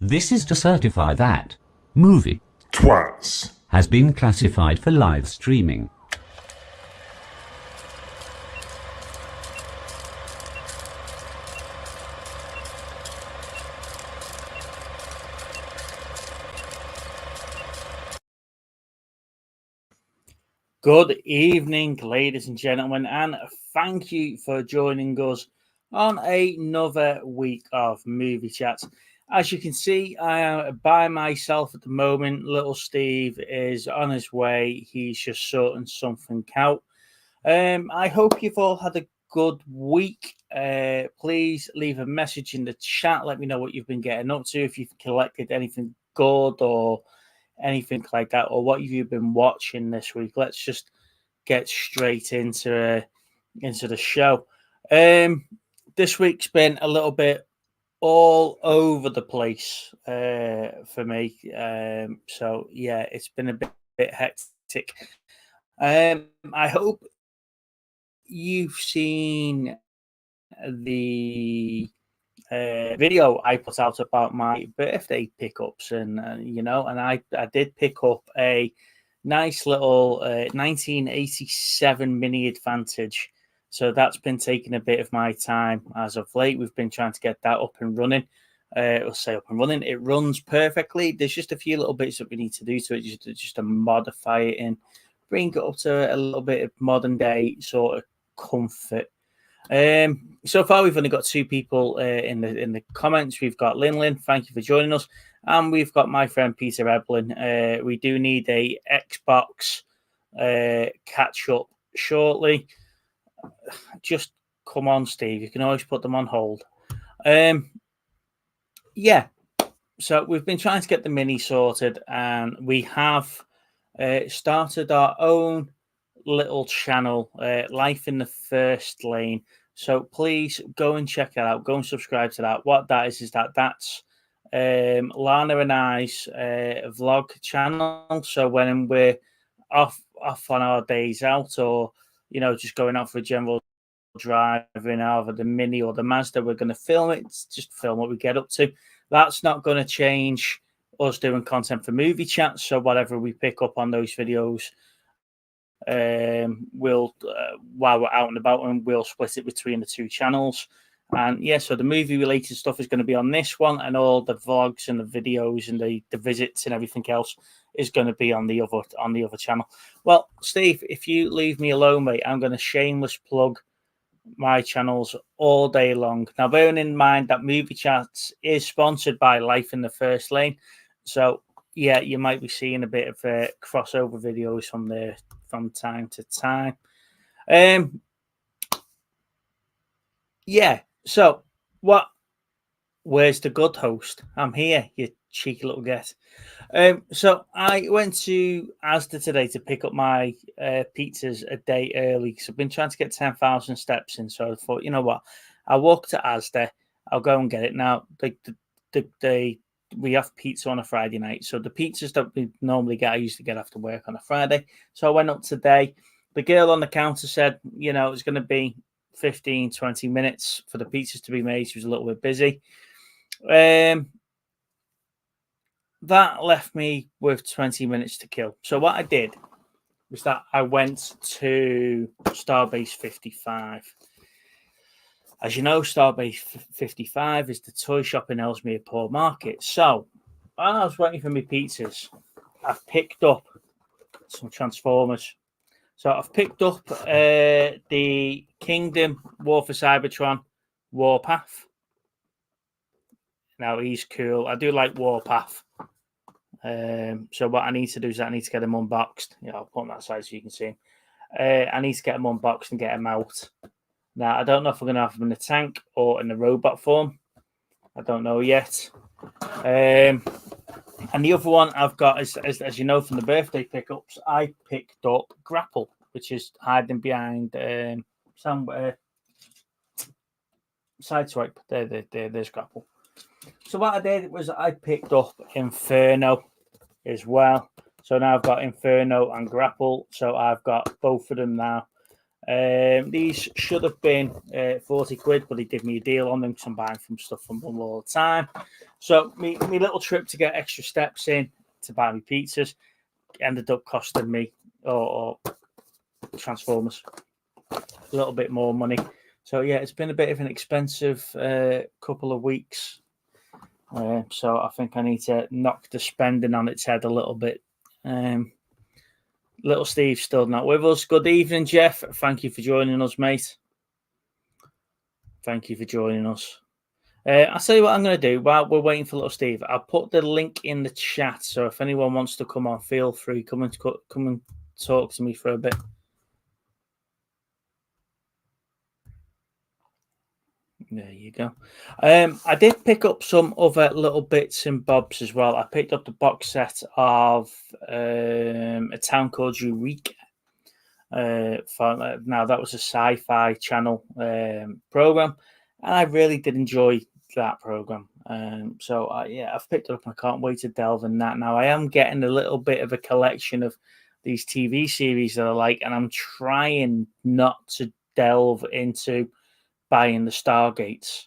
This is to certify that movie Twats. has been classified for live streaming. Good evening, ladies and gentlemen, and thank you for joining us on another week of Movie Chats. As you can see, I am by myself at the moment. Little Steve is on his way. He's just sorting something out. I hope you've all had a good week. Please leave a message in the chat. Let me know what you've been getting up to, if you've collected anything good or anything like that, or what have you been watching this week. Let's just get straight into the show. This week's been a little bit all over the place for me. So yeah, it's been a bit hectic. I hope you've seen the video I put out about my birthday pickups, and I did pick up a nice little 1987 Mini Advantage. So that's been taking a bit of my time as of late. We've been trying to get that up and running. We'll say up and running. It runs perfectly. There's just a few little bits that we need to do to it, just to modify it and bring it up to a little bit of modern day sort of comfort. So far we've only got two people in the comments. We've got Lin, thank you for joining us, and we've got my friend Peter Eblin. We do need a Xbox catch up shortly. Just come on, Steve, you can always put them on hold. Yeah, so we've been trying to get the Mini sorted, and we have started our own little channel, Life in the First Lane. So please go and check it out. Go and subscribe to that. What that is that's Lana and I's vlog channel. So when we're off on our days out, or just going out for a general driving either the Mini or the Mazda, we're going to film it. Just film what we get up to. That's not going to change us doing content for Movie Chats. So whatever we pick up on those videos, we'll while we're out and about, and we'll split it between the two channels. And yeah, so the movie related stuff is going to be on this one, and all the vlogs and the videos and the visits and everything else is going to be on the other channel. Well, Steve, if you leave me alone, mate, I'm going to shameless plug my channels all day long. Now, bearing in mind that Movie Chats is sponsored by Life in the First Lane, so yeah, you might be seeing a bit of crossover videos from there from time to time. Yeah, so where's the good host? I'm here, you cheeky little get. So I went to Asda today to pick up my pizzas a day early, because I've been trying to get 10,000 steps in. So I thought, you know what, I'll walk to Asda, I'll go and get it. Now, we have pizza on a Friday night, so the pizzas that we normally get, I usually get after work on a Friday. So I went up today. The girl on the counter said, it's going to be 15-20 minutes for the pizzas to be made. She was a little bit busy. That left me with 20 minutes to kill. So what I did was that I went to Starbase 55. As you know, Starbase 55 is the toy shop in Ellesmere Port Market. So while I was waiting for my pizzas, I've picked up some Transformers. So I've picked up the Kingdom War for Cybertron Warpath. Now, he's cool. I do like Warpath. So what I need to do is I need to get him unboxed. I'll put him that side so you can see him. I need to get him unboxed and get him out. Now, I don't know if we're going to have him in the tank or in the robot form. I don't know yet. And the other one I've got is, as you know from the birthday pickups, I picked up Grapple, which is hiding behind somewhere. Sideswipe. There's Grapple. So what I did was I picked up Inferno as well. So now I've got Inferno and Grapple. So I've got both of them now. These should have been 40 quid, but he did me a deal on them because I'm buying from stuff from him all the time. So me little trip to get extra steps in to buy me pizzas ended up costing me or Transformers a little bit more money. So yeah, it's been a bit of an expensive couple of weeks. So I think I need to knock the spending on its head a little bit. Little Steve's still not with us. Good evening, Jeff. Thank you for joining us, mate. Thank you for joining us. I'll tell you what I'm going to do while we're waiting for Little Steve. I'll put the link in the chat. So if anyone wants to come on, feel free. Come and talk to me for a bit. There you go. I did pick up some other little bits and bobs as well. I picked up the box set of A Town Called Eureka. Now that was a sci-fi channel program, and I really did enjoy that program. So I've picked it up and I can't wait to delve in that. Now I am getting a little bit of a collection of these TV series that I like, and I'm trying not to delve into buying the Stargates.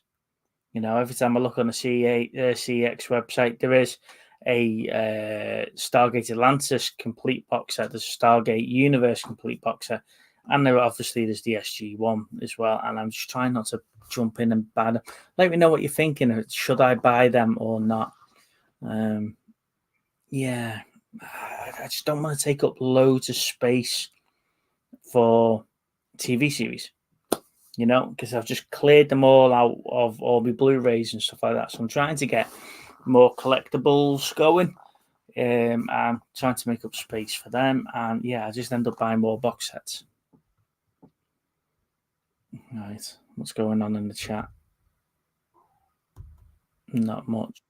You know, every time I look on the CX website, there is a Stargate Atlantis complete box set. There's a Stargate Universe complete box set, and there's the SG-1 as well. And I'm just trying not to jump in and buy them. Let me know what you're thinking. Should I buy them or not? Yeah, I just don't want to take up loads of space for TV series. You know, because I've just cleared them all out of all my Blu-rays and stuff like that. So I'm trying to get more collectibles going. I'm trying to make up space for them. And yeah, I just end up buying more box sets. Right. What's going on in the chat? Not much.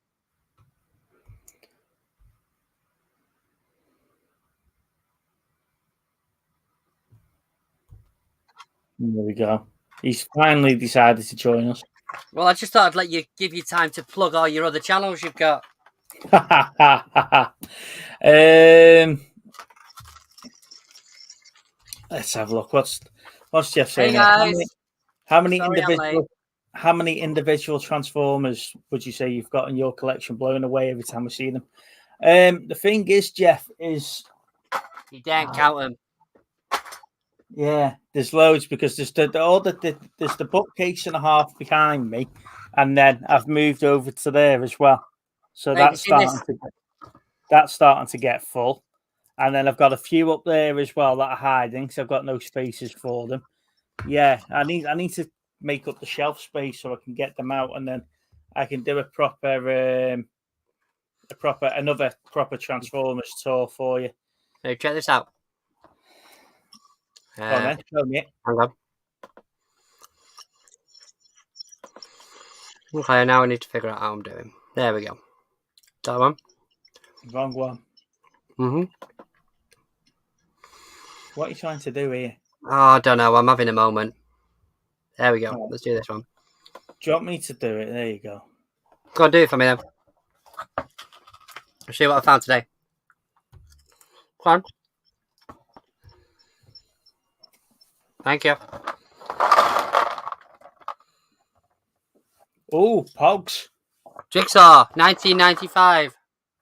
There we go. He's finally decided to join us. Well, I just thought I'd let you give you time to plug all your other channels you've got. Let's have a look. What's Jeff saying? Hey guys, How many individual Transformers would you say you've got in your collection? Blown away every time we see them. The thing is, Jeff, is you daren't count them. Yeah, there's loads because there's there's the bookcase and a half behind me, and then I've moved over to there as well. So that's starting to get full, and then I've got a few up there as well that are hiding because I've got no spaces for them. Yeah, I need to make up the shelf space so I can get them out, and then I can do another proper Transformers tour for you. So check this out. Go on then, show me it. Hang on. Okay, now I need to figure out how I'm doing. There we go. That one. Wrong one. What are you trying to do here? Oh, I don't know. I'm having a moment. There we go. Oh. Let's do this one. Do you want me to do it? There you go. Go on, do it for me then. I'll show you what I found today. Come on. Thank you. Oh, Pogs. Jigsaw, 1995.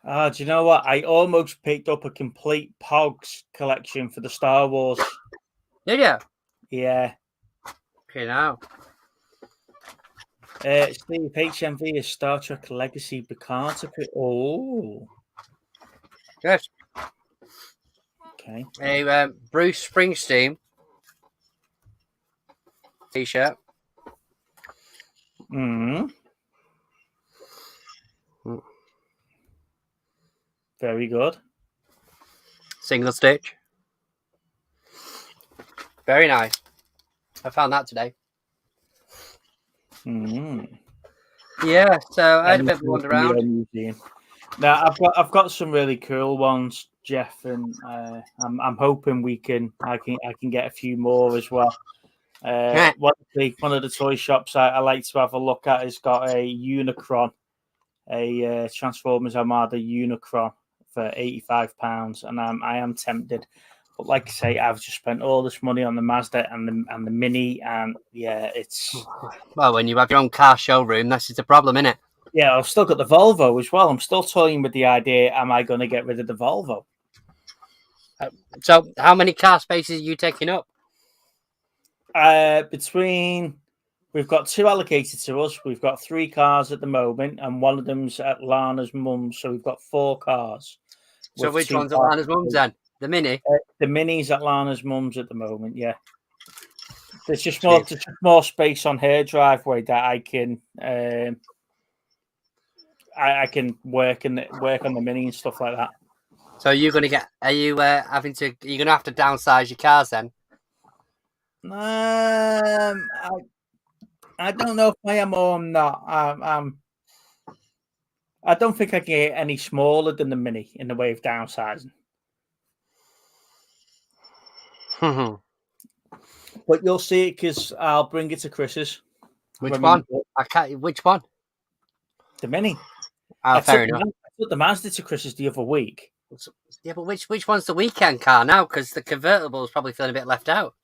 Do you know what? I almost picked up a complete Pogs collection for the Star Wars. Did you? Yeah. Okay, now. Steve, HMV is Star Trek Legacy Picard. Oh. Good. Okay. A Bruce Springsteen t-shirt. Very good. Single stitch. Very nice. I found that today. Yeah, so I had a bit of a wander around. Now I've got some really cool ones, Jeff, and I'm hoping I can get a few more as well. One of the toy shops I like to have a look at has got a Unicron, a Transformers Armada Unicron for £85, and I am tempted. But like I say, I've just spent all this money on the Mazda and the Mini, and yeah, it's Well, when you have your own car showroom, that's just a problem, isn't it? yeah. I've still got the Volvo as well. I'm still toying with the idea: am I going to get rid of the Volvo? So, how many car spaces are you taking up? We've got 2 allocated to us. We've got 3 cars at the moment, and one of them's at Lana's mum's. So we've got 4 cars. So, with which 2 one's at cars. Lana's mum's then? The Mini? The Mini's at Lana's mum's at the moment. Yeah, there's just more space on her driveway that I can I can work on the Mini and stuff like that. So, you're going to get? Are you having to? You're going to have to downsize your cars then? I don't know if I am or I'm not. I don't think I can get any smaller than the Mini in the way of downsizing. But you'll see it because I'll bring it to Chris's. Which one? I can't. Which one? The Mini. Oh, fair enough. I took the Mazda to Chris's the other week. Yeah, but which one's the weekend car now? Because the convertible is probably feeling a bit left out.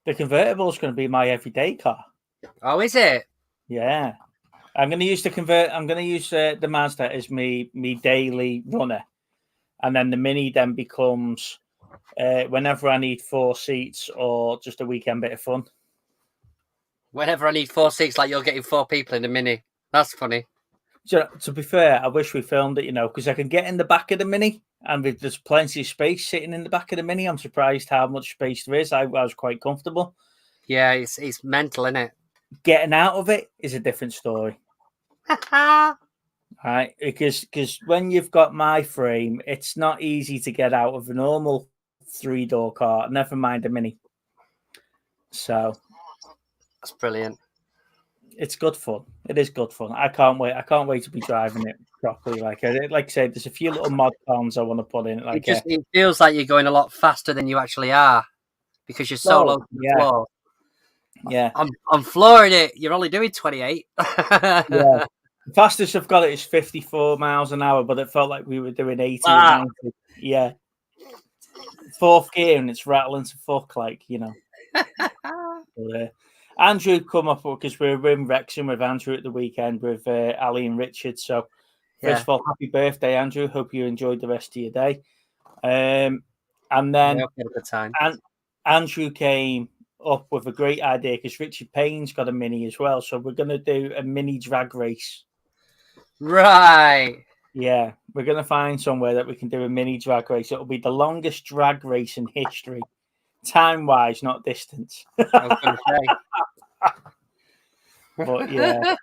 The convertible is going to be my everyday car. Oh, is it? Yeah, I'm going to use I'm going to use the Mazda as me daily runner, and then the Mini then becomes whenever I need 4 seats or just a weekend bit of fun. Whenever I need 4 seats, like you're getting 4 people in the Mini. That's funny. So, to be fair, I wish we filmed it, because I can get in the back of the Mini, and there's plenty of space sitting in the back of the Mini. I'm surprised how much space there is. I was quite comfortable. Yeah, it's mental, isn't it? Getting out of it is a different story. Right, because when you've got my frame, it's not easy to get out of a normal 3-door car, never mind a Mini. So that's brilliant. It's good fun. It is good fun. I can't wait to be driving it properly. Like I said, there's a few little mod cons I want to put in. Like it feels like you're going a lot faster than you actually are because you're so low to the floor. Yeah, I'm flooring it. You're only doing 28. Yeah, the fastest I've got it is 54 miles an hour, but it felt like we were doing 80 or 90. Yeah, 4th gear and it's rattling to fuck, like Andrew come up because we were in Wrexham with Andrew at the weekend with Ali and Richard. So first of all, happy birthday, Andrew. Hope you enjoyed the rest of your day. And then Andrew came up with a great idea because Richard Payne's got a Mini as well. So we're going to do a Mini drag race. Right. Yeah, we're going to find somewhere that we can do a Mini drag race. It'll be the longest drag race in history. Time-wise, not distance. I was going to say. But yeah.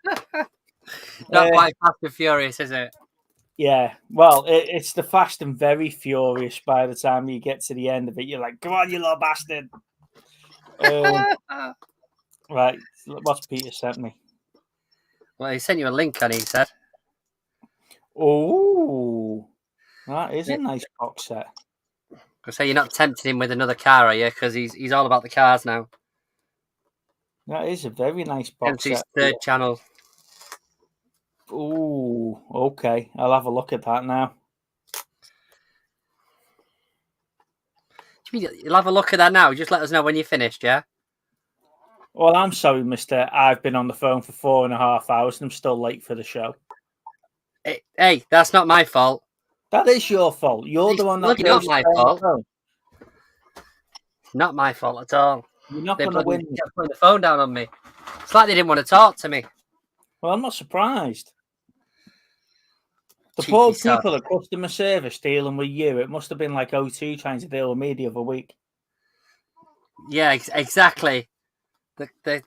Not quite Fast and Furious, is it? Yeah. Well, it's the Fast and Very Furious by the time you get to the end of it. You're like, come on, you little bastard. Right. What's Peter sent me? Well, he sent you a link, and he said. Oh, that is a nice box set. So you're not tempting him with another car, are you? Because he's all about the cars now. That is a very nice box set. His 3rd channel. Oh, okay. I'll have a look at that now. You'll have a look at that now. Just let us know when you're finished, yeah? Well, I'm sorry, mister. I've been on the phone for 4.5 hours and I'm still late for the show. Hey, that's not my fault. That is your fault. You're the one that not my fault. Not my fault at all. You're not going to win. They kept putting the phone down on me. It's like they didn't want to talk to me. Well, I'm not surprised. The poor people at customer service dealing with you, it must have been like O2 trying to deal with me the other week. Yeah, exactly.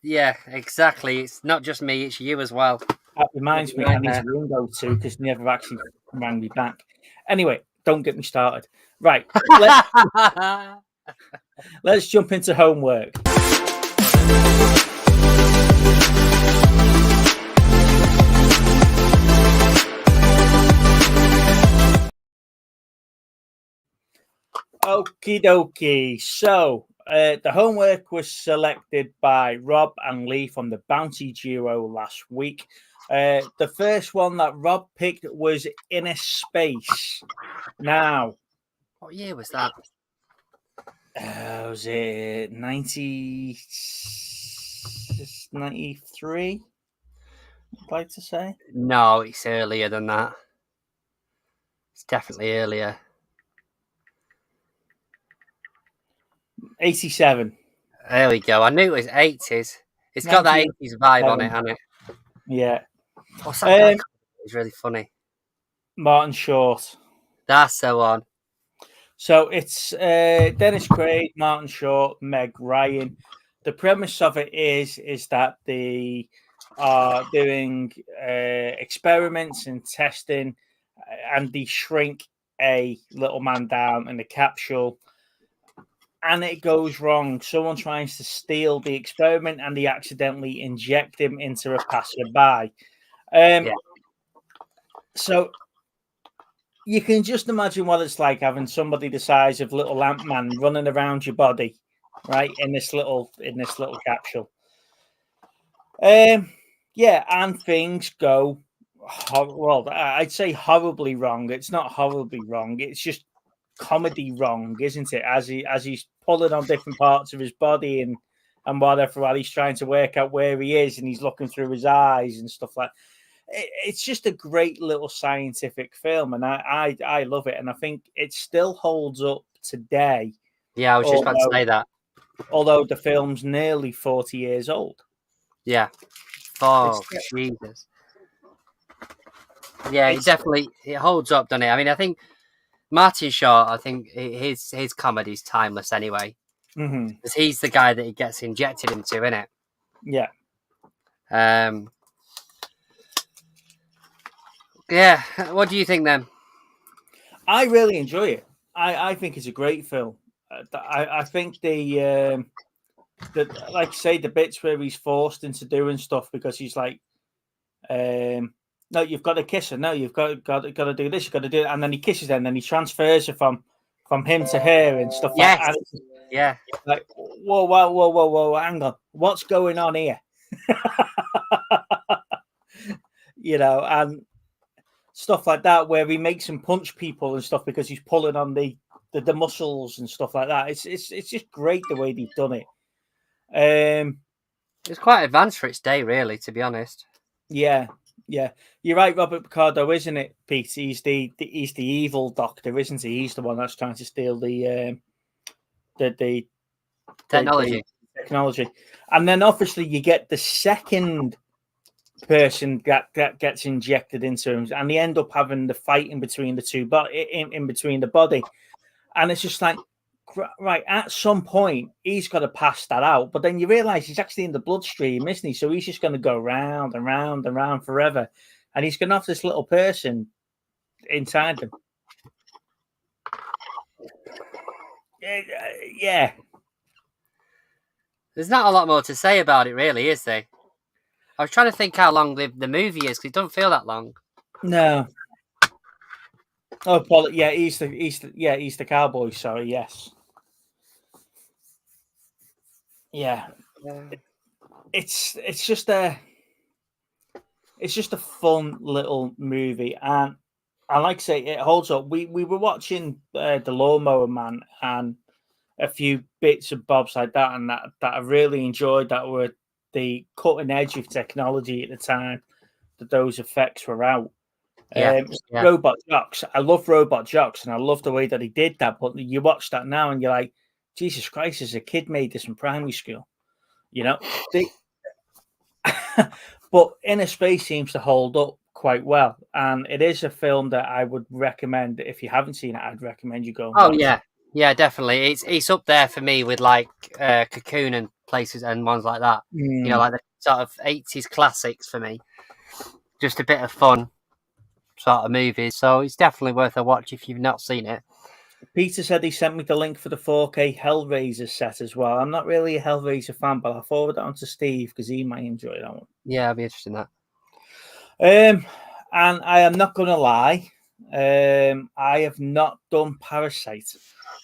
Yeah, exactly. It's not just me, it's you as well. That reminds me, I need to ring O2 because they never actually rang me back. Anyway, don't get me started. Right. Let's jump into homework. Okie dokie. So the homework was selected by Rob and Lee from the Bounty Duo last week. The first one that Rob picked was Innerspace. Now, what year was that? Was it 93? I'd like to say. No, it's earlier than that. It's definitely earlier. 87. There we go. I knew it was 80s. It's got that 80s vibe on it, hasn't it? Yeah. What's that guy? It's really funny. Martin Short. That's the one. So it's Dennis Quaid, Martin Short, Meg Ryan. The premise of it is that they are doing experiments and testing, and they shrink a little man down in a capsule, and it goes wrong. Someone tries to steal the experiment, and they accidentally inject him into a passerby. Yeah. So you can just imagine what it's like having somebody the size of little Ant Man running around your body, right, in this little capsule. Yeah, and things go well. I'd say horribly wrong. It's not horribly wrong. It's just comedy wrong, isn't it? As he's pulling on different parts of his body and whatever, while he's trying to work out where he is, and he's looking through his eyes and stuff like. It's just a great little scientific film, and I love it, and I think it still holds up today. Yeah, I was just about to say that. Although the film's nearly 40 years old. Yeah. Oh, Jesus. Yeah, it holds up, doesn't it? I mean, I think Martin Short, I think his comedy's timeless anyway. Because he's the guy that he gets injected into, isn't it? Yeah. Yeah. What do you think then? I really enjoy it. I think it's a great film. I think the like I say, the bits where he's forced into doing stuff because he's like, no, you've got to kiss her. No, you've got to do this. You've got to do it. And then he kisses her, and then he transfers her from him to her and stuff like that. Yeah. Like, whoa, hang on. What's going on here? And stuff like that, where he makes him punch people and stuff because he's pulling on the muscles and stuff like that. It's just great the way they've done it. It's quite advanced for its day, really, to be honest. Yeah. You're right, Robert Picardo, isn't it, Pete? He's the evil doctor, isn't he? He's the one that's trying to steal the technology. And then obviously you get the second person that gets injected into him, and they end up having the fight in between the two, but in between the body, and it's just like, right, at some point he's got to pass that out, but then you realize he's actually in the bloodstream, isn't he? So he's just going to go round and round and round forever, and he's going to have this little person inside him. Yeah. There's not a lot more to say about it, really, is there? I was trying to think how long the movie is, because it doesn't feel that long. No. Oh, Paul, yeah, he's the cowboy. Sorry, yes. Yeah. It's just a fun little movie, and like I say, it holds up. We were watching The Lawnmower Man and a few bits and bobs like that, and that I really enjoyed, that were the cutting edge of technology at the time that those effects were out. Robot Jocks. I love Robot Jocks, and I love the way that he did that. But you watch that now, and you're like, Jesus Christ! As a kid, made this in primary school, But Innerspace seems to hold up quite well, and it is a film that I would recommend. If you haven't seen it, I'd recommend you go. Yeah, definitely. It's up there for me with like Cocoon and places and ones like that. Like the sort of 80s classics for me. Just a bit of fun sort of movies. So it's definitely worth a watch if you've not seen it. Peter said he sent me the link for the 4K Hellraiser set as well. I'm not really a Hellraiser fan, but I'll forward that on to Steve because he might enjoy that one. Yeah, I'll be interested in that. And I am not going to lie. I have not done Parasite.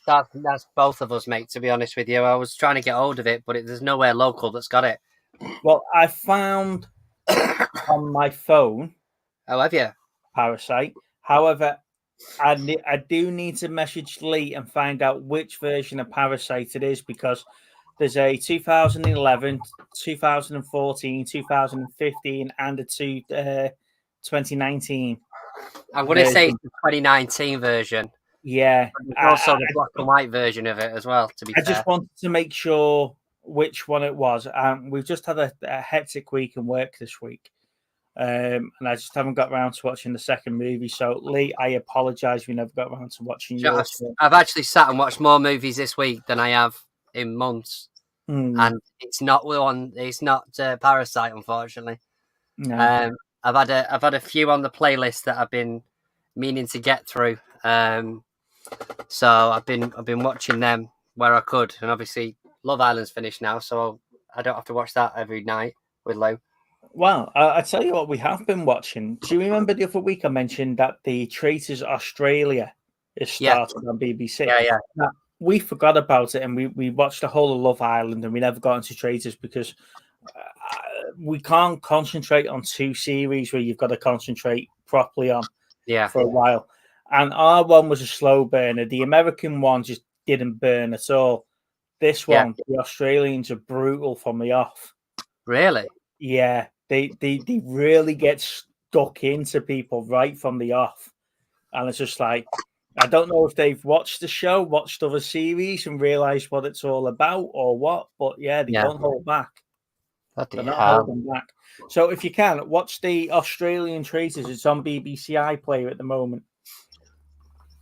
That's both of us, mate, to be honest with you. I was trying to get hold of it, but there's nowhere local that's got it. Well, I found on my phone. Oh, have you? Parasite. However, I do need to message Lee and find out which version of Parasite it is, because there's a 2011, 2014, 2015, and a 2019 I'm going to say version. it's the 2019 version. Yeah. There's also the black and white version of it as well, to be I fair. just wanted to make sure which one it was. We've just had a hectic week in work this week. And I just haven't got around to watching the second movie. So, Lee, I apologise we never got around to watching yours. I've actually sat and watched more movies this week than I have in months. And it's not one. It's not Parasite, unfortunately. No. I've had a few on the playlist that I've been meaning to get through. So I've been watching them where I could, and obviously Love Island's finished now, so I don't have to watch that every night with Lou. Well, I tell you what, we have been watching. Do you remember the other week I mentioned that the Traitors Australia is started on BBC? Yeah. Now, we forgot about it, and we watched the whole of Love Island, and we never got into Traitors because we can't concentrate on two series where you've got to concentrate properly on for a while. And our one was a slow burner. The American one just didn't burn at all. This one, the Australians are brutal from the off. Really? Yeah, they really get stuck into people right from the off. And it's just like, I don't know if they've watched the show, watched other series, and realised what it's all about or what. But yeah, they don't hold back. They're not holding back. So if you can, watch the Australian Traitors. It's on BBC iPlayer at the moment.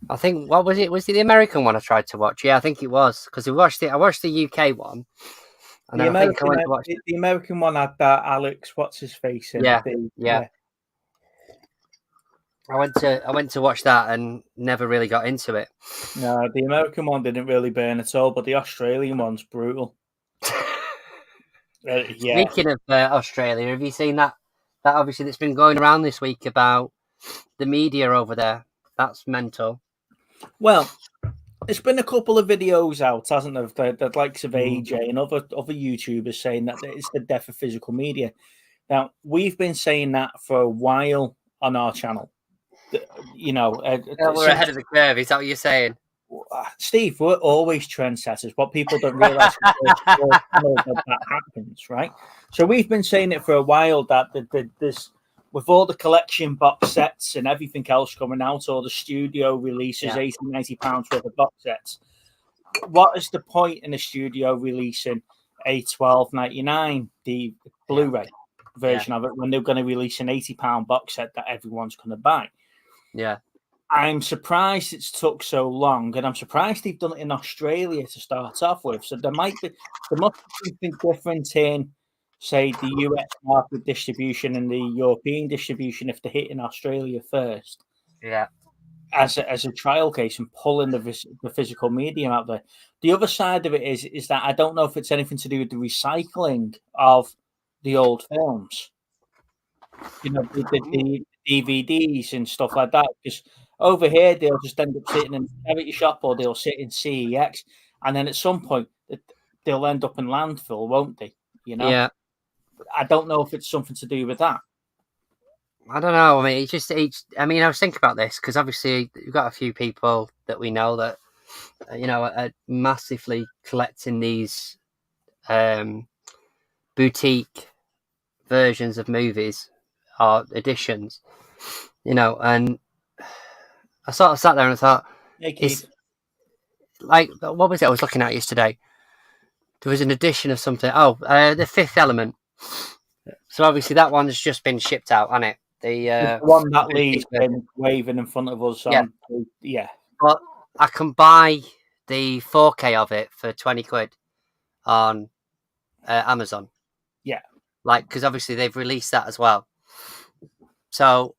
I think, what was it? Was it the American one I tried to watch? Yeah, I think it was, because I watched the UK one. And the American one had that Alex, what's his face in. Yeah. I went to watch that and never really got into it. No, the American one didn't really burn at all, but the Australian one's brutal. Speaking of Australia, have you seen that obviously that's been going around this week about the media over there? That's mental. Well, there's been a couple of videos out, hasn't there? The likes of AJ and other YouTubers saying that it's the death of physical media. Now, we've been saying that for a while on our channel. You know, we're ahead of the curve. Is that what you're saying? Steve, we're always trendsetters. What people don't realise is that happens, right? So we've been saying it for a while that there's, with all the collection box sets and everything else coming out, all the studio releases, £80-90 worth of box sets. What is the point in a studio releasing a $12.99 the Blu-ray version of it when they're going to release an £80 box set that everyone's going to buy? Yeah. I'm surprised it's took so long, and I'm surprised they've done it in Australia to start off with. So there must be something different in, say, the US market distribution and the European distribution if they hit in Australia first. Yeah. As a trial case and pulling the physical medium out there. The other side of it is that I don't know if it's anything to do with the recycling of the old films. You know, the DVDs and stuff like that. Because over here, they'll just end up sitting in a charity shop or they'll sit in CEX. And then at some point, they'll end up in landfill, won't they? You know? Yeah. I don't know if it's something to do with that. I don't know. I mean, I was thinking about this because obviously we've got a few people that we know that, you know, are massively collecting these boutique versions of movies or editions, you know, and I sort of sat there and I thought, it's like, what was it I was looking at yesterday? There was an edition of something. The Fifth Element. So obviously that one has just been shipped out, hasn't it? The one that Lee's been waving in front of us. Yeah. But I can buy the 4K of it for £20 on Amazon. Yeah. Like, because obviously they've released that as well. So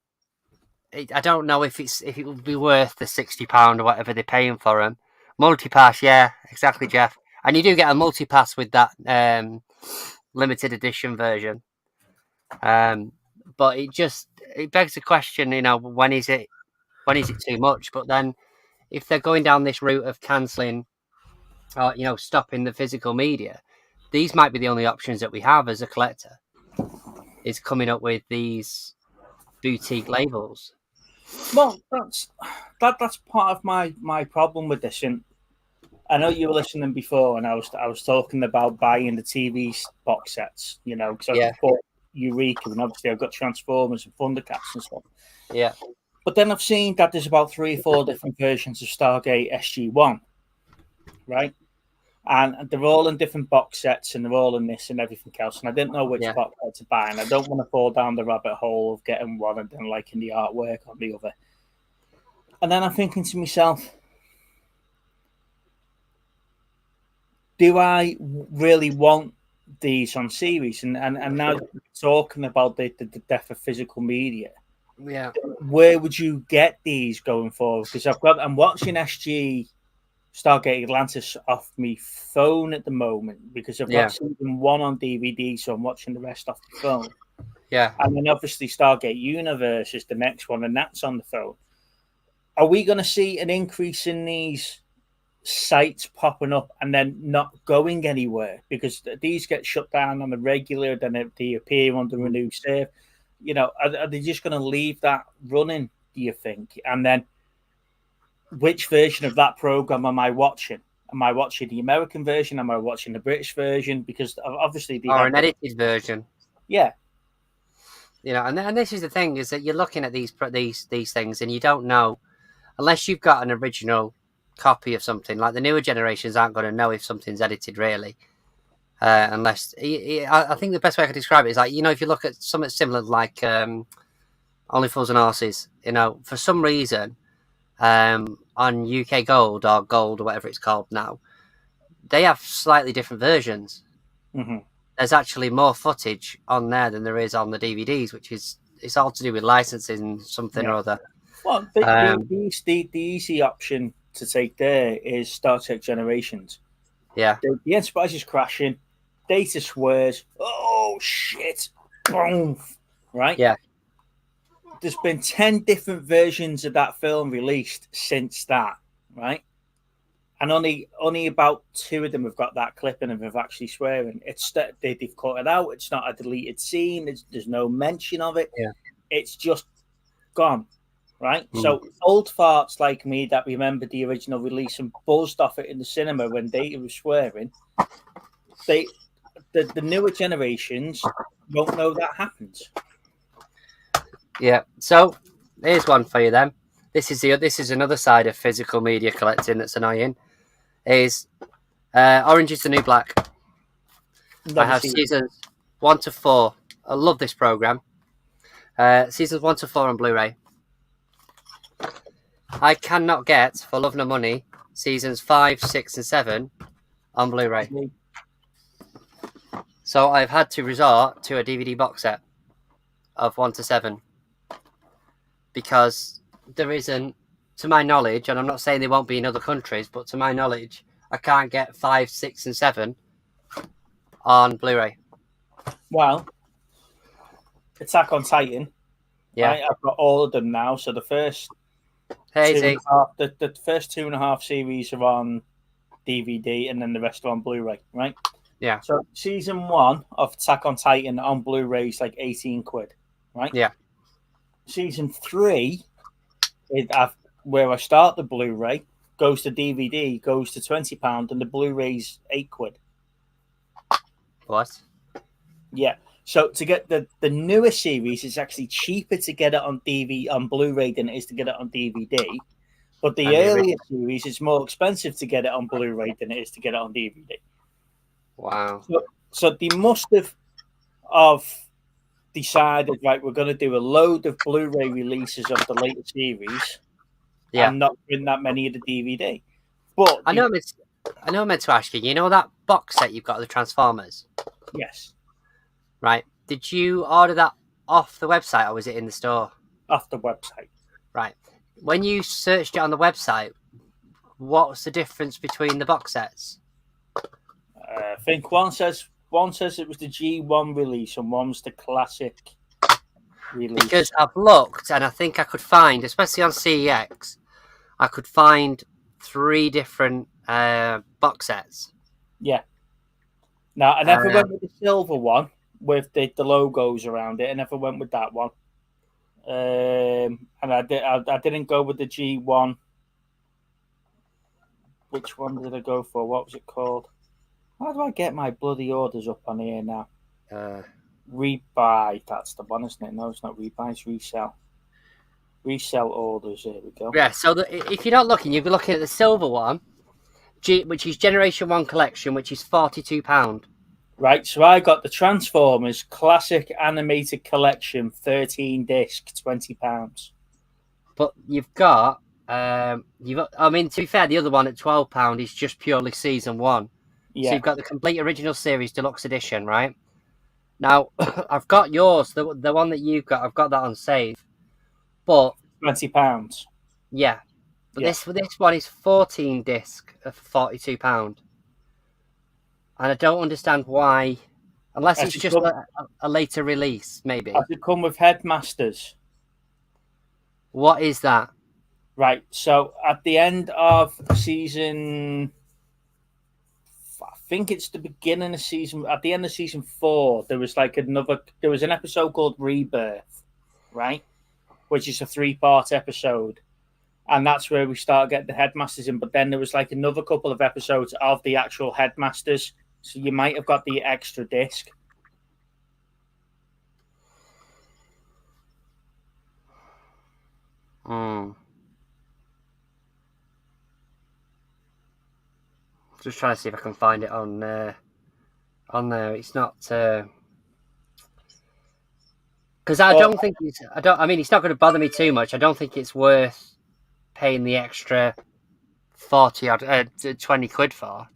I don't know if it would be worth the £60 or whatever they're paying for them. Multipass, yeah, exactly, Jeff. And you do get a multipass with that limited edition version. But it begs the question, you know, when is it too much? But then if they're going down this route of cancelling or, you know, stopping the physical media, these might be the only options that we have as a collector, is coming up with these boutique labels. Well, that's part of my problem with this. And I know you were listening before, and I was talking about buying the TV box sets, because Yeah. I've bought Eureka, and obviously I've got Transformers and Thundercats and stuff. Yeah. But then I've seen that there's about 3 or 4 different versions of Stargate SG-1, right? And they're all in different box sets, and they're all in this and everything else. And I didn't know which box set to buy, and I don't want to fall down the rabbit hole of getting one and then liking the artwork on the other. And then I'm thinking to myself, do I really want these on series? And now talking about the death of physical media, Yeah. where would you get these going forward? Because I'm watching SG Stargate Atlantis off my phone at the moment because I've got season 1 on DVD, so I'm watching the rest off the phone. Yeah. And then obviously Stargate Universe is the next one, and that's on the phone. Are we going to see an increase in these sites popping up and then not going anywhere because these get shut down on the regular, then they appear under a new serve? Are they just going to leave that running, do you think? And then which version of that program am I watching? Am I watching the American version? Am I watching the British version? Because obviously or an edited version. Yeah. And this is the thing, is that you're looking at these things and you don't know, unless you've got an original copy of something. Like the newer generations aren't going to know if something's edited, really, unless I think the best way I could describe it is like, if you look at something similar like Only Fools and Horses, for some reason on UK Gold or Gold or whatever it's called now, they have slightly different versions. Mm-hmm. There's actually more footage on there than there is on the DVDs, which it's all to do with licensing something or other. Well, the easy option to take there is Star Trek Generations. Yeah. The Enterprise is crashing. Data swears. Oh, shit. Boom. Right? Yeah. There's been 10 different versions of that film released since that, right? And only about 2 of them have got that clip in them of actually swearing. They've cut it out. It's not a deleted scene. There's no mention of it. Yeah. It's just gone, right? So old farts like me that remember the original release and buzzed off it in the cinema when Data was swearing, the newer generations won't know that happens. Yeah. So here's one for you then. This is another side of physical media collecting that's annoying. Is Orange is the New Black. I have seasons 1 to 4. I love this program. Seasons 1 to 4 on Blu-ray. I cannot get, for love nor money, seasons 5, 6, and 7 on Blu-ray. So I've had to resort to a DVD box set of 1 to 7 because there isn't, to my knowledge, and I'm not saying they won't be in other countries, but to my knowledge, I can't get 5, 6, and 7 on Blu-ray. Well, Attack on Titan. Yeah, right? I've got all of them now. So the first the first 2.5 series are on DVD, and then the rest are on Blu-ray, right? Yeah. So season 1 of Attack on Titan on Blu-ray is like 18 quid, right? Yeah. Season 3, where I start the Blu-ray, goes to DVD, goes to £20, and the Blu-ray's 8 quid. What? Yeah. So to get the newer series, it's actually cheaper to get it on Blu-ray than it is to get it on DVD. But the earlier series, it's more expensive to get it on Blu-ray than it is to get it on DVD. Wow. So they must have decided, right, we're going to do a load of Blu-ray releases of the later series, and not bring that many of the DVD. But I know I meant to ask you. You know that box set you've got of the Transformers? Yes. Right. Did you order that off the website or was it in the store? Off the website. Right. When you searched it on the website, what's the difference between the box sets? I think one says it was the G1 release and one's the classic release. Because I've looked and I think I could find, especially on CEX, I could find 3 different box sets. Yeah. Now, I never went with the silver one with the logos around it. I never went with that one. and I didn't go with the G1. Which one did I go for? What was it called? How do I get my bloody orders up on here now? Rebuy. That's the one, isn't it? No, it's not rebuy. It's resell. Resell orders. Here we go. Yeah. So if you're not looking, you'll be looking at the silver one, which is Generation 1 Collection, which is £42. Right, so I got the Transformers Classic Animated Collection, 13 disc, £20. But you've got, I mean, to be fair, the other one at £12 is just purely season 1. Yeah. So you've got the complete original series deluxe edition, right? Now, I've got yours, the one that you've got. I've got that on save, but £20. yeah, but this one is 14 disc for £42. And I don't understand why, unless it's just a later release, maybe. Has it come with Headmasters? What is that? Right, so at the end of season, I think it's the beginning of season, at the end of season 4, there was an episode called Rebirth, right? Which is a 3-part episode. And that's where we start getting the Headmasters in. But then there was like another couple of episodes of the actual Headmasters. So you might have got the extra disc. Just trying to see if I can find it on there. It's not because I don't think it's. I mean, it's not going to bother me too much. I don't think it's worth paying the extra 20 odd quid for.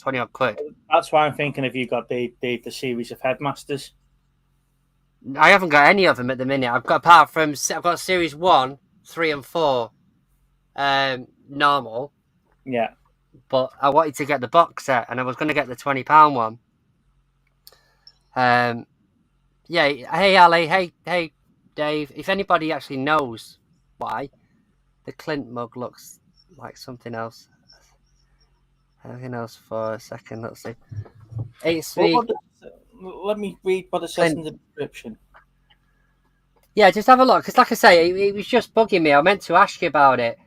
That's why I'm thinking if you got the series of Headmasters. I haven't got any of them at the minute. I've got series 1, 3, and 4, normal. Yeah. But I wanted to get the box set, and I was going to get the £20 one. Yeah. Hey Ali. Hey Dave. If anybody actually knows why the Clint mug looks like something else. Anything else for a second? Let's see. Let me read what it says in the description. Yeah, just have a look. Because like I say, it was just bugging me. I meant to ask you about it.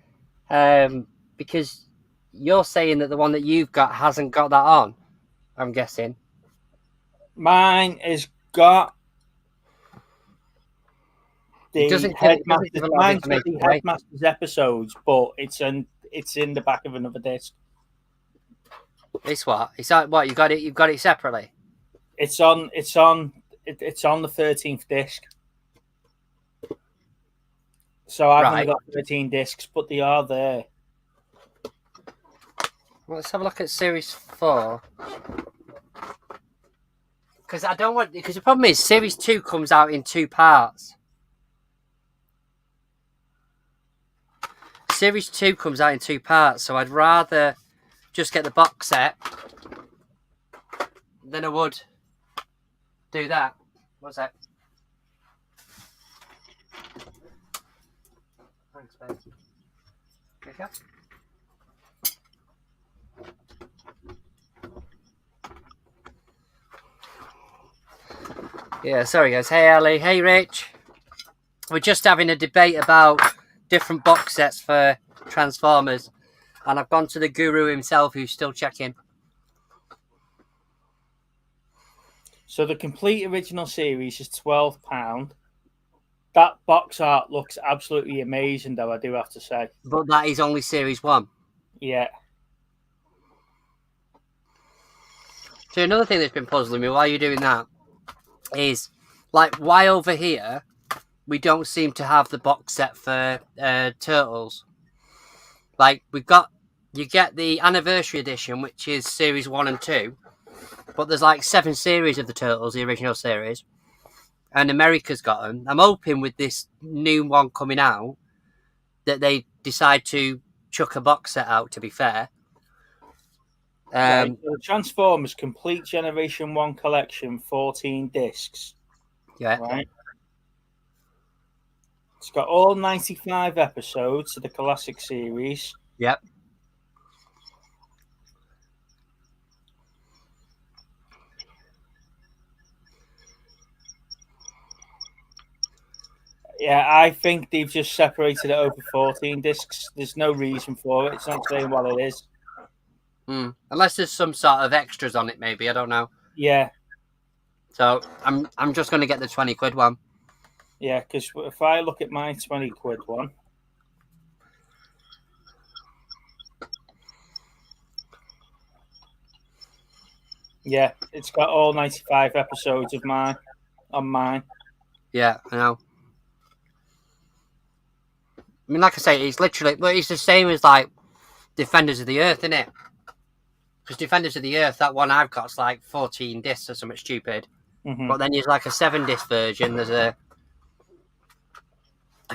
Because you're saying that the one that you've got hasn't got that on, I'm guessing. Mine has got the Headmasters. Mine's got the Headmasters episodes, but it's in the back of another disc. It's what? It's like what? You've got it separately. It's on the 13th disc. So I've only got 13 discs, but they are there. Well, let's have a look at series 4. Because the problem is series 2 comes out in 2 parts. Series 2 comes out in 2 parts, so I'd rather just get the box set than I would do that. What's that? Thanks, babe. Okay. Yeah, sorry guys. Hey Ali, hey Rich. We're just having a debate about different box sets for Transformers, and I've gone to the guru himself who's still checking. So the complete original series is £12. That box art looks absolutely amazing, though, I do have to say. But that is only series 1. Yeah. So another thing that's been puzzling me while you're doing that is, like, why over here we don't seem to have the box set for Turtles. Like, you get the anniversary edition, which is series 1 and 2, but there's like 7 series of the Turtles, the original series, and America's got them. I'm hoping with this new one coming out that they decide to chuck a box set out, to be fair. The Transformers Complete Generation 1 Collection, 14 discs. Yeah. Right. It's got all 95 episodes of the classic series. Yep. Yeah, I think they've just separated it over 14 discs. There's no reason for it. It's not saying what it is. Unless there's some sort of extras on it, maybe. I don't know. Yeah, So I'm just going to get the 20 quid one. yeah, because if I look at my 20 quid one, yeah, it's got all 95 episodes of mine on mine. Yeah, I know. I mean, like I say, it's literally, but it's the same as like Defenders of the Earth, isn't it? Because Defenders of the Earth, that one I've got's like 14 discs or something stupid. Mm-hmm. But then there's like a 7-disc version. There's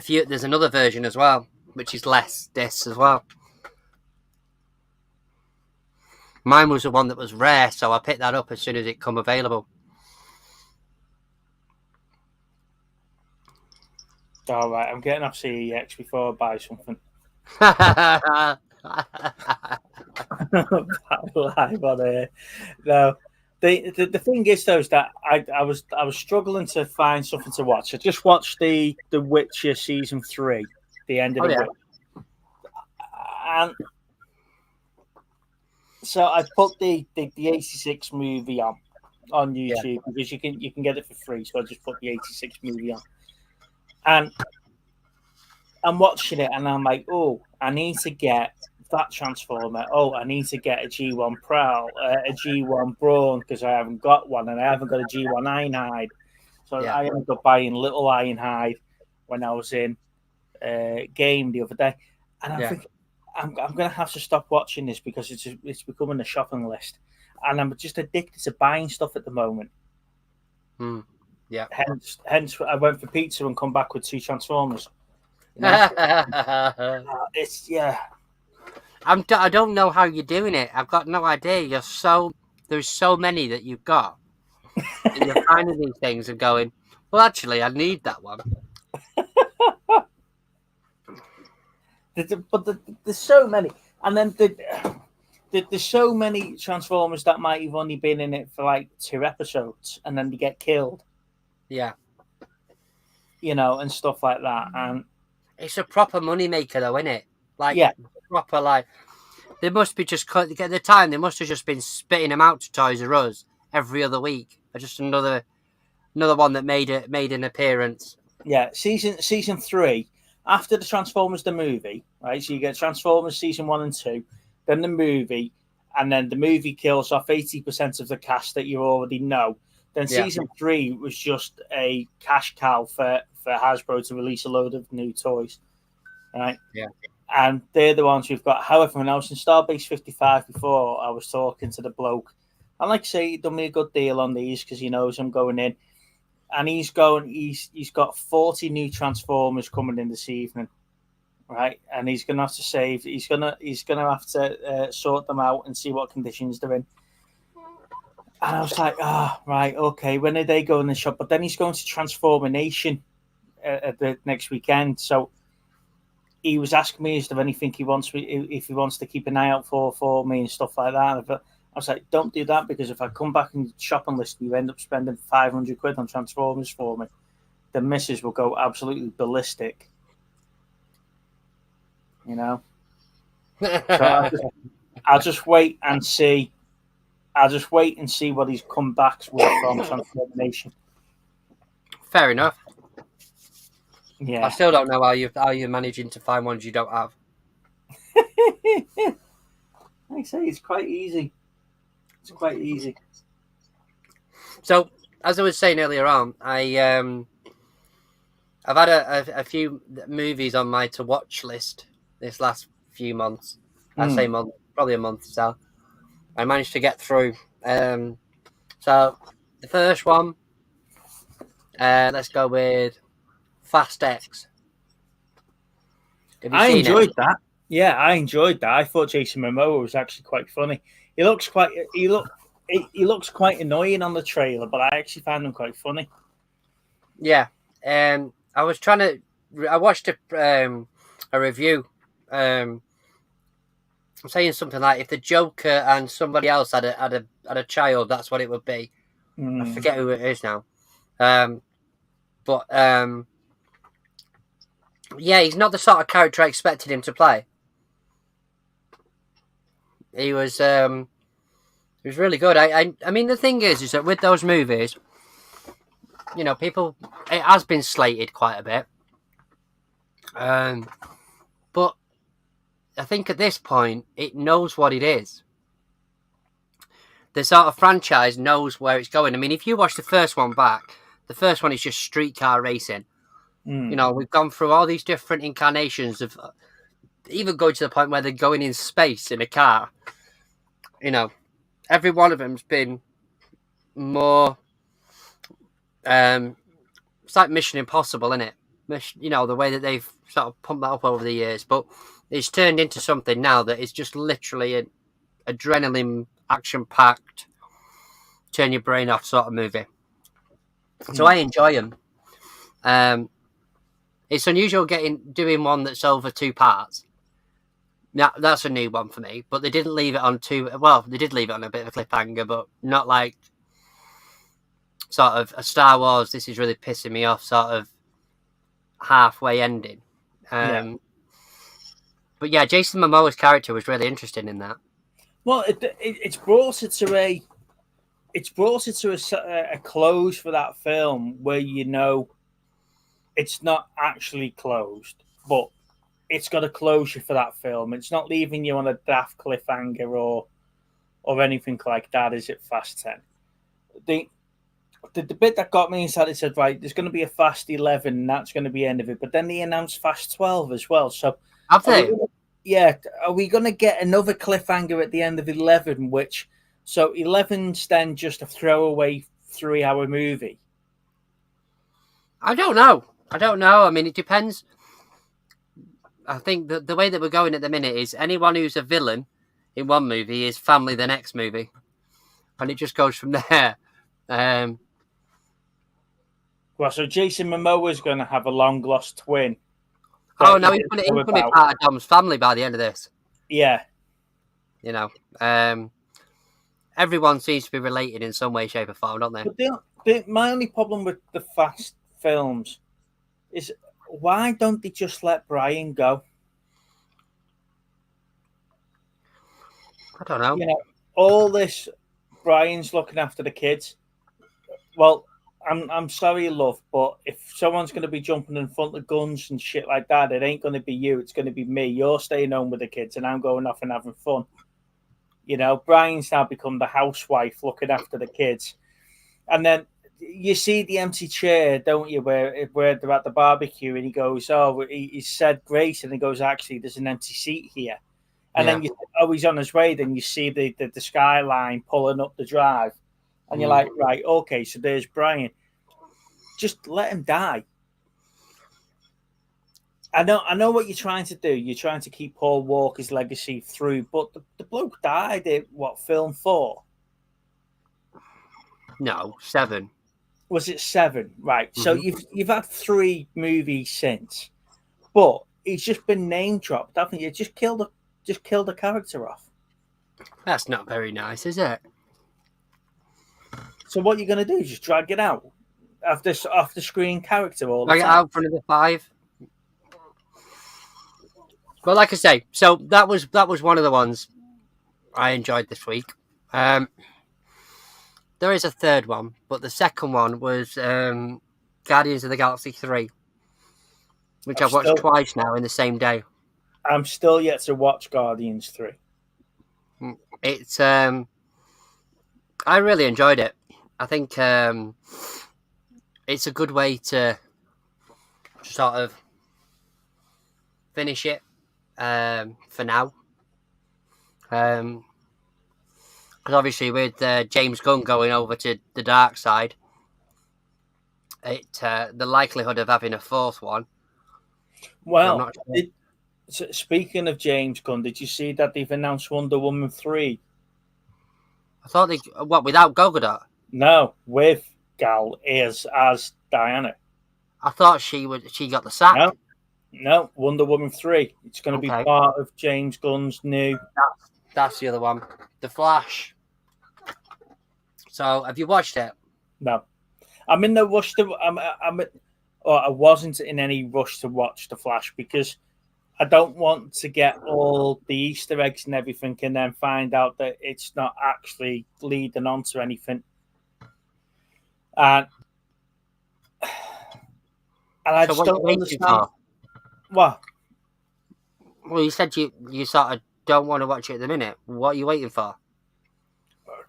there's another version as well, which is less discs as well. Mine was the one that was rare, so I picked that up as soon as it come available. All right, I'm getting off CEX before I buy something. Live on air. No, the thing is though is that I was struggling to find something to watch. I just watched the Witcher season 3, the end of the Witcher, and so I put the 86 movie on YouTube because you can get it for free. So I just put the 86 movie on, and I'm watching it, and I'm like, oh, I need to get that Transformer. Oh, I need to get a G1 Prowl, a G1 Brawn, because I haven't got one, and I haven't got a G1 Ironhide. So I ended up buying little Ironhide when I was in game the other day, and I think I'm going to have to stop watching this because it's becoming a shopping list, and I'm just addicted to buying stuff at the moment. Yeah. Hence, I went for pizza and come back with 2 Transformers. You know? It's I don't know how you're doing it. I've got no idea. There's so many that you've got. And you're finding these things and going, well, actually, I need that one. But there's so many, and then there's so many Transformers that might have only been in it for like 2 episodes, and then they get killed. Yeah, you know, and stuff like that. And it's a proper money maker, though, isn't it? Like, proper like. They must be just at the time. They must have just been spitting them out to Toys R Us every other week. Just another one that made an appearance. Yeah, season 3 after the Transformers the movie, right? So you get Transformers season 1 and 2, then the movie, and then the movie kills off 80% of the cast that you already know. Then season 3 was just a cash cow for Hasbro to release a load of new toys, right? Yeah. And they're the ones we've got. However, when I was in Starbase 55 before, I was talking to the bloke. And like I say, he done me a good deal on these because he knows I'm going in. And he's got 40 new Transformers coming in this evening, right? And he's gonna have to save. He's gonna have to sort them out and see what conditions they're in. And I was like, right, okay. When are they going in the shop? But then he's going to Transformer Nation at the next weekend. So he was asking me, is there anything if he wants to keep an eye out for me and stuff like that. I was like, don't do that, because if I come back and shop and list, you end up spending 500 quid on Transformers for me. The missus will go absolutely ballistic. You know? So I'll just wait and see. I'll just wait and see what his comebacks were from Transformer Nation. Fair enough. Yeah. I still don't know how you're managing to find ones you don't have. I say it's quite easy. It's quite easy. So, as I was saying earlier on, I've had a few movies on my to watch list this last few months. I say month, probably a month or so. I managed to get through. So the first one, let's go with Fast X. I enjoyed that. Yeah, I enjoyed that. I thought Jason Momoa was actually quite funny. He looks quite annoying on the trailer, but I actually found him quite funny. Yeah, I watched a review. I'm saying something like, if the Joker and somebody else had a child, that's what it would be. I forget who it is now. But Yeah, he's not the sort of character I expected him to play. He was really good. I mean, the thing is that with those movies, it has been slated quite a bit. But I think at this point, it knows what it is. The sort of franchise knows where it's going. I mean, if you watch the first one back, the first one is just streetcar racing. We've gone through all these different incarnations of even going to the point where they're going in space in a car. Every one of them's been more. It's like Mission Impossible, isn't it? The way that they've sort of pumped that up over the years, but it's turned into something now that is just literally an adrenaline, action-packed, turn your brain off sort of movie. So I enjoy them. It's unusual doing one that's over 2 parts. Now that's a new one for me, but they didn't leave it on too well. They did leave it on a bit of a cliffhanger, but not like sort of a Star Wars. This is really pissing me off. Sort of halfway ending. But yeah, Jason Momoa's character was really interesting in that. Well, it's brought it to a close for that film where it's not actually closed, but it's got a closure for that film. It's not leaving you on a daft cliffhanger or anything like that. Is it Fast 10? The bit that got me inside, it said, right, there's going to be a Fast 11, and that's going to be the end of it. But then they announced Fast 12 as well. So, have they? Are we going to get another cliffhanger at the end of 11? So 11's then just a throwaway 3-hour movie. I don't know. I mean, it depends. I think the way that we're going at the minute is anyone who's a villain in one movie is family the next movie, and it just goes from there. Well, so Jason Momoa is going to have a long lost twin. Oh no, he's going to be part of Dom's family by the end of this. Yeah. Everyone seems to be related in some way, shape, or form, don't they? My only problem with the Fast films is why don't they just let Brian go? I don't know. All this Brian's looking after the kids. Well, I'm sorry, love, but if someone's going to be jumping in front of guns and shit like that, it ain't going to be you. It's going to be me. You're staying home with the kids, and I'm going off and having fun. Brian's now become the housewife looking after the kids, and then you see the empty chair, don't you? Where they're at the barbecue, and he goes, "Oh, he said grace," and he goes, "Actually, there's an empty seat here." And then he's on his way. Then you see the skyline pulling up the drive. And you're like, right, okay, so there's Brian. Just let him die. I know what you're trying to do. You're trying to keep Paul Walker's legacy through, but the bloke died at film 4? No, 7. Was it 7? Right. Mm-hmm. So you've had 3 movies since, but he's just been name dropped, haven't you? Just killed the character off. That's not very nice, is it? So what you're going to do is just drag it out off the screen character all the time. Drag it out for another 5. But like I say, so that was one of the ones I enjoyed this week. There is a third one, but the second one was Guardians of the Galaxy 3, which I've watched twice now in the same day. I'm still yet to watch Guardians 3. It's I really enjoyed it. I think it's a good way to sort of finish it for now. Because obviously with James Gunn going over to the dark side, the likelihood of having a fourth one. Well, speaking of James Gunn, did you see that they've announced Wonder Woman 3? I thought without Gal Gadot? No, with Gal as Diana. I thought she got the sack. No, Wonder Woman 3. It's going to be part of James Gunn's new. That's the other one, The Flash. So, have you watched it? No, I'm in the rush to. or I wasn't in any rush to watch The Flash because I don't want to get all the Easter eggs and everything and then find out that it's not actually leading on to anything. And I So just what don't you waiting understand. for? What? Well, you said you sort of don't want to watch it at the minute. What are you waiting for?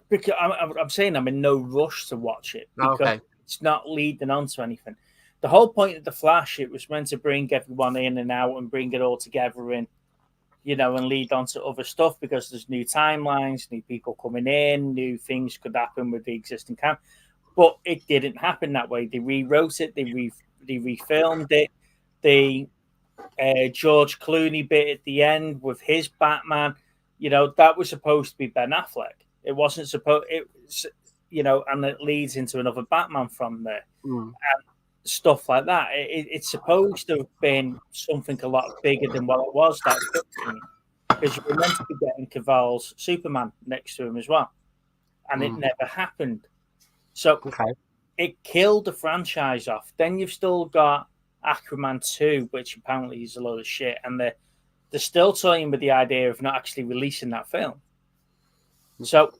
Because I'm saying I'm in no rush to watch it because Okay. it's not leading on to anything. The whole point of The Flash, it was meant to bring everyone in and out and bring it all together and, you know, and lead on to other stuff because there's new timelines, new people coming in, new things could happen with the existing camp. But it didn't happen that way. They rewrote it, they refilmed it. The George Clooney bit at the end with his Batman, you know, that was supposed to be Ben Affleck. It wasn't supposed. It was, you know, and it leads into another Batman from there. And stuff like that. It's supposed to have been something a lot bigger than what it was. That scene because you were meant to be getting Cavill's Superman next to him as well, and it never happened. So it killed the franchise off. Then you've still got Aquaman 2, which apparently is a load of shit, and they're still toying with the idea of not actually releasing that film. So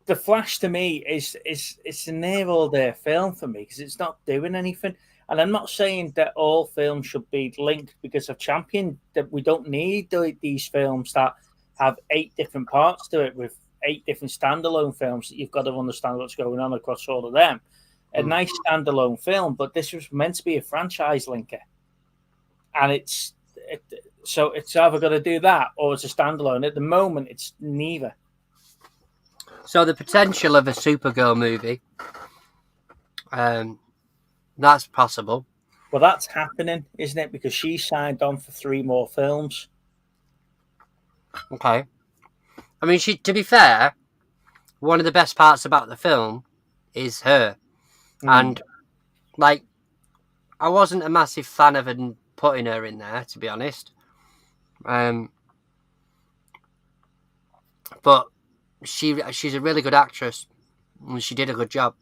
The Flash to me is a near all day film for me because it's not doing anything. And I'm not saying that all films should be linked because I've championed that we don't need these films that have 8 different parts to it with 8 different standalone films that you've got to understand what's going on across all of them. A nice standalone film, but this was meant to be a franchise linker. And so it's either got to do that or it's a standalone. At the moment, it's neither. So the potential of a Supergirl movie, that's possible. Well, that's happening, isn't it? Because she signed on for 3 more films. Okay. I mean, to be fair, one of the best parts about the film is her. And, like, I wasn't a massive fan of putting her in there, to be honest. But she's a really good actress, and she did a good job.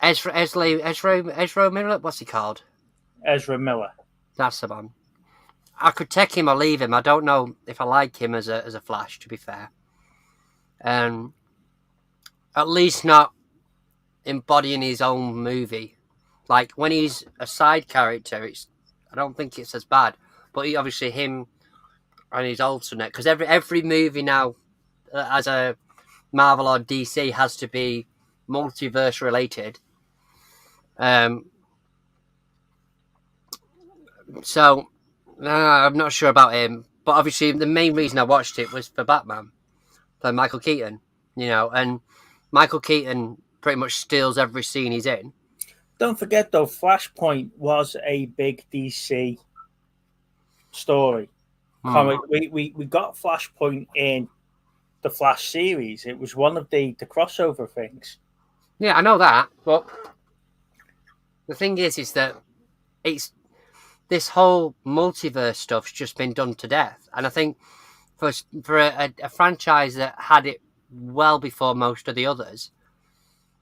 Ezra Miller, what's he called? Ezra Miller. That's the man. I could take him or leave him. I don't know if I like him as a Flash, to be fair. At least not embodying his own movie. Like when he's a side character, I don't think it's as bad. But obviously him and his alternate, because every movie now, as a Marvel or DC, has to be multiverse related. So I'm not sure about him, but obviously the main reason I watched it was for Batman, for Michael Keaton, you know, and Michael Keaton pretty much steals every scene he's in. Don't forget though, Flashpoint was a big DC story. We got Flashpoint in the Flash series. It was one of the crossover things. Yeah, I know that, but the thing is that it's this whole multiverse stuff's just been done to death, and I think for a franchise that had it well before most of the others,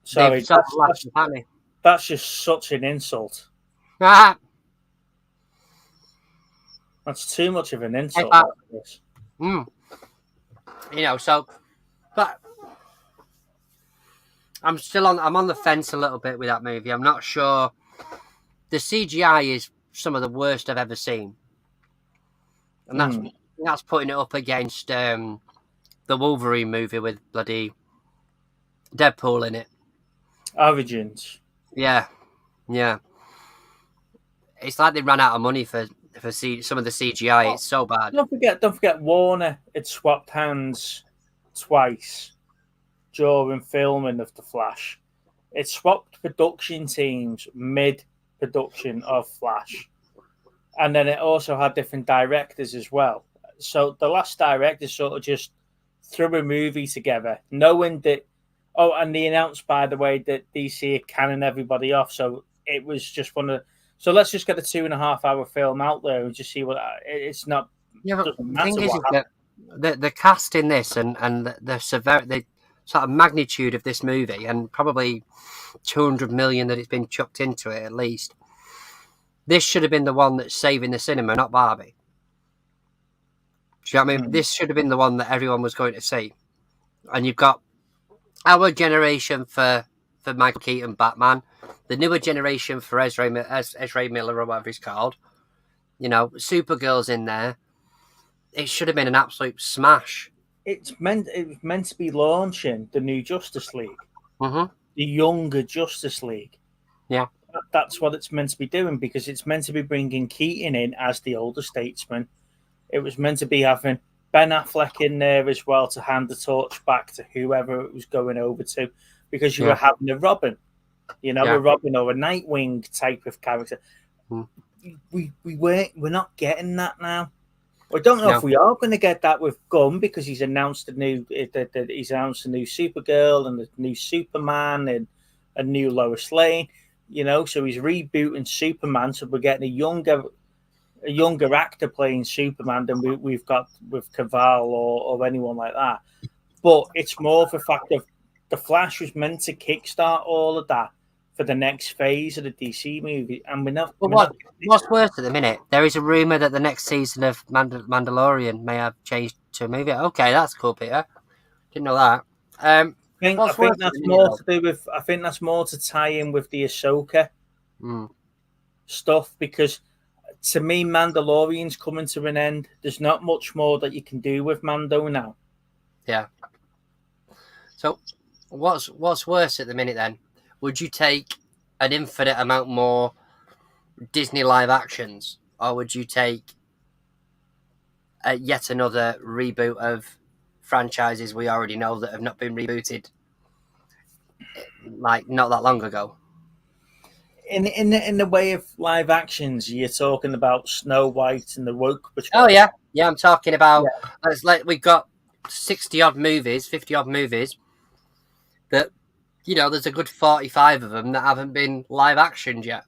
sorry, that's just such an insult. That's too much of an insult. You know, so, but I'm on the fence a little bit with that movie. I'm not sure. The CGI is some of the worst I've ever seen, and that's putting it up against the Wolverine movie with bloody Deadpool in it. Origins. Yeah. It's like they ran out of money for some of the CGI. It's so bad. Don't forget Warner had swapped hands twice during filming of The Flash. It swapped production teams mid-production of Flash. And then it also had different directors as well. So the last director sort of just threw a movie together, knowing that... Oh, and they announced, by the way, that DC are canning everybody off. So it was just one of... So let's just get a 2.5-hour film out there and just see what... It's not... Yeah, but the thing is that the cast in this and the sort of magnitude of this movie, and probably 200 million that it's been chucked into it at least, this should have been the one that's saving the cinema, not Barbie. Do you know what I mean? This should have been the one that everyone was going to see. And you've got our generation for Michael Keaton, Batman, the newer generation for Ezra Miller or whatever he's called. You know, Supergirl's in there. It should have been an absolute smash. It was meant to be launching the new Justice League, Mm-hmm. the younger Justice League. Yeah. That's what it's meant to be doing, because it's meant to be bringing Keaton in as the older statesman. It was meant to be having Ben Affleck in there as well to hand the torch back to whoever it was going over to, because you were having a Robin, a Robin or a Nightwing type of character. Mm. We're not getting that now. I don't know if we are going to get that with Gunn, because he's announced a new Supergirl and a new Superman and a new Lois Lane. So he's rebooting Superman, so we're getting a younger actor playing Superman than we've got with Cavill or anyone like that. But it's more of a fact of the Flash was meant to kickstart all of that for the next phase of the DC movie, and we're not. What's worse at the minute? There is a rumor that the next season of Mandalorian may have changed to a movie. Okay, that's cool, Peter. Didn't know that. I think that's more to do with. I think that's more to tie in with the Ahsoka stuff, because to me, Mandalorian's coming to an end. There's not much more that you can do with Mando now. Yeah. So, what's worse at the minute then? Would you take an infinite amount more Disney live actions, or would you take yet another reboot of franchises we already know that have not been rebooted, like not that long ago? In the way of live actions, you're talking about Snow White and the Woke Patrol. Oh yeah, I'm talking about. It's like we've got 60-odd movies, 50-odd movies that, there's a good 45 of them that haven't been live actioned yet.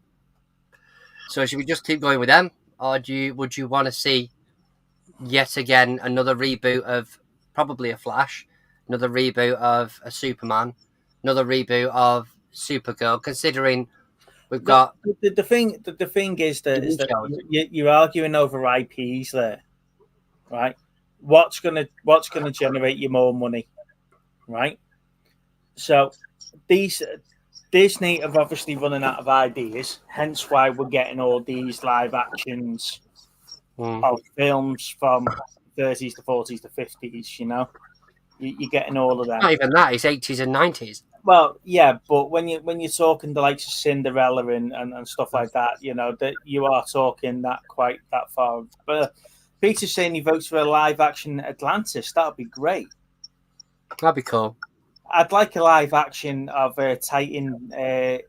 So should we just keep going with them, or would you want to see yet again another reboot of probably a Flash, another reboot of a Superman, another reboot of Supergirl? Considering we've got the thing is that you're arguing over IPs there, right? What's gonna generate you more money, right? So Disney have obviously running out of ideas, hence why we're getting all these live actions of films from 30s to 40s to 50s. You're getting all of that. Not even that; it's 80s and 90s. Well, yeah, but when you're talking the likes of Cinderella and stuff like that, that you are talking that far. But Peter's saying he votes for a live action Atlantis. That would be great. That'd be cool. I'd like a live action of Titan AE.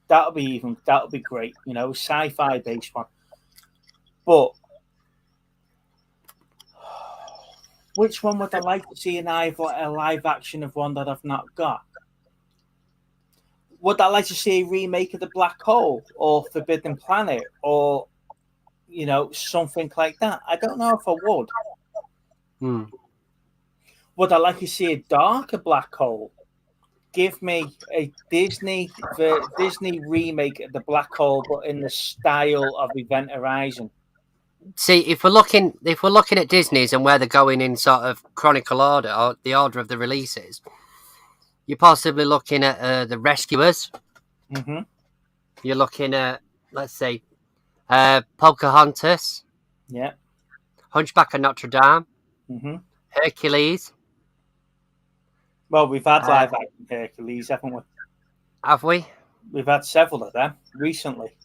That'll be great. Sci-fi based one. But which one would I like to see a live action of one that I've not got? Would I like to see a remake of The Black Hole or Forbidden Planet or, something like that? I don't know if I would. Would I like to see a darker Black Hole? Give me a Disney remake of The Black Hole, but in the style of Event Horizon. See, if we're looking at Disney's and where they're going in sort of chronicle order or the order of the releases, you're possibly looking at the Rescuers. Mm-hmm. You're looking at, let's say, Pocahontas. Yeah. Hunchback of Notre Dame. Mm-hmm. Hercules. Well, we've had live action Hercules, haven't we? Have we? We've had several of them recently.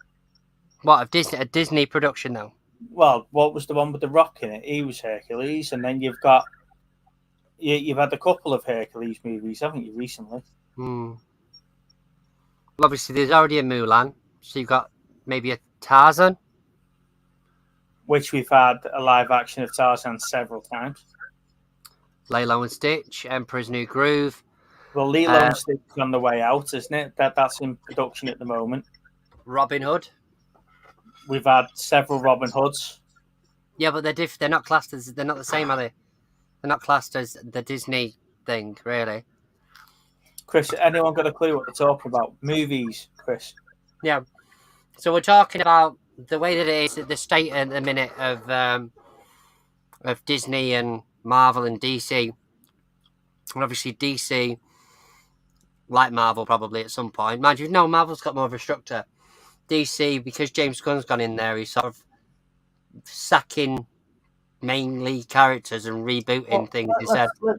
What, a Disney production though? Well, what was the one with the Rock in it? He was Hercules, and then you've had a couple of Hercules movies, haven't you, recently? Well, obviously, there's already a Mulan, so you've got maybe a Tarzan, which we've had a live action of Tarzan several times. Lilo and Stitch, Emperor's New Groove. Well, Lilo and Stitch is on the way out, isn't it? That's in production at the moment. Robin Hood. We've had several Robin Hoods. Yeah, but they're not classed as, they're not the same, are they? They're not classed as the Disney thing, really. Chris, anyone got a clue what they're talking about? Movies, Chris. Yeah. So we're talking about the way that it is at the state at the minute of Disney and Marvel and DC. And obviously DC, like Marvel probably at some point. Mind you, no, Marvel's got more of a structure. DC, because James Gunn's gone in there, he's sort of sacking mainly characters and rebooting things.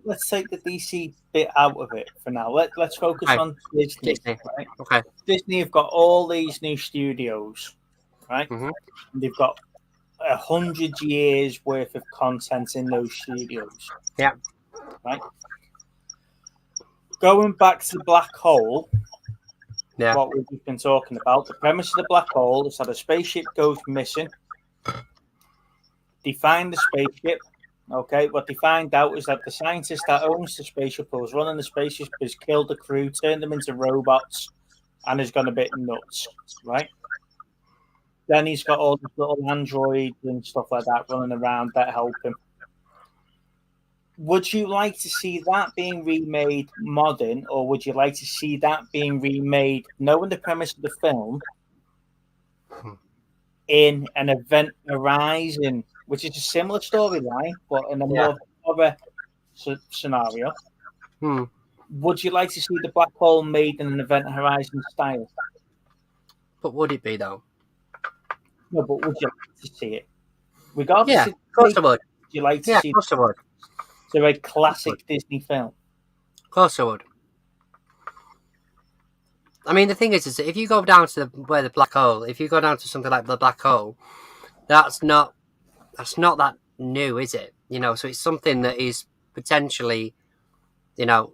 Let's take the DC bit out of it for now. Let's focus on Disney. Right? Okay. Disney have got all these new studios, right? Mm-hmm. And they've got 100 years worth of content in those studios. Yeah. Right. Going back to the black hole. Yeah. What we've been talking about. The premise of the black hole is that a spaceship goes missing. They find the spaceship. Okay, what they find out is that the scientist that owns the spaceship or was running the spaceship has killed the crew, turned them into robots, and has gone a bit nuts, right? Then he's got all these little androids and stuff like that running around that help him. Would you like to see that being remade modern, or would you like to see that being remade, knowing the premise of the film, in an Event Horizon, which is a similar storyline, but in a more horror scenario? Would you like to see the black hole made in an Event Horizon style? But would it be, though? No, but would you like to see it? Regardless, yeah, of course I would. Would you like to see? Of course I would. So a classic Disney film. Of course I would. I mean, the thing is that if you go down to where the black hole, if you go down to something like the black hole, that's not that new, is it? You know, so it's something that is potentially, you know,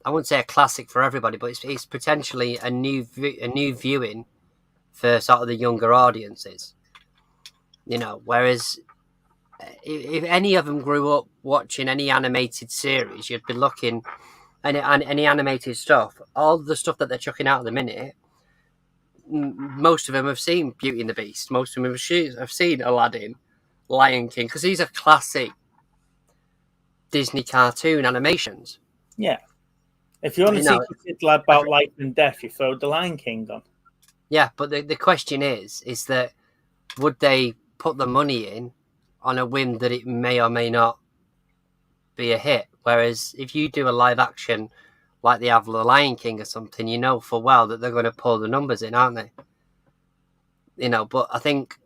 I wouldn't say a classic for everybody, but it's potentially a new viewing for sort of the younger audiences. You know, whereas if any of them grew up watching any animated series, you'd be looking any animated stuff. All the stuff that they're chucking out at the minute, most of them have seen Beauty and the Beast. Most of them have seen Aladdin, Lion King, because these are classic Disney cartoon animations. Yeah. If you want to see kids about life and death, you throw the Lion King on. Yeah, but the question is that would they put the money in on a whim that it may or may not be a hit? Whereas if you do a live action like they have the Lion King or something, you know full well that they're going to pull the numbers in, aren't they? You know, but I think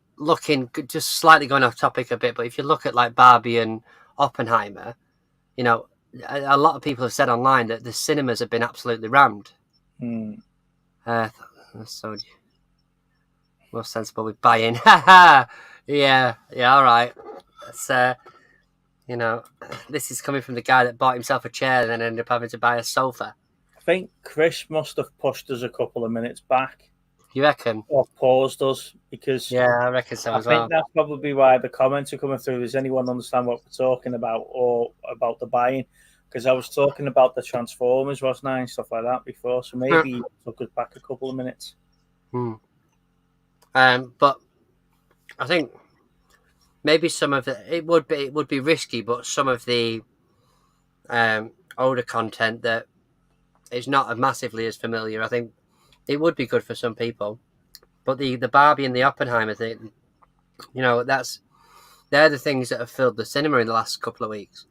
just slightly going off topic a bit, but if you look at like Barbie and Oppenheimer, you know, a lot of people have said online that the cinemas have been absolutely rammed. So more sensible with buying. yeah, all right. That's you know, this is coming from the guy that bought himself a chair and then ended up having to buy a sofa. I think Chris must have pushed us a couple of minutes back. You reckon? Or paused us, because I reckon so as well. I think that's probably why the comments are coming through. Does anyone understand what we're talking about, or about the buying? Because I was talking about the Transformers, wasn't I, and stuff like that before. So maybe it took us back a couple of minutes. But I think maybe some of it would be risky, but some of the older content that is not massively as familiar, I think it would be good for some people. But the Barbie and the Oppenheimer thing, you know, they're the things that have filled the cinema in the last couple of weeks.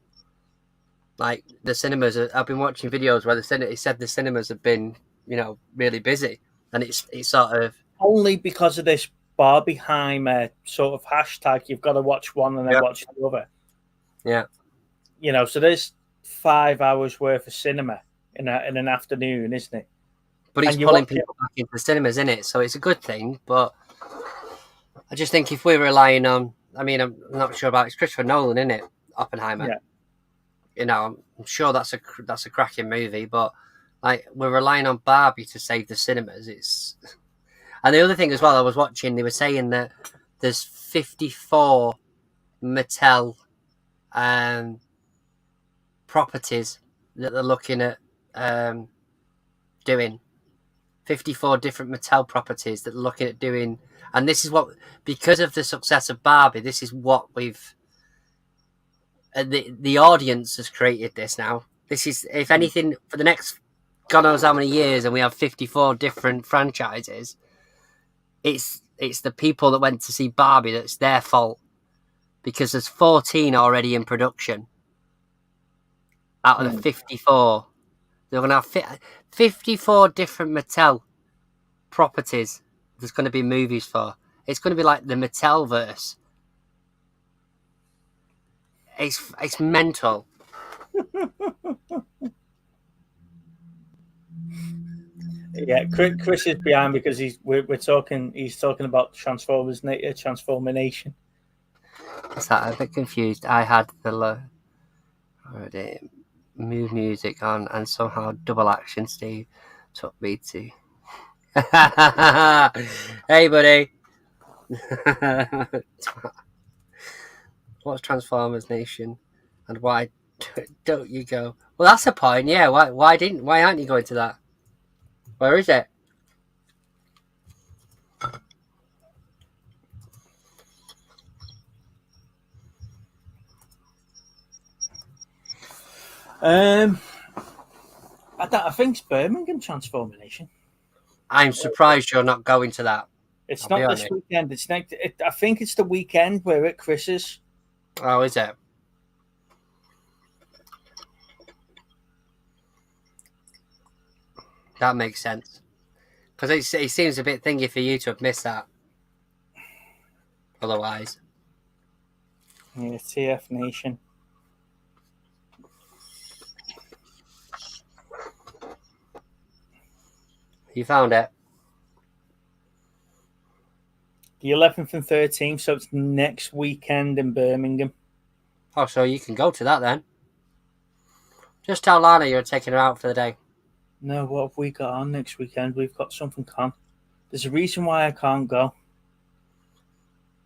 Like the cinemas, I've been watching videos where it said the cinemas have been, you know, really busy, and it's sort of only because of this Barbieheimer sort of hashtag. You've got to watch one and then watch the other. Yeah, you know, so there's 5 hours worth of cinema in an afternoon, isn't it? But it's pulling people back into the cinemas, isn't it? So it's a good thing. But I just think if we're relying on, I mean, I'm not sure about it's Christopher Nolan, isn't it? Oppenheimer. Yeah. You know, I'm sure that's a cracking movie, but like we're relying on Barbie to save the cinemas. And the other thing as well, I was watching, they were saying that there's 54 Mattel properties that they're looking at doing. 54 different Mattel properties that they're looking at doing, and this is what, because of the success of Barbie, this is what we've the audience has created this now. This is, if anything, for the next God knows how many years, and we have 54 different franchises. It's the people that went to see Barbie that's their fault, because there's 14 already in production out of the 54. They're going to have 54 different Mattel properties there's going to be movies for. It's going to be like the Mattelverse. It's mental. Yeah, Chris is behind because he's talking about Transformers, Transformation. Is that a bit confused? I had the move music on, and somehow double action Steve took me to. Hey, buddy. What's Transformers Nation, and why don't you go? Well, that's a point. Yeah. Why aren't you going to that? Where is it? I think it's Birmingham Transformation. I'm surprised you're not going to that. It's not this weekend. It's next. I think it's the weekend we're at Chris's. Oh, is it? That makes sense. Because it seems a bit thingy for you to have missed that. Otherwise. Yeah, TF Nation. You found it? The 11th and 13th, so it's next weekend in Birmingham. Oh, so you can go to that then. Just tell Lana you're taking her out for the day. No, what have we got on next weekend? We've got something on. There's a reason why I can't go.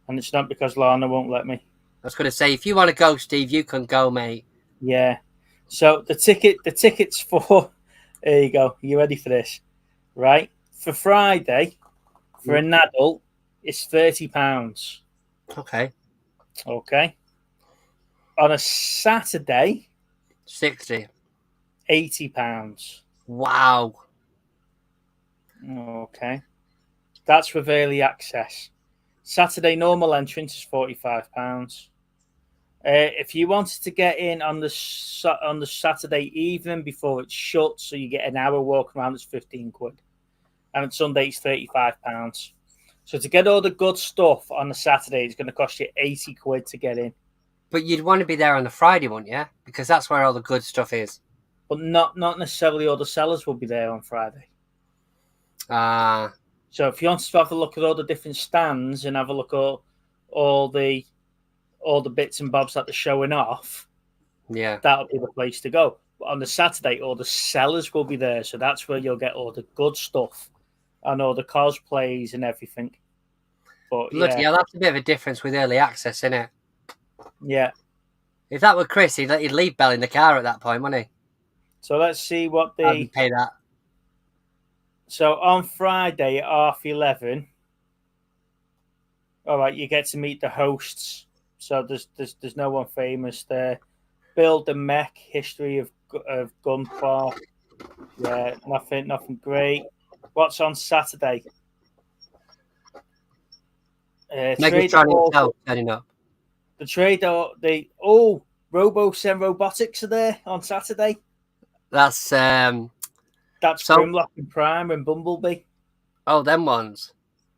And it's not because Lana won't let me. I was going to say, if you want to go, Steve, you can go, mate. Yeah. So the tickets for... There you go. You ready for this? Right? For Friday, for an adult, it's £30. Okay. Okay. On a Saturday... 60. £80. Wow. Okay. That's with early access. Saturday normal entrance is £45. If you wanted to get in on the Saturday evening before it's shut, so you get an hour walk around, it's £15. And on Sunday it's £35. So to get all the good stuff on the Saturday, it's going to cost you £80 to get in. But you'd want to be there on the Friday one, yeah? Because that's where all the good stuff is. But not necessarily all the sellers will be there on Friday. So if you want to have a look at all the different stands and have a look at all the bits and bobs that they're showing off, yeah, that'll be the place to go. But on the Saturday, all the sellers will be there, so that's where you'll get all the good stuff and all the cosplays and everything. But look, yeah, that's a bit of a difference with early access, isn't it? Yeah. If that were Chris, he'd leave Belle in the car at that point, wouldn't he? So let's see what I'd pay that. So on Friday at 11:30, all right, you get to meet the hosts. So there's no one famous there. Build the Mech, history of Gunpla. Yeah, nothing great. What's on Saturday? Megatron himself turning up. The trader, Robo-Sen Robotics are there on Saturday. That's Grimlock and Prime and Bumblebee. Oh, them ones.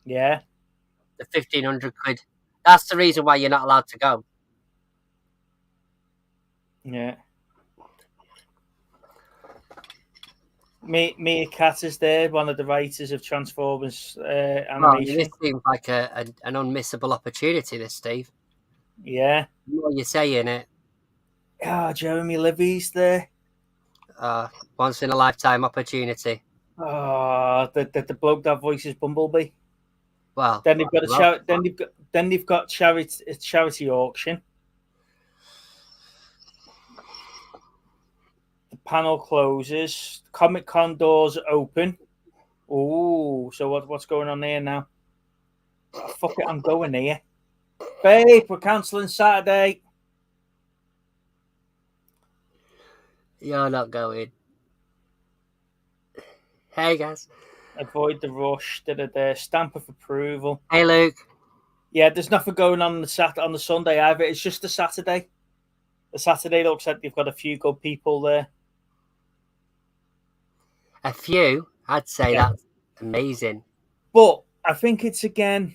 Yeah. The £1,500. That's the reason why you're not allowed to go. Yeah. Mia Cat is there, one of the writers of Transformers animation. This seems like an unmissable opportunity, this, Steve. Yeah. You're saying it. Jeremy Levy's there. Once in a lifetime opportunity. The bloke that voices Bumblebee. Well, then they've got charity auction. The panel closes. Comic Con doors open. Oh, so what's going on there now? Fuck it, I'm going here. Babe, we're cancelling Saturday. You're not going. Hey, guys. Avoid the rush. The stamp of approval. Hey, Luke. Yeah, there's nothing going on on the Sunday either. It's just the Saturday. The Saturday looks like they've got a few good people there. A few, I'd say that's amazing. But I think it's again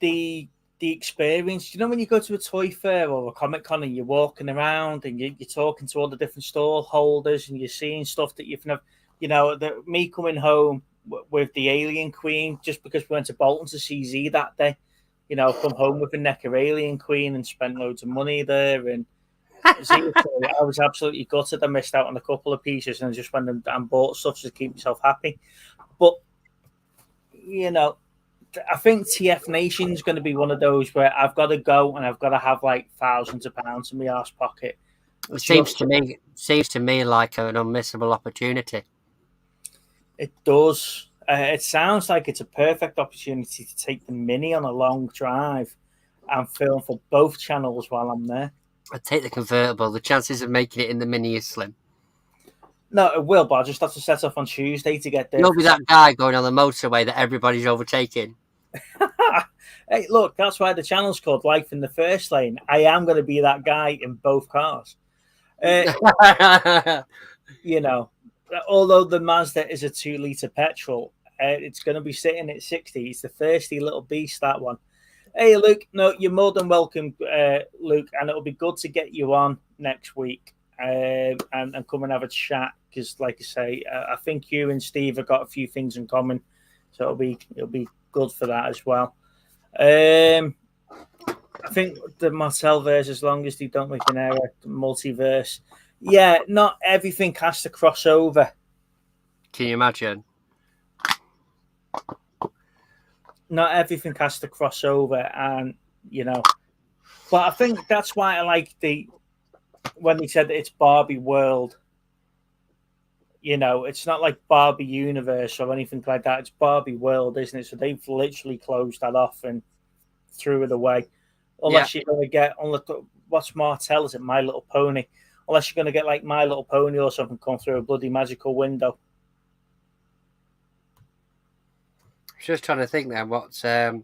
the experience. You know, when you go to a toy fair or a Comic Con and you're walking around and you're talking to all the different stall holders and you're seeing stuff that you've never, me coming home with the Alien Queen just because we went to Bolton to see Z that day. Come home with a neck of Alien Queen and spent loads of money there. And Z, I was absolutely gutted. I missed out on a couple of pieces and I just went and bought stuff to keep myself happy. But, I think TF Nation's going to be one of those where I've got to go and I've got to have like thousands of pounds in my arse pocket. It seems to me like an unmissable opportunity. It does. It sounds like it's a perfect opportunity to take the Mini on a long drive and film for both channels while I'm there. I'd take the convertible. The chances of making it in the Mini is slim. No, it will, but I'll just have to set off on Tuesday to get there. You'll be that guy going on the motorway that everybody's overtaking. Hey, look, that's why the channel's called Life in the First Lane. I am going to be that guy in both cars. Although the Mazda is a 2-litre petrol, it's going to be sitting at 60. It's the thirsty little beast, that one. Hey, Luke, no, you're more than welcome, Luke, and it'll be good to get you on next week and come and have a chat because, like I say, I think you and Steve have got a few things in common, so it'll be good for that as well. I think the Martelverse, as long as they don't make an error, the multiverse. Yeah, not everything has to cross over. Can you imagine? Not everything has to cross over, and but I think that's why I like when they said it's Barbie World. It's not like Barbie Universe or anything like that. It's Barbie World, isn't it? So they've literally closed that off and threw it away. Unless you're going to get what's Martell? Is it My Little Pony? Unless you're going to get like My Little Pony or something come through a bloody magical window. I was just trying to think then what's Mattel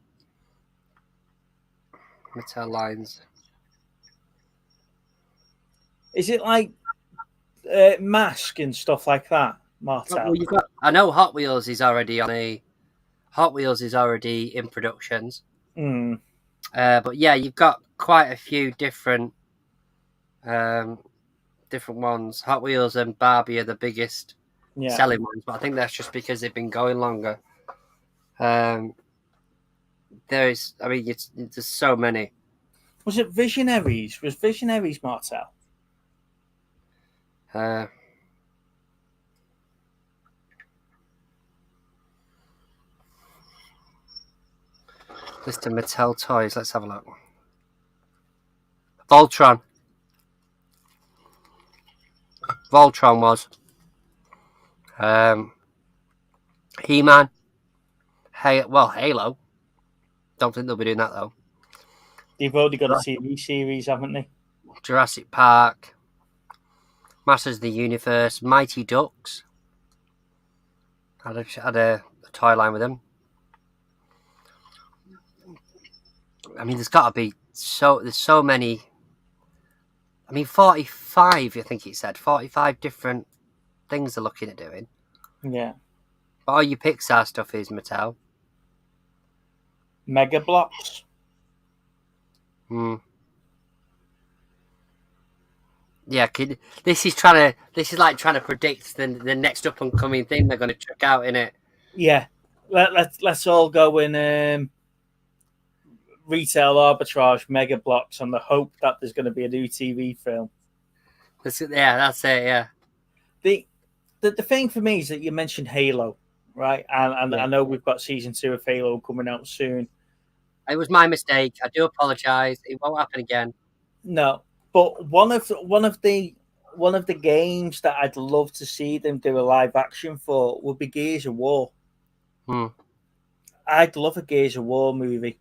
lines. Is it like Mask and stuff like that, Martell? Well, I know Hot Wheels is already in productions. But yeah, you've got quite a few different ones. Hot Wheels and Barbie are the biggest selling ones, but I think that's just because they've been going longer. There's so many. Was it Visionaries? Was Visionaries Martell? List of Mattel toys. Let's have a look. Voltron was. He-Man. Halo. Don't think they'll be doing that though. They've already got a TV series, haven't they? Jurassic Park. Masters of the Universe. Mighty Ducks. Had a toy line with them. I mean, there's got to be there's so many. I mean, 45, I think it said. 45 different things they're looking at doing. Yeah. But all your Pixar stuff is Mattel. Mega Blocks. Yeah, this is like trying to predict the next up and coming thing they're going to check out in it. Yeah. Let's all go in retail arbitrage Mega Blocks on the hope that there's going to be a new TV film. That's it. Yeah. The thing for me is that you mentioned Halo, right? And I know we've got season 2 of Halo coming out soon. It was my mistake. I do apologise. It won't happen again. No, but one of the games that I'd love to see them do a live action for would be Gears of War. I'd love a Gears of War movie.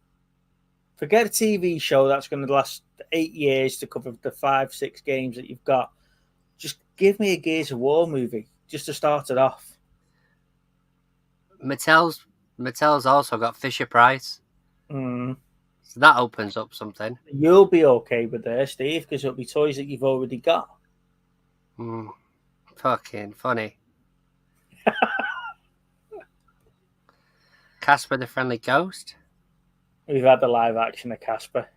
Forget a TV show that's going to last 8 years to cover the 5-6 games that you've got. Just give me a Gears of War movie just to start it off. Mattel's also got Fisher Price, Mm. so that opens up something. You'll be okay with this, Steve, because it'll be toys that you've already got. Fucking funny. Casper the Friendly Ghost. We've had the live action of Casper.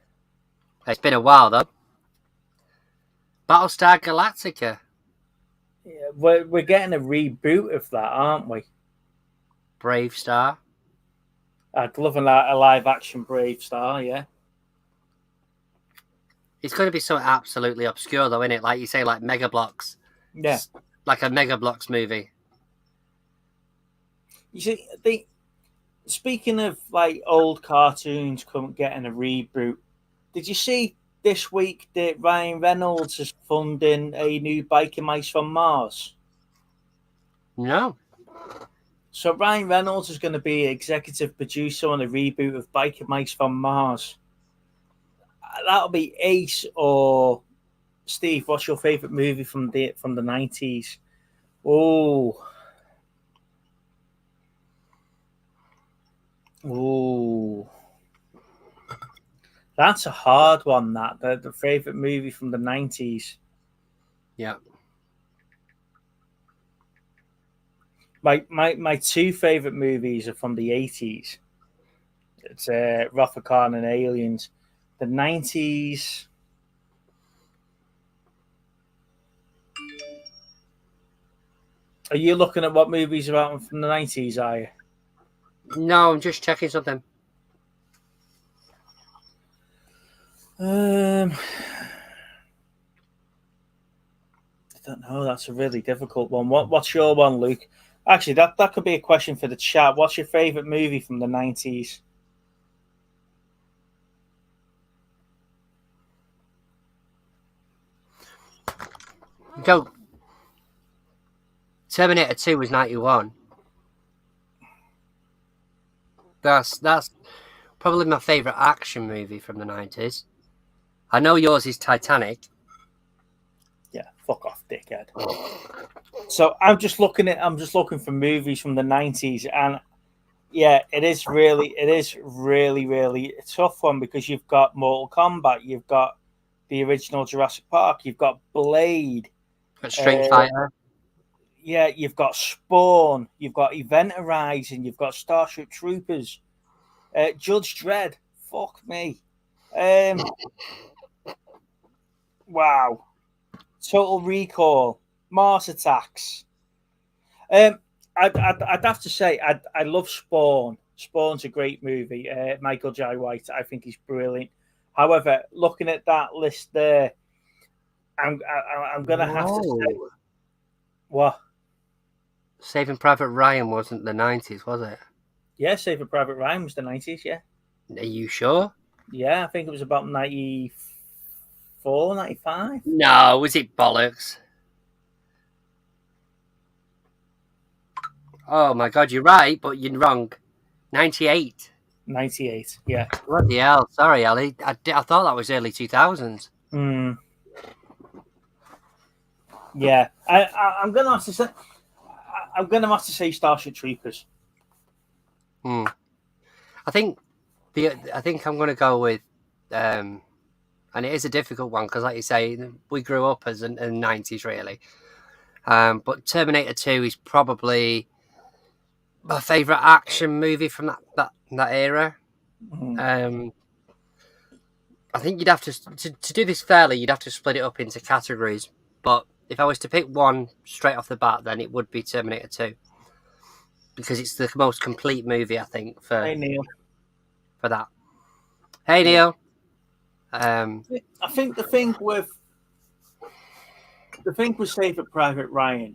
It's been a while though. Battlestar Galactica. Yeah, we're getting a reboot of that, aren't we? Brave Star. I'd love a live action Brave Star, yeah. It's going to be so absolutely obscure though, isn't it? Like you say, like Mega Bloks. Yeah. Like a Mega Bloks movie. You see, speaking of like old cartoons getting a reboot, did you see this week that Ryan Reynolds is funding a new Biker Mice from Mars? No. So Ryan Reynolds is going to be executive producer on a reboot of Biker Mice from Mars. That'll be ace. Or Steve, what's your favorite movie from the 90s? Oh, that's a hard one. That the favorite movie from the 90s. Yeah. My two favorite movies are from the 80s. It's Wrath of Khan and Aliens. The 90s. Are you looking at what movies are out from the 90s, are you? No, I'm just checking something. I don't know. That's a really difficult one. What's your one, Luke? Actually, that could be a question for the chat. What's your favourite movie from the 90s? Go. Terminator 2 was 91. That's probably my favourite action movie from the 90s. I know yours is Titanic. Yeah, fuck off, dickhead. So I'm just looking for movies from the 90s, and yeah, it is really a tough one, because you've got Mortal Kombat, you've got the original Jurassic Park, you've got Blade, Street Fighter. Yeah, you've got Spawn, you've got Event Horizon, you've got Starship Troopers, Judge Dredd. Fuck me. Wow. Total Recall, Mars Attacks. I'd have to say I love Spawn. Spawn's a great movie. Michael Jai White, I think he's brilliant. However, looking at that list there, I'm gonna have to say what? Saving Private Ryan wasn't the 90s, was it? Yeah, Saving Private Ryan was the 90s. Yeah. Are you sure? Yeah, I think it was about 94, 95. No, was it bollocks? Oh my god, you're right, but you're wrong. 98. 98, yeah. Bloody hell, sorry, Ali. I thought that was early 2000s. Yeah, I'm gonna have to say, Starship Troopers. I think I'm gonna go with, and it is a difficult one because, like you say, we grew up as in the 90s, really. But Terminator 2 is probably my favourite action movie from that era. I think you'd have to do this fairly, you'd have to split it up into categories. But if I was to pick one straight off the bat, then it would be Terminator 2. Because it's the most complete movie, I think, for that. Hey, Neil. I think the thing with Saving Private Ryan,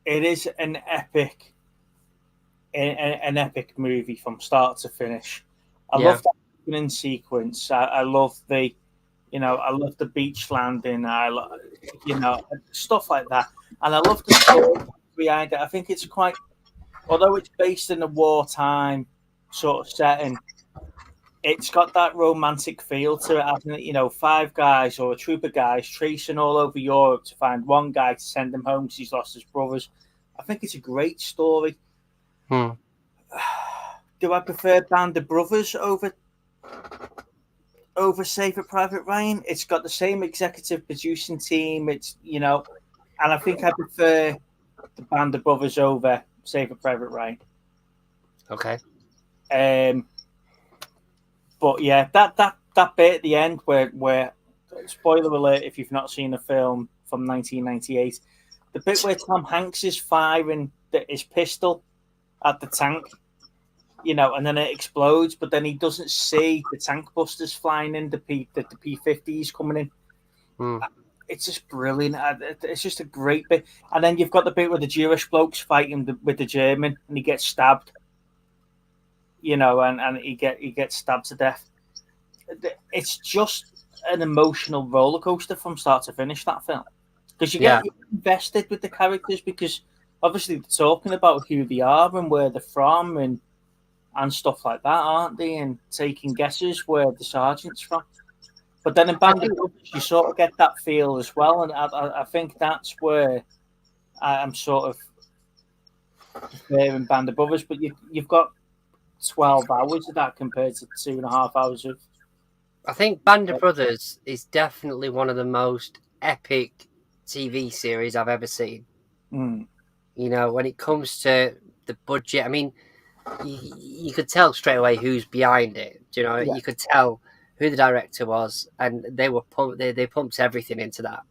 it is an epic movie from start to finish. I love that opening sequence. I love the beach landing. I love, stuff like that, and I love the story behind it. I think it's quite, although it's based in a wartime sort of setting, it's got that romantic feel to it, hasn't it? You know, 5 guys or a troop of guys tracing all over Europe to find one guy to send him home because he's lost his brothers. I think it's a great story. Do I prefer Band of Brothers over Saving Private Ryan? It's got the same executive producing team. It's, you know, and I think I prefer the Band of Brothers over Saving Private Ryan. Okay. But yeah, that bit at the end where spoiler alert if you've not seen the film from 1998, the bit where Tom Hanks is firing his pistol at the tank, you know, and then it explodes, but then he doesn't see the tank busters flying in, the P-50s coming in. It's just brilliant. It's just a great bit. And then you've got the bit where the Jewish bloke's fighting with the German and he gets stabbed. You know, and he gets stabbed to death. It's just an emotional roller coaster from start to finish, that film, because you get invested with the characters, because obviously they're talking about who they are and where they're from and stuff like that, aren't they? And taking guesses where the sergeant's from. But then in Band of Brothers, you sort of get that feel as well, and I think that's where I'm sort of preferring Band of Brothers. But you've got 12 hours of that compared to 2.5 hours of. I think Band of Brothers is definitely one of the most epic TV series I've ever seen. You know, when it comes to the budget, I mean, you could tell straight away who's behind it. You know, you could tell who the director was, and they pumped everything into that,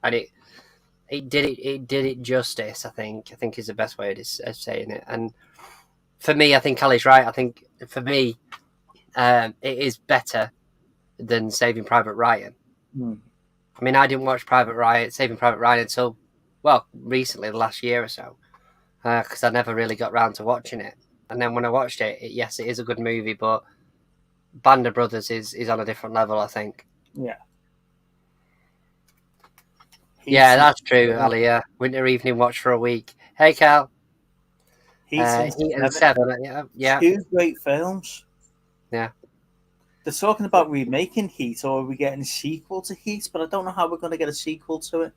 and it did it justice. I think is the best way of saying it. And for me, I think Ali's right. I think for me, it is better than Saving Private Ryan. I mean, I didn't watch Saving Private Ryan until, well, recently, the last year or so, because I never really got round to watching it. And then when I watched it, yes, it is a good movie, but Band of Brothers is on a different level, I think. Yeah. Yeah, that's true, Ali. Winter evening watch for a week. Hey, Cal. Heat and Seven. Yeah. 2 great films. Yeah. They're talking about remaking Heat, or are we getting a sequel to Heat? But I don't know how we're going to get a sequel to it.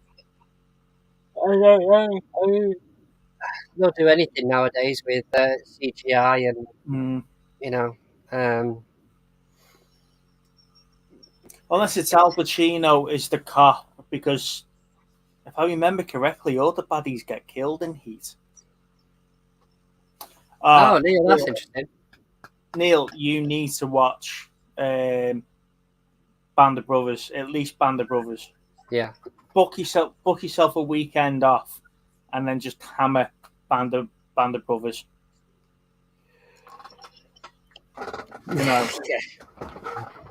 I don't know. I mean, they'll do anything nowadays with CGI and, you know. Unless it's Al Pacino is the cop, because if I remember correctly, all the baddies get killed in Heat. Neil, that's interesting. Neil, you need to watch Band of Brothers, at least Band of Brothers. Yeah. Book yourself a weekend off, and then just hammer Band of Brothers. You know.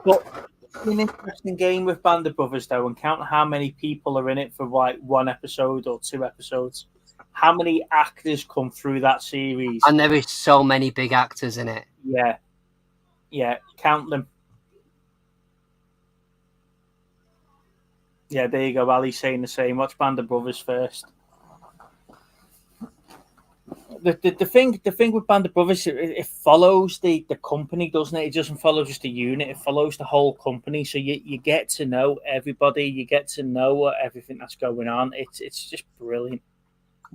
But an interesting game with Band of Brothers, though, and count how many people are in it for like 1 episode or 2 episodes. How many actors come through that series? And there is so many big actors in it. Yeah, count them. Yeah, there you go. Ali's saying the same. Watch Band of Brothers first. The thing with Band of Brothers, it follows the company, doesn't it? It doesn't follow just a unit. It follows the whole company. So you get to know everybody. You get to know everything that's going on. It's just brilliant.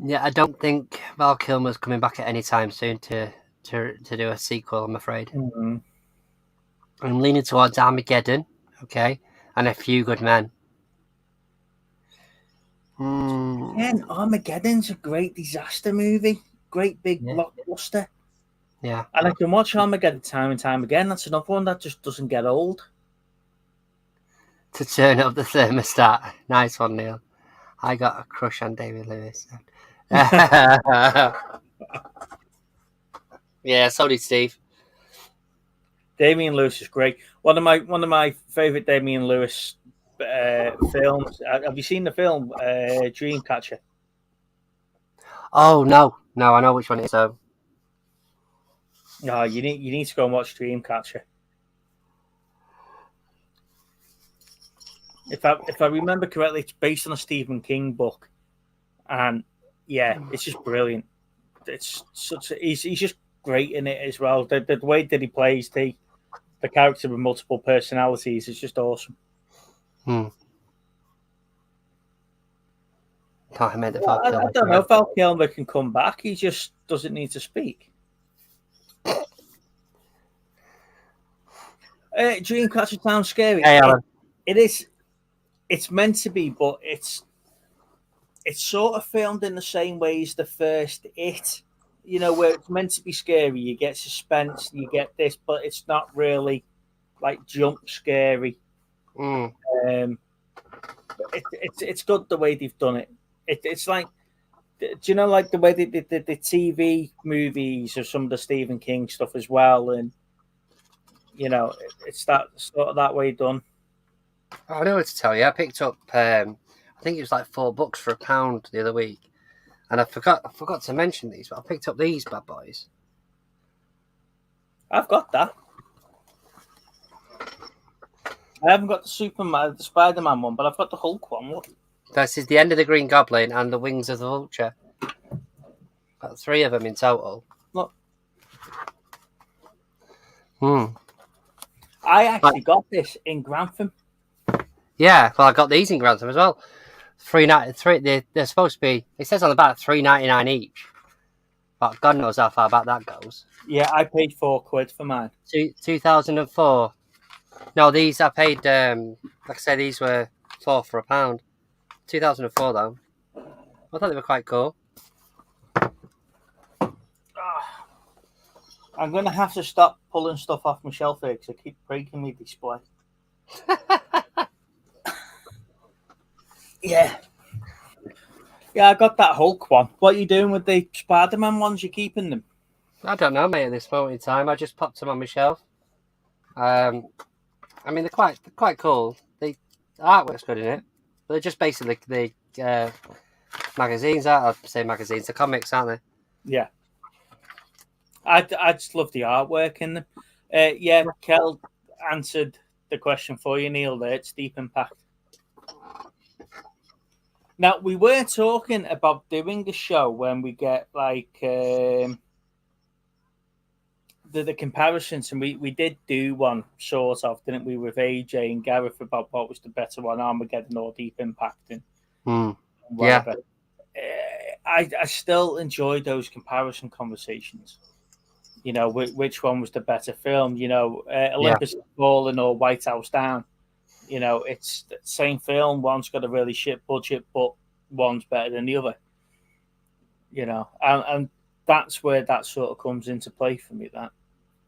Yeah, I don't think Val Kilmer's coming back at any time soon to do a sequel, I'm afraid. I'm leaning towards Armageddon, okay, and A Few Good Men. Again, Armageddon's a great disaster movie. Great big blockbuster. Yeah. And I can watch Armageddon time and time again. That's another one that just doesn't get old. To turn up the thermostat. Nice one, Neil. I got a crush on David Lewis. Yeah, so did Steve. Damian Lewis is great. One of my favorite Damian Lewis films. Have you seen the film Dreamcatcher? Oh no, I know which one it is. So, no, you need to go and watch Dreamcatcher. If I remember correctly, it's based on a Stephen King book, and yeah, it's just brilliant. It's he's just great in it as well. The way that he plays the character with multiple personalities is just awesome. I meant the Well, Val Kilmer. I don't know if Val Kilmer can come back. He just doesn't need to speak. Dreamcatcher sounds scary. Hey, Alan. It is. It's meant to be, but it's sort of filmed in the same way as the first It. You know, where it's meant to be scary. You get suspense, you get this, but it's not really like jump scary. It's good the way they've done it. It's like, do you know, like the way they did the TV movies or some of the Stephen King stuff as well, and you know, it's that sort of that way done. I know what to tell you. I picked up, I think it was like 4 books for £1 the other week, and I forgot to mention these, but I picked up these bad boys. I've got that. I haven't got the Spider-Man one, but I've got the Hulk one. Look. This is The End of the Green Goblin and The Wings of the Vulture. Got 3 of them in total. Look. I actually got this in Grantham. Yeah, well, I got these in Grantham as well. They're supposed to be. It says on the back $3.99 each. But God knows how far back that goes. Yeah, I paid £4 for mine. 2004. No, these I paid. Like I said, these were 4 for £1. 2004 though. I thought they were quite cool. I'm going to have to stop pulling stuff off my shelf here because I keep breaking my display. Yeah, I got that Hulk one. What are you doing with the Spider-Man ones? You keeping them? I don't know, mate. At this moment in time, I just popped them on my shelf. I mean, they're quite cool. The artwork's good in it, but they're just basically the magazines. I'd say magazines. The comics, aren't they? Yeah. I just love the artwork in them. Yeah, Kel answered the question for you, Neil. There, it's Deep Impact. Now, we were talking about doing the show when we get like the comparisons, and we did do one sort of, didn't we, with AJ and Gareth about what was the better one, Armageddon or Deep Impact, and whatever. Yeah. I still enjoy those comparison conversations. You know, which one was the better film? You know, Olympus Has Fallen or White House Down. You know, it's the same film. One's got a really shit budget, but one's better than the other. You know, and that's where that sort of comes into play for me. That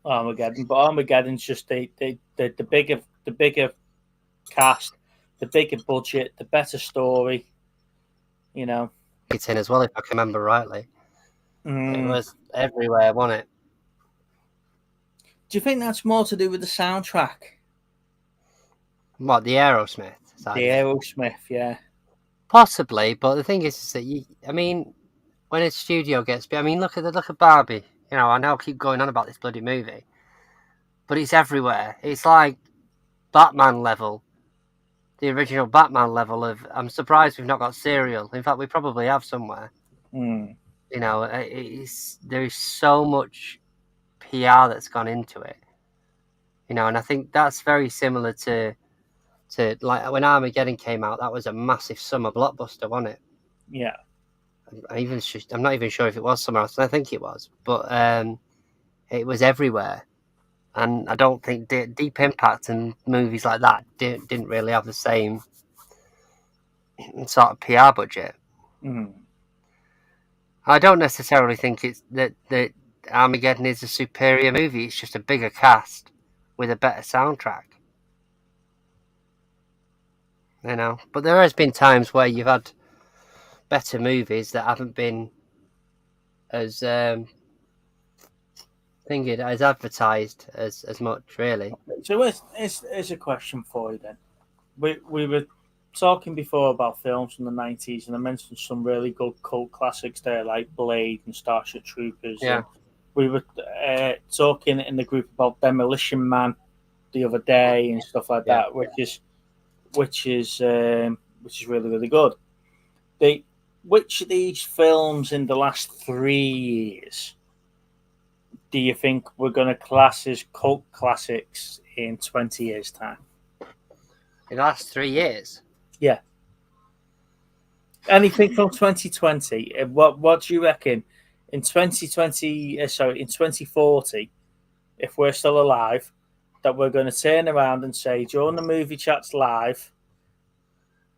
Armageddon, but Armageddon's just the bigger cast, the bigger budget, the better story. You know, it's in as well, if I can remember rightly. It was everywhere, wasn't it? Do you think that's more to do with the soundtrack? What, the Aerosmith? Aerosmith, yeah. Possibly, but the thing is that when a studio gets, look at Barbie. You know, I know I keep going on about this bloody movie, but it's everywhere. It's like Batman level, the original Batman level of. I'm surprised we've not got Serial. In fact, we probably have somewhere. You know, there is so much PR that's gone into it. You know, and I think that's very similar to like when Armageddon came out. That was a massive summer blockbuster, wasn't it? Yeah. I'm not even sure if it was somewhere else. I think it was, but it was everywhere. And I don't think Deep Impact and movies like that didn't really have the same sort of PR budget. I don't necessarily think it's that Armageddon is a superior movie. It's just a bigger cast with a better soundtrack. You know, but there has been times where you've had better movies that haven't been as as advertised as much, really. So here's a question for you then. We were talking before about films from the 90s, and I mentioned some really good cult classics there, like Blade and Starship Troopers. Yeah. We were talking in the group about Demolition Man the other day and stuff like that, which is really, really good. Which of these films in the last 3 years do you think we're going to class as cult classics in 20 years' time? In the last 3 years? Yeah. Anything from 2020? What do you reckon in 2020? In 2040, if we're still alive, that we're going to turn around and say during the movie chats live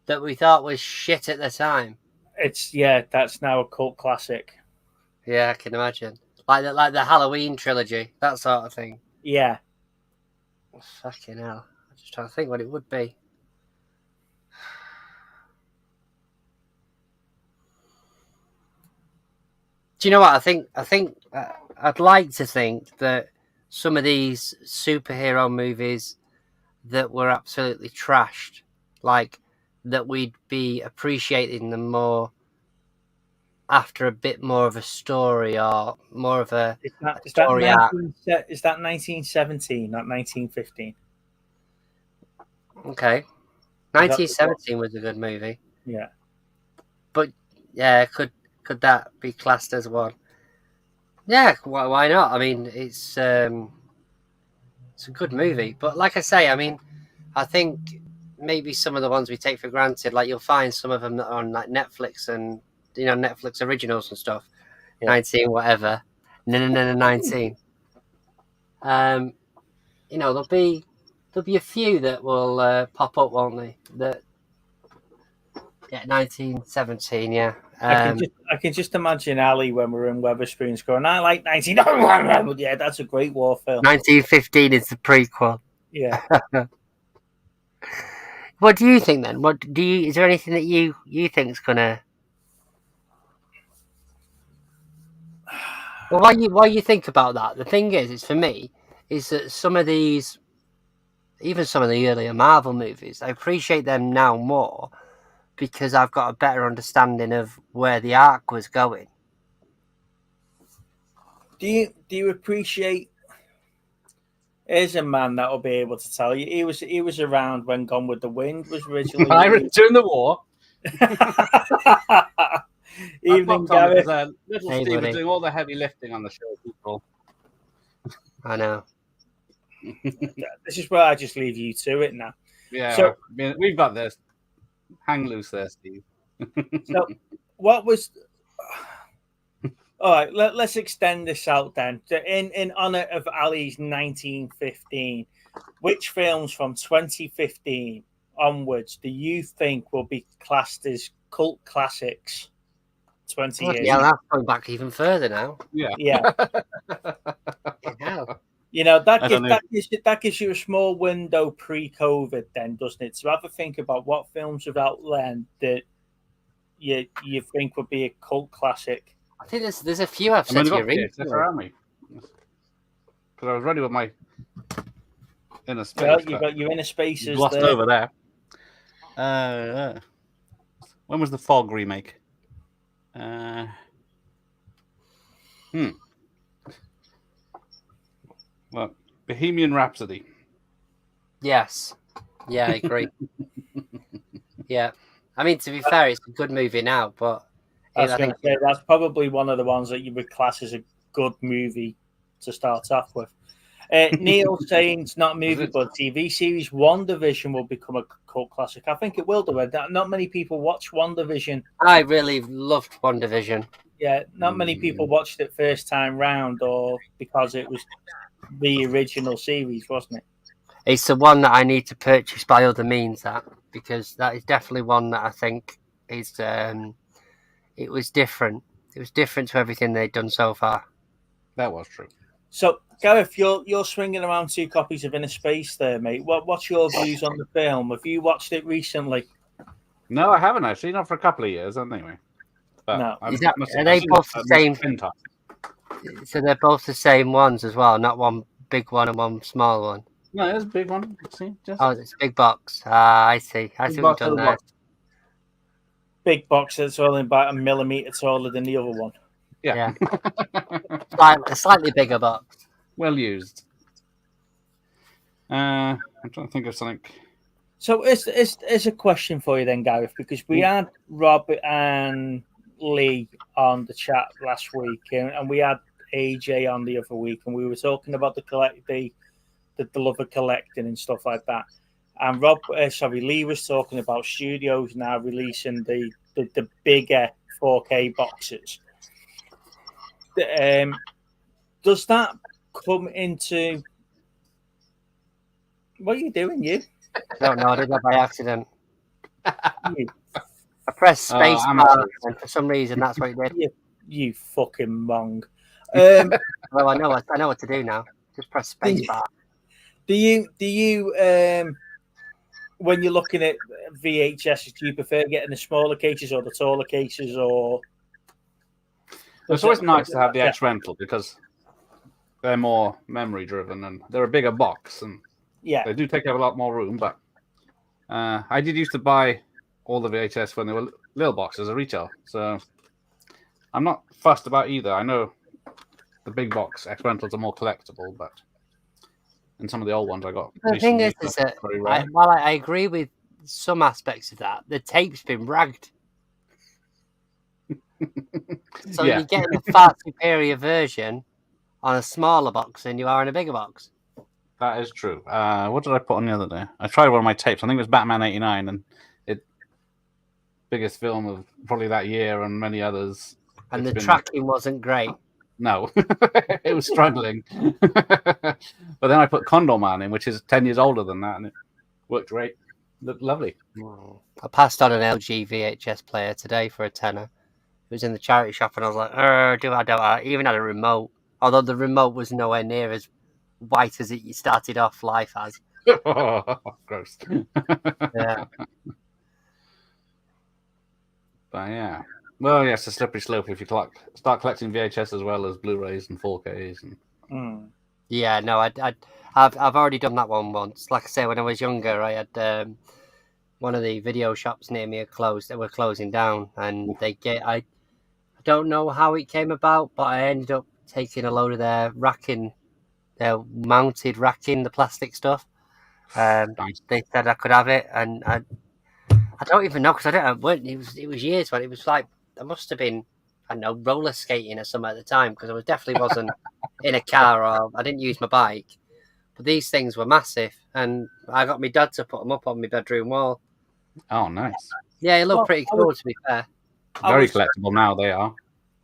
that we thought was shit at the time. That's now a cult classic. Yeah, I can imagine. Like the Halloween trilogy, that sort of thing. Yeah. Fucking hell. I'm just trying to think what it would be. Do you know what? I think I'd like to think that some of these superhero movies that were absolutely trashed, like that we'd be appreciating them more after a bit more of a story or more of a story arc. Is that 1917, not 1915? Okay. 1917 was a good movie. Yeah. But yeah, could that be classed as one? Yeah, why not? I mean, it's a good movie. But like I say, I mean, I think maybe some of the ones we take for granted, like you'll find some of them that are on like Netflix and Netflix originals and stuff. Yeah. 19 whatever. No 19. There'll be a few that will pop up, won't they? That 1917, yeah. I can just imagine Ali when we're in Wetherspoons going, I like 19. Yeah, that's a great war film. 1915 is the prequel. Yeah. What do you think then? Is there anything that you think's gonna? Well, why you think about that? The thing is for me, is that some of these, even some of the earlier Marvel movies, I appreciate them now more because I've got a better understanding of where the arc was going. Do you appreciate? Here's a man that will be able to tell you. He was around when Gone with the Wind was originally during the war. Evening, Gareth. Little Steve was doing all the heavy lifting on the show. People. I know. This is where I just leave you to it now. Yeah, so we've got this. Hang loose there, Steve. So, what was? All right, let's extend this out then. In honor of Ali's 1915, which films from 2015 onwards do you think will be classed as cult classics? 20 years. Yeah, that's going back even further now. Yeah. That gives you a small window pre-COVID, then, doesn't it? To have a think about what films have out then that you think would be a cult classic. I think there's a few I've said to you recently. Because I was ready with my Innerspace. Well, you got your Innerspaces lost there. Over there. When was the Fog remake? Well, Bohemian Rhapsody. Yes. Yeah, I agree. Yeah. I mean, to be fair, it's a good movie now, but I think that's probably one of the ones that you would class as a good movie to start off with. Neil saying it's not a movie but TV series. WandaVision will become a cult classic. I think it will do it. Not many people watch WandaVision. I really loved WandaVision. Yeah, not many people watched it first time round, or because it was the original series, wasn't it? It's the one that I need to purchase by other means, because that is definitely one that I think is it was different. It was different to everything they'd done so far. That was true. So, Gareth, you're swinging around 2 copies of Innerspace there, mate. What's your views on the film? Have you watched it recently? No, I haven't actually. Not for a couple of years, anyway. But no. Are they both the same? So they're both the same ones as well, not one big one and one small one. No, it's a big one. See, it's a big box. I see. I see what you've done there. Big box that's only about 1 millimeter taller than the other one. Yeah. A slightly bigger box. Well used. I'm trying to think of something. So it's a question for you then, Gareth, because we had Rob and Lee on the chat last week, and we had AJ on the other week, and we were talking about the love of collecting and stuff like that. And Lee was talking about studios now releasing the bigger 4K boxes. Does that come into... What are you doing, you? I don't know. I did that by accident. You, I pressed space I'm bar, and for some reason that's what it did. you fucking mong. Well, I know what to do now. Just press space bar. Do you when you're looking at VHS, do you prefer getting the smaller cases or the taller cases, or? It's always nice to have the X rental because they're more memory driven and they're a bigger box and they do take up a lot more room. But I did used to buy all the VHS when they were little boxes at retail, so I'm not fussed about either. I know the big box X rentals are more collectible, but in some of the old ones I got. The thing is that while I agree with some aspects of that, the tape's been ragged. So you're getting a far superior version on a smaller box than you are in a bigger box. That is true. What did I put on the other day? I tried one of my tapes. I think it was Batman '89, and biggest film of probably that year, and many others. And the tracking wasn't great. No, it was struggling. But then I put Condor Man in, which is 10 years older than that, and it worked great. Looked lovely. I passed on an LG VHS player today for a tenner. It was in the charity shop, and I was like, I even had a remote. Although the remote was nowhere near as white as it started off life as. Gross. Yeah. But yeah. Well, yeah, it's a slippery slope if you start collecting VHS as well as Blu-rays and 4Ks. And... Yeah, no, I've already done that one once. Like I say, when I was younger, I had one of the video shops near me they were closing down, and I don't know how it came about, but I ended up taking a load of their mounted racking, the plastic stuff. They said I could have it, and I don't even know because it was years when it was like. I must have been, I don't know, roller skating or something at the time because I definitely wasn't in a car or I didn't use my bike. But these things were massive, and I got my dad to put them up on my bedroom wall. Oh, nice. Yeah, it looked pretty cool, to be fair. Very collectible now, they are.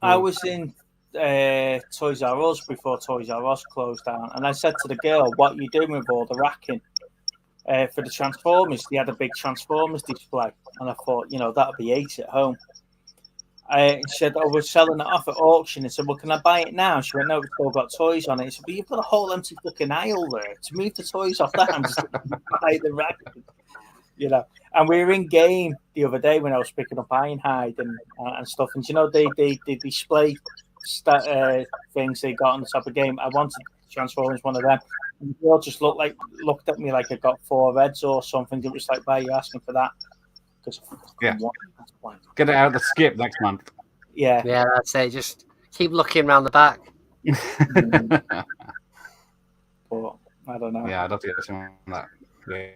I was in Toys R Us before Toys R Us closed down, and I said to the girl, what are you doing with all the racking? For the Transformers, they had a big Transformers display, and I thought, that'd be ace at home. I said, we're selling it off at auction. I said, well, can I buy it now? She went, no, it's still got toys on it. I said, but you've got a whole empty fucking aisle there. To move the toys off that, I'm just buy the rack. And we were in game the other day when I was picking up Ironhide and stuff. And, they display things they got on the top of the game. I wanted Transformers, one of them. And the girl just looked at me like I got 4 reds or something. It was like, why are you asking for that? Get it out of the skip next month. Yeah, I'd say just keep looking around the back. But I don't know. Yeah, I'd have to get some of that. Yeah.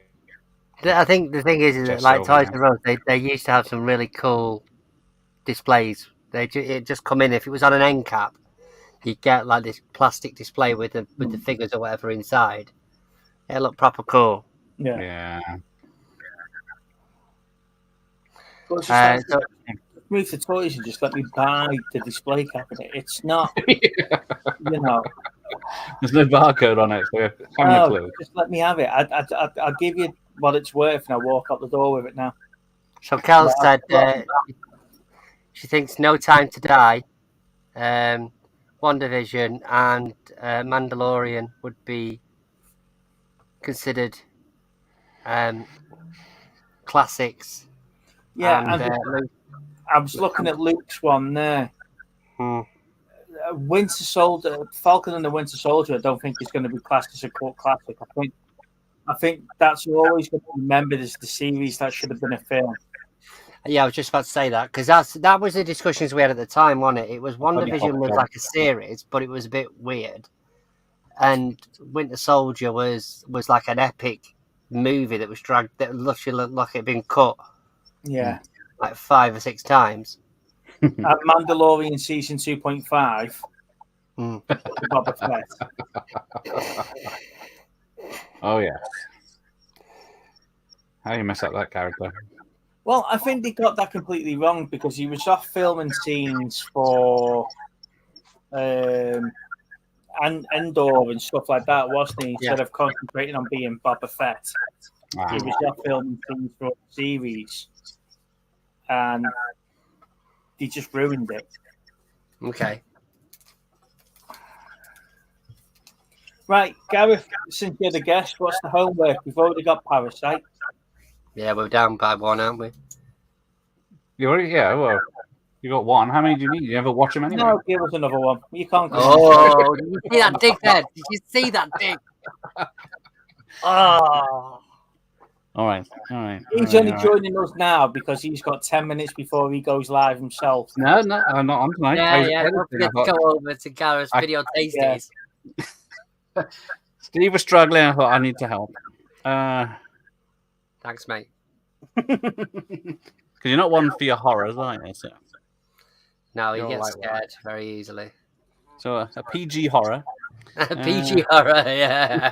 I think the thing is that like Toys R Us, they used to have some really cool displays. It just come in if it was on an end cap, you'd get like this plastic display with the figures or whatever inside. It looked proper cool. Yeah. Move the toys and just let me buy the display cabinet. It's not, There's no barcode on it, so no clue. Just let me have it. I'll give you what it's worth, and I'll walk out the door with it now. So Kel said she thinks No Time to Die, WandaVision, and Mandalorian would be considered classics. Yeah, and I was looking at Luke's one there. Winter Soldier, Falcon and the Winter Soldier. I don't think is going to be classed as a cult classic. I think that's always going to be remembered as the series that should have been a film. Yeah, I was just about to say that because that was the discussions we had at the time, wasn't it? It was WandaVision was like a series, but it was a bit weird, and Winter Soldier was like an epic movie that was dragged that literally looked like it had been cut. Yeah, like 5 or 6 times. Mandalorian season 2.5 Boba Fett. Oh yeah. How do you mess up that character? Well, I think they got that completely wrong because he was off filming scenes for and Endor and stuff like that, wasn't he? Instead of concentrating on being Boba Fett, he was off filming things for the series, and they just ruined it. Okay. Right, Gareth, since you're the guest, what's the homework? We've already got Parasite. Yeah, we're down by one, aren't we? You already, yeah. Well, you got one. How many do you need? You ever watch them anyway? No, give us another one. You can't. Oh, did you see that dick then? Did you see that dick? Oh. All right. He's only joining us now because he's got 10 minutes before he goes live himself. No, I'm not on tonight. Yeah. Don't forget to go over to Gareth's video tasties. Yeah. Steve was struggling. I thought I need to help. Thanks, mate. Because you're not one for your horrors, are you? So No, he gets scared very easily. So a PG horror. A PG horror, yeah.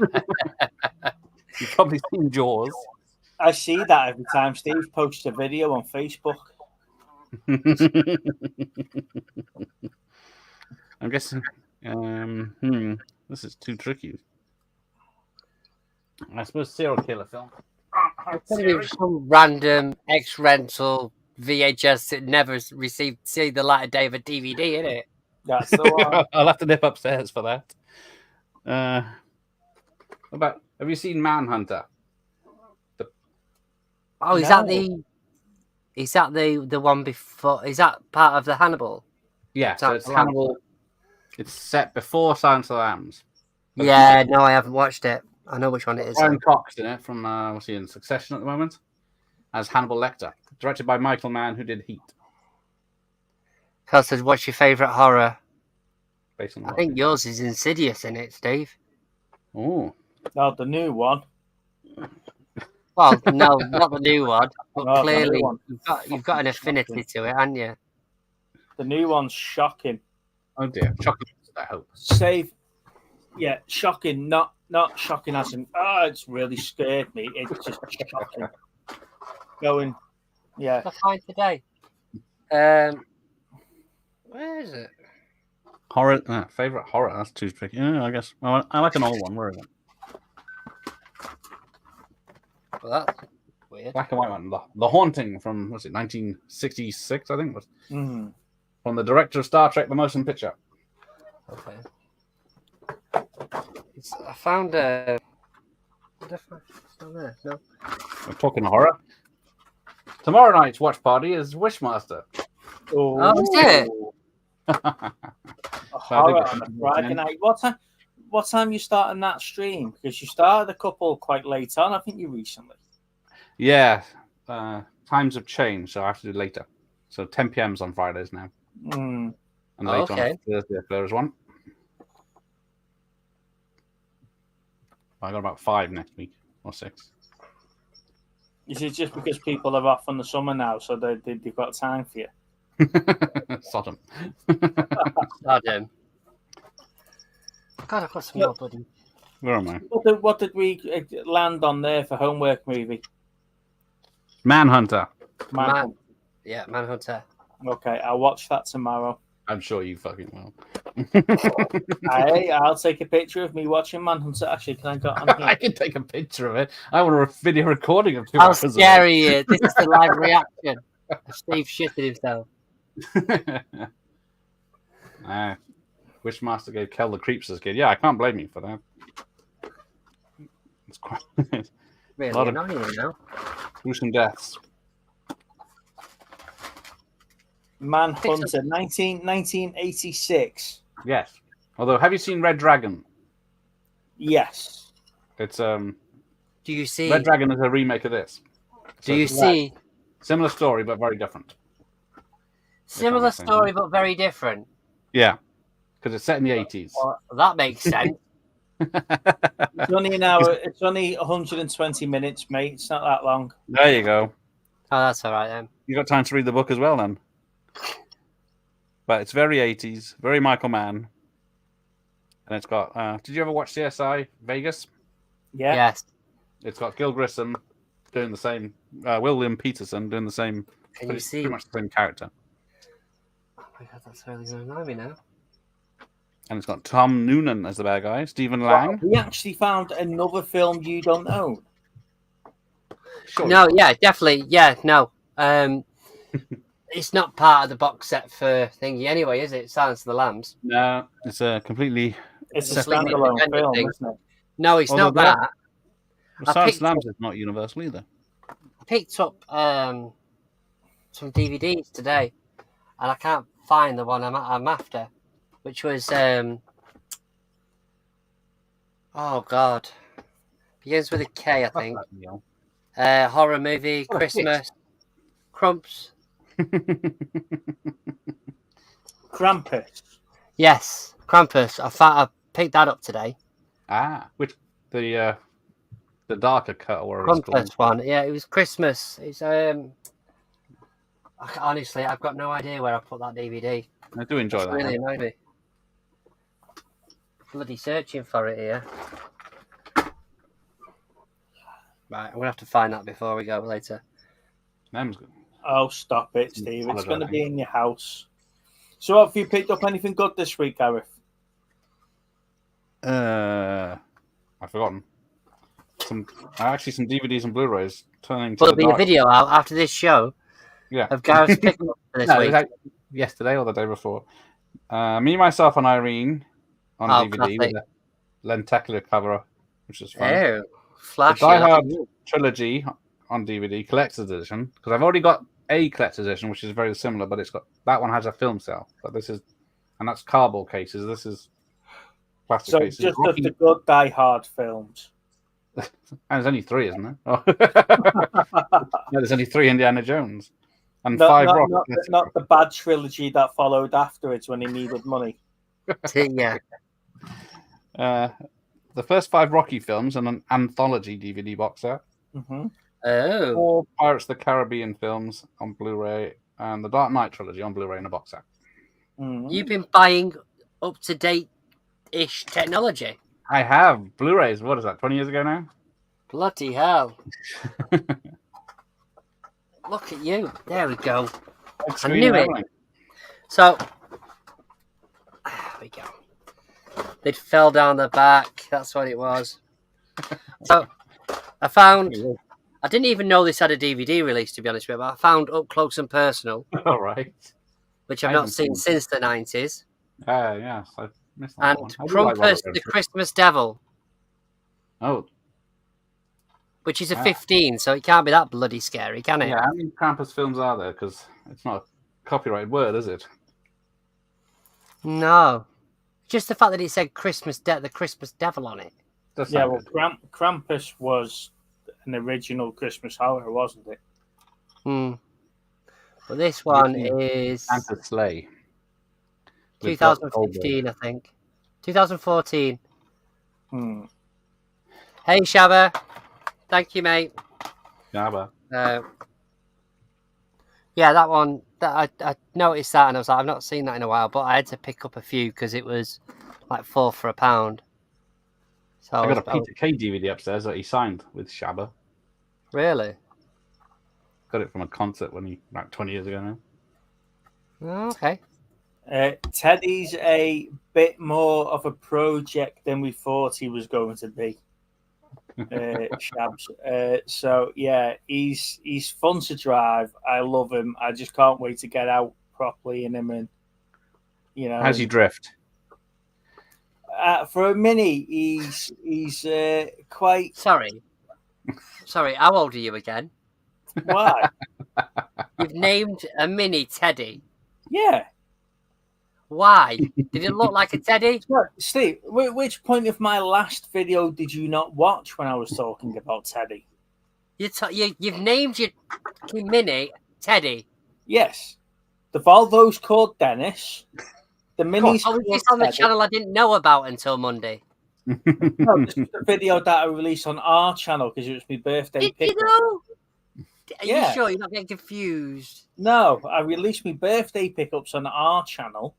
You've probably seen Jaws. I see that every time Steve posts a video on Facebook. I'm guessing. This is too tricky. I suppose serial killer film. Some random ex-rental VHS that never see the light of day of a DVD, innit? That's the one. I'll have to nip upstairs for that. Have you seen Manhunter? Is that the one before? Is that part of the Hannibal? Yeah, so it's Hannibal. It's set before Silence of the Lambs. Yeah, no, I haven't watched it. I know which one it is. Brian Cox in it from what's he in Succession at the moment as Hannibal Lecter, directed by Michael Mann, who did Heat. Carl says, "What's your favourite horror?" I think yours is Insidious in it, Steve. Oh, no, the new one. Well, no, not the new one, but clearly you've got an affinity to it, haven't you? The new one's shocking. Oh dear, shocking. I hope. Shocking. Not shocking as in it's really scared me. It's just shocking. Going, yeah. I find today. Where is it? Horror, favorite horror. That's too tricky. Yeah, I guess. Well, I like an old one. Where is it? Well, that's weird. Black and white one. The Haunting from 1966, I think. From the director of Star Trek: The Motion Picture. Okay. I found a. It's not there. No. We're talking horror. Tomorrow night's watch party is Wishmaster. Oh, is it? Horror on a Friday night. What time you starting that stream? Because you started a couple quite late on, I think you recently. Yeah, times have changed, so I have to do later. So 10 p.m.'s on Fridays now, and later on Thursday if there is one. I got about 5 next week or 6. Is it just because people are off on the summer now, so they've got time for you? Sodom. Sodom. God, I've got some more bloody. Where am I? What did we land on there for homework movie? Manhunter. Yeah, Manhunter. Okay, I'll watch that tomorrow. I'm sure you fucking will. I'll take a picture of me watching Manhunter. Actually, can I go on here? I can take a picture of it. I want a video recording of 2 How hours. scary is it? This is the live reaction of Steve shitting himself. Wishmaster gave Kel the creeps as a kid. Yeah, I can't blame you for that. It's quite really a lot annoying now. Gruesome deaths. Manhunter, 1986. Yes. Although, have you seen Red Dragon? Yes. It's Do you see? Red Dragon is a remake of this. Do you see? Similar story, but very different. Similar story, but very different. Yeah, because it's set in the 80s. Well, that makes sense. It's only an hour. It's only 120 minutes, mate. It's not that long. There you go. Oh, that's all right then. You got time to read the book as well, then. But it's very 80s, very Michael Mann. and it's got. Did you ever watch CSI Vegas? Yeah. Yes. It's got Gil Grissom doing the same. William Peterson doing the same. Can you see? Pretty much the same character. Oh my god, that's really going to annoy me now. And it's got Tom Noonan as the bad guy. Stephen Lang. We actually found another film you don't own. Sure. No, yeah, definitely. Yeah, no. It's not part of the box set for thingy anyway, is it? Silence of the Lambs. No, it's a completely. It's a completely standalone independent film, thing. isn't it? No, it's Although not that. Silence of the Lambs is not Universal either. I picked up some DVDs today, and I can't find the one I'm after, which was oh god, begins with a K, I think. Horror movie, Christmas, Crumps. Krampus. Yes, Krampus. I picked that up today. Which the darker cut or Krampus one. Yeah, it was Christmas. It's honestly, I've got no idea where I put that DVD. I do enjoy that. Really annoyed me. Bloody searching for it here. Right, I'm gonna have to find that before we go later. Name's good. Oh, stop it, Steve. It's going to be in your house. So have you picked up anything good this week, Gareth? I've forgotten. Some DVDs and Blu-rays turning to Will there be a video out after this show? Yeah. Of Gareth's picking up for this No, week. it was yesterday or the day before. Me, Myself, and Irene on DVD with a lenticular cover, which is fun. Oh, flashy. The Die Hard trilogy on DVD, collector's edition, because I've already got a collector's edition, which is very similar, but that one has a film cell. But that's cardboard cases. This is plastic cases. So just the good Die Hard films. And there's only 3, isn't there? Oh. No, there's only 3 Indiana Jones and 5 Rock. Not the bad trilogy that followed afterwards when he needed money. Yeah. The first 5 Rocky films and an anthology DVD box set. Mm-hmm. Oh. 4 Pirates of the Caribbean films on Blu-ray and the Dark Knight trilogy on Blu-ray in a box set. Mm-hmm. You've been buying up-to-date-ish technology. I have Blu-rays. What is that? 20 years ago now. Bloody hell! Look at you. There we go. I knew it. So there we go. They fell down the back. That's what it was. So I found. I didn't even know this had a DVD release, to be honest with you, but I found Up Close and Personal. All right. Which I've not seen since the 90s. Yes, I missed that And one. Krampus the Christmas Devil. Oh. Which is a 15, so it can't be that bloody scary, can it? Yeah, how many Krampus films are there? Because it's not a copyrighted word, is it? No. Just the fact that it said the Christmas Devil on it. Yeah, well, Krampus was an original Christmas horror, wasn't it? Hmm. But this one is Santa's Sleigh. 2015, I think. 2014. Hmm. Hey, Shabba. Thank you, mate. Shabba. Yeah, that one. I noticed that and I was like, I've not seen that in a while, but I had to pick up a few because it was like $4 for £1. So I got a Peter Kay DVD upstairs that he signed with Shabba. Really? Got it from a concert like 20 years ago now. Oh, okay. Teddy's a bit more of a project than we thought he was going to be. Shabs. So yeah, he's fun to drive. I love him. I just can't wait to get out properly in him, and How's he drift? For a Mini, he's quite. Sorry. How old are you again? Why? You've named a Mini Teddy. Yeah. Why? Did it look like a teddy? Steve, which point of my last video did you not watch when I was talking about Teddy? You've named your Mini Teddy. Yes. The Volvo's called Dennis. The Mini's called Teddy. On the channel I didn't know about until Monday. No, this is the video that I released on our channel because it was my birthday Did pickup. you know? Are Yeah. you sure you're not getting confused? No, I released my birthday pickups on our channel.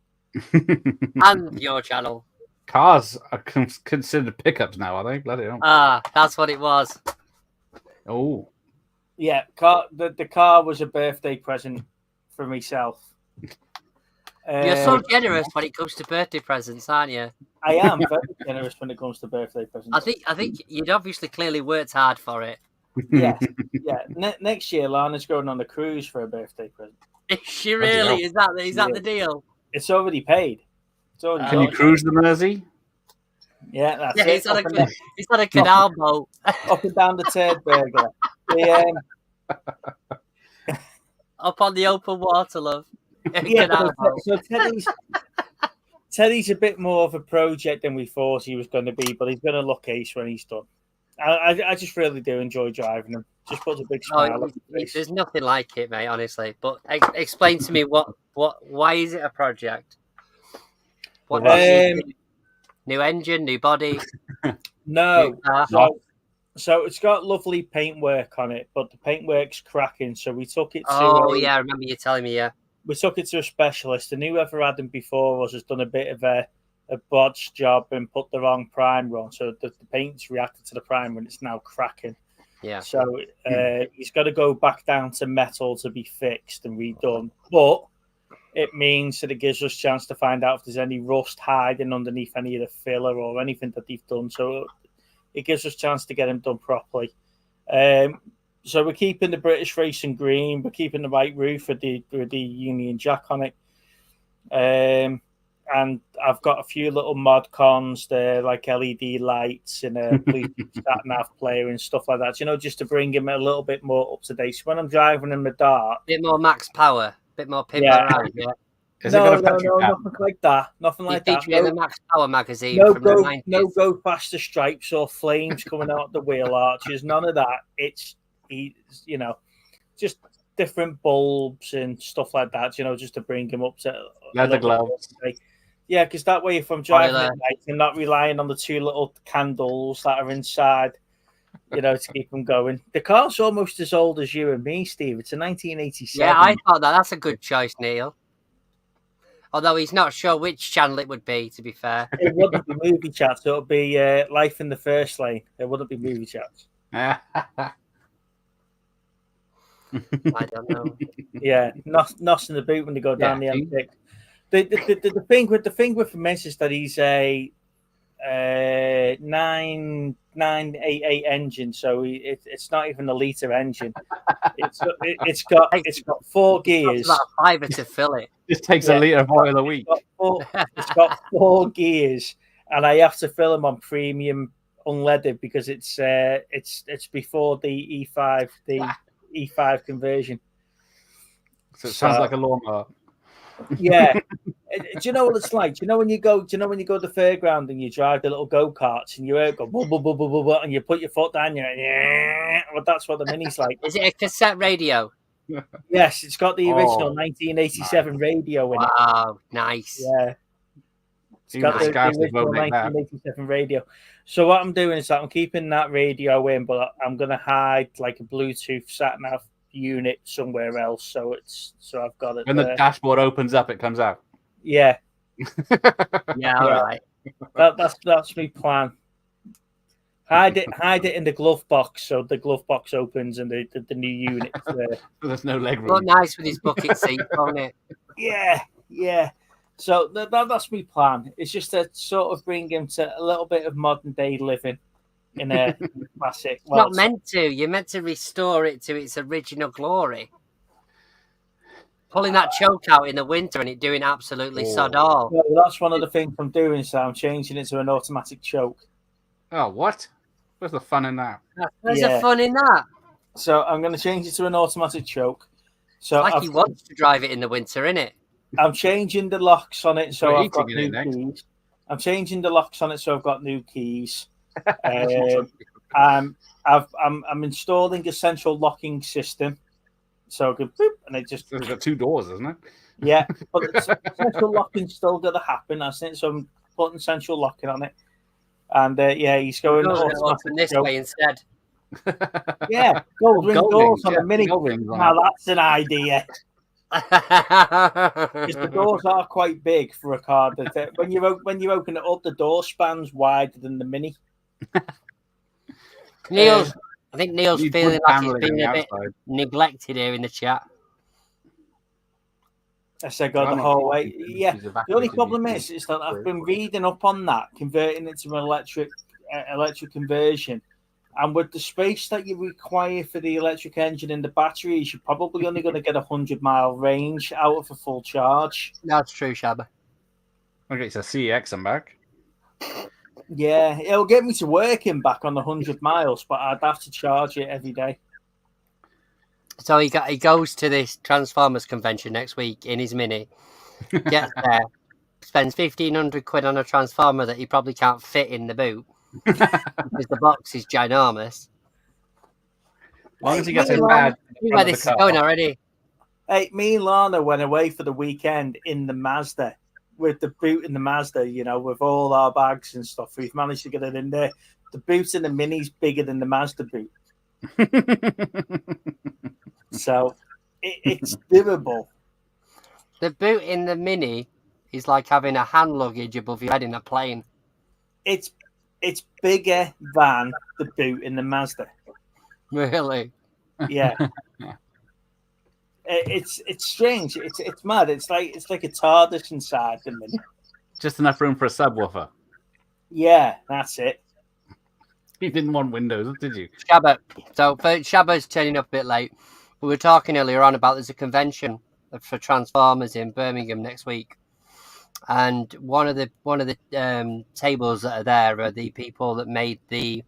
And your channel. Cars are considered pickups now, are they? Bloody hell. Ah, that's what it was. Oh. Yeah, the car was a birthday present for myself. You're so generous when it comes to birthday presents, aren't you? I am very generous when it comes to birthday presents. I think you'd obviously clearly worked hard for it. Yeah. Next year, Lana's going on a cruise for a birthday present. Is she really? Is that the deal? It's already paid. Can you cruise the Mersey? Yeah, that's Yeah, it. It's on a canal boat. Up and down the Turd Burger. Up on the open water, love. Yeah, so Teddy's a bit more of a project than we thought he was going to be, but he's going to look ace when he's done. I just really do enjoy driving him. Just puts a big smile on his face. There's nothing like it, mate, honestly. But explain to me why is it a project? What new engine, new body? No. So it's got lovely paintwork on it, but the paintwork's cracking. So we took it to. Oh yeah, I remember you telling me. Yeah, we took it to a specialist, and whoever had them before us has done a bit of a bodge job and put the wrong primer on. So the paint's reacted to the primer, and it's now cracking. Yeah. So he's got to go back down to metal to be fixed and redone, but it means that it gives us a chance to find out if there's any rust hiding underneath any of the filler or anything that they've done. So it gives us a chance to get them done properly. So we're keeping the British racing green. We're keeping the white roof with the Union Jack on it. And I've got a few little mod cons there, like LED lights and a Bluetooth sat-nav player and stuff like that, just to bring him a little bit more up to date. So when I'm driving in the dark... A bit more max power, a bit more pin around, yeah. No, nothing like that. Nothing like that. Featuring the Max Power magazine from the 90s. No go faster stripes or flames coming out the wheel arches. None of that. It's just different bulbs and stuff like that. Just to bring him up to leather gloves. Yeah, because that way, if I'm driving at night, I'm not relying on the two little candles that are inside. To keep them going. The car's almost as old as you and me, Steve. It's a 1987. Yeah, I thought that's a good choice, Neil. Although he's not sure which channel it would be, to be fair. It wouldn't be movie chats. It would be Life in the First Lane. It wouldn't be movie chats. I don't know. Yeah, nos in the boot when they go down the M6. The thing with him is that he's a 988 engine, so it's not even a litre engine. It's got 4 gears. It's about a fiver to fill it. Just takes a litre of oil a week. It's got 4 gears, and I have to fill them on premium unleaded because it's before the E5 conversion. So it sounds like a lawnmower. Yeah. Do you know what it's like? Do you know when you go to the fairground and you drive the little go-karts and you hear it go blah, blah, blah, blah, blah, blah, and you put your foot down, you're like, yeah. Well, that's what the Mini's like. Is it a cassette radio? Yes, it's got the original 1987 radio in it. Wow, nice. Yeah. It's got the original 1987 radio. So what I'm doing is that I'm keeping that radio in, but I'm going to hide like a Bluetooth sat-nav unit somewhere else. So I've got it. When the dashboard opens up, it comes out. Yeah. Yeah, all right. That's my plan. Hide it in the glove box, so the glove box opens and the new unit. There's no leg room. Look nice with his bucket seat, won't it? Yeah. So that's my plan. It's just to sort of bring him to a little bit of modern day living in a classic. Well, not meant to. You're meant to restore it to its original glory. Pulling that choke out in the winter and it doing absolutely sod all. Well, that's one of the things I'm doing. So I'm changing it to an automatic choke. Oh, what? Where's the fun in that? Where's the fun in that? So I'm going to change it to an automatic choke. So it's like he wants to drive it in the winter, innit? I'm changing the locks on it, so I've got new keys. I'm changing the locks on it, so I've got new keys. I'm installing a central locking system, so I can boop, and it just. It's got 2 doors, isn't it? Yeah, but central locking's still going to happen, hasn't it? So I'm putting central locking on it, and he's going this way instead. Yeah, gold ring doors on the Mini. Now that's an idea. Because the doors are quite big for a car. That when you open it up, the door spans wider than the Mini. I think Neil's Need feeling wood like he's paneling been on a the bit outside. neglected here in the chat. As I go the whole way. Yeah. The only problem is that I've been reading up on that, converting it to an electric conversion. And with the space that you require for the electric engine and the batteries, you're probably only going to get 100-mile range out of a full charge. That's true, Shabba. Okay, it's a CX and back. Yeah, it'll get me to work and back on 100 miles, but I'd have to charge it every day. So he goes to this Transformers convention next week in his Mini, gets there, spends 1,500 quid on a Transformer that he probably can't fit in the boot because the box is ginormous. As long as he gets it Lana, bad. Where this is going already. Hey, me and Lana went away for the weekend in the Mazda with the boot in the Mazda, with all our bags and stuff. We've managed to get it in there. The boot in the Mini's bigger than the Mazda boot. So it's doable. The boot in the Mini is like having a hand luggage above your head in a plane. It's bigger than the boot in the Mazda. Really? Yeah. It's strange. It's mad. It's like a TARDIS inside the Mini. Just enough room for a subwoofer. Yeah, that's it. You didn't want windows, did you? Shabba. So Shabba's turning up a bit late. We were talking earlier on about there's a convention for Transformers in Birmingham next week, and one of the tables that are there are the people that made the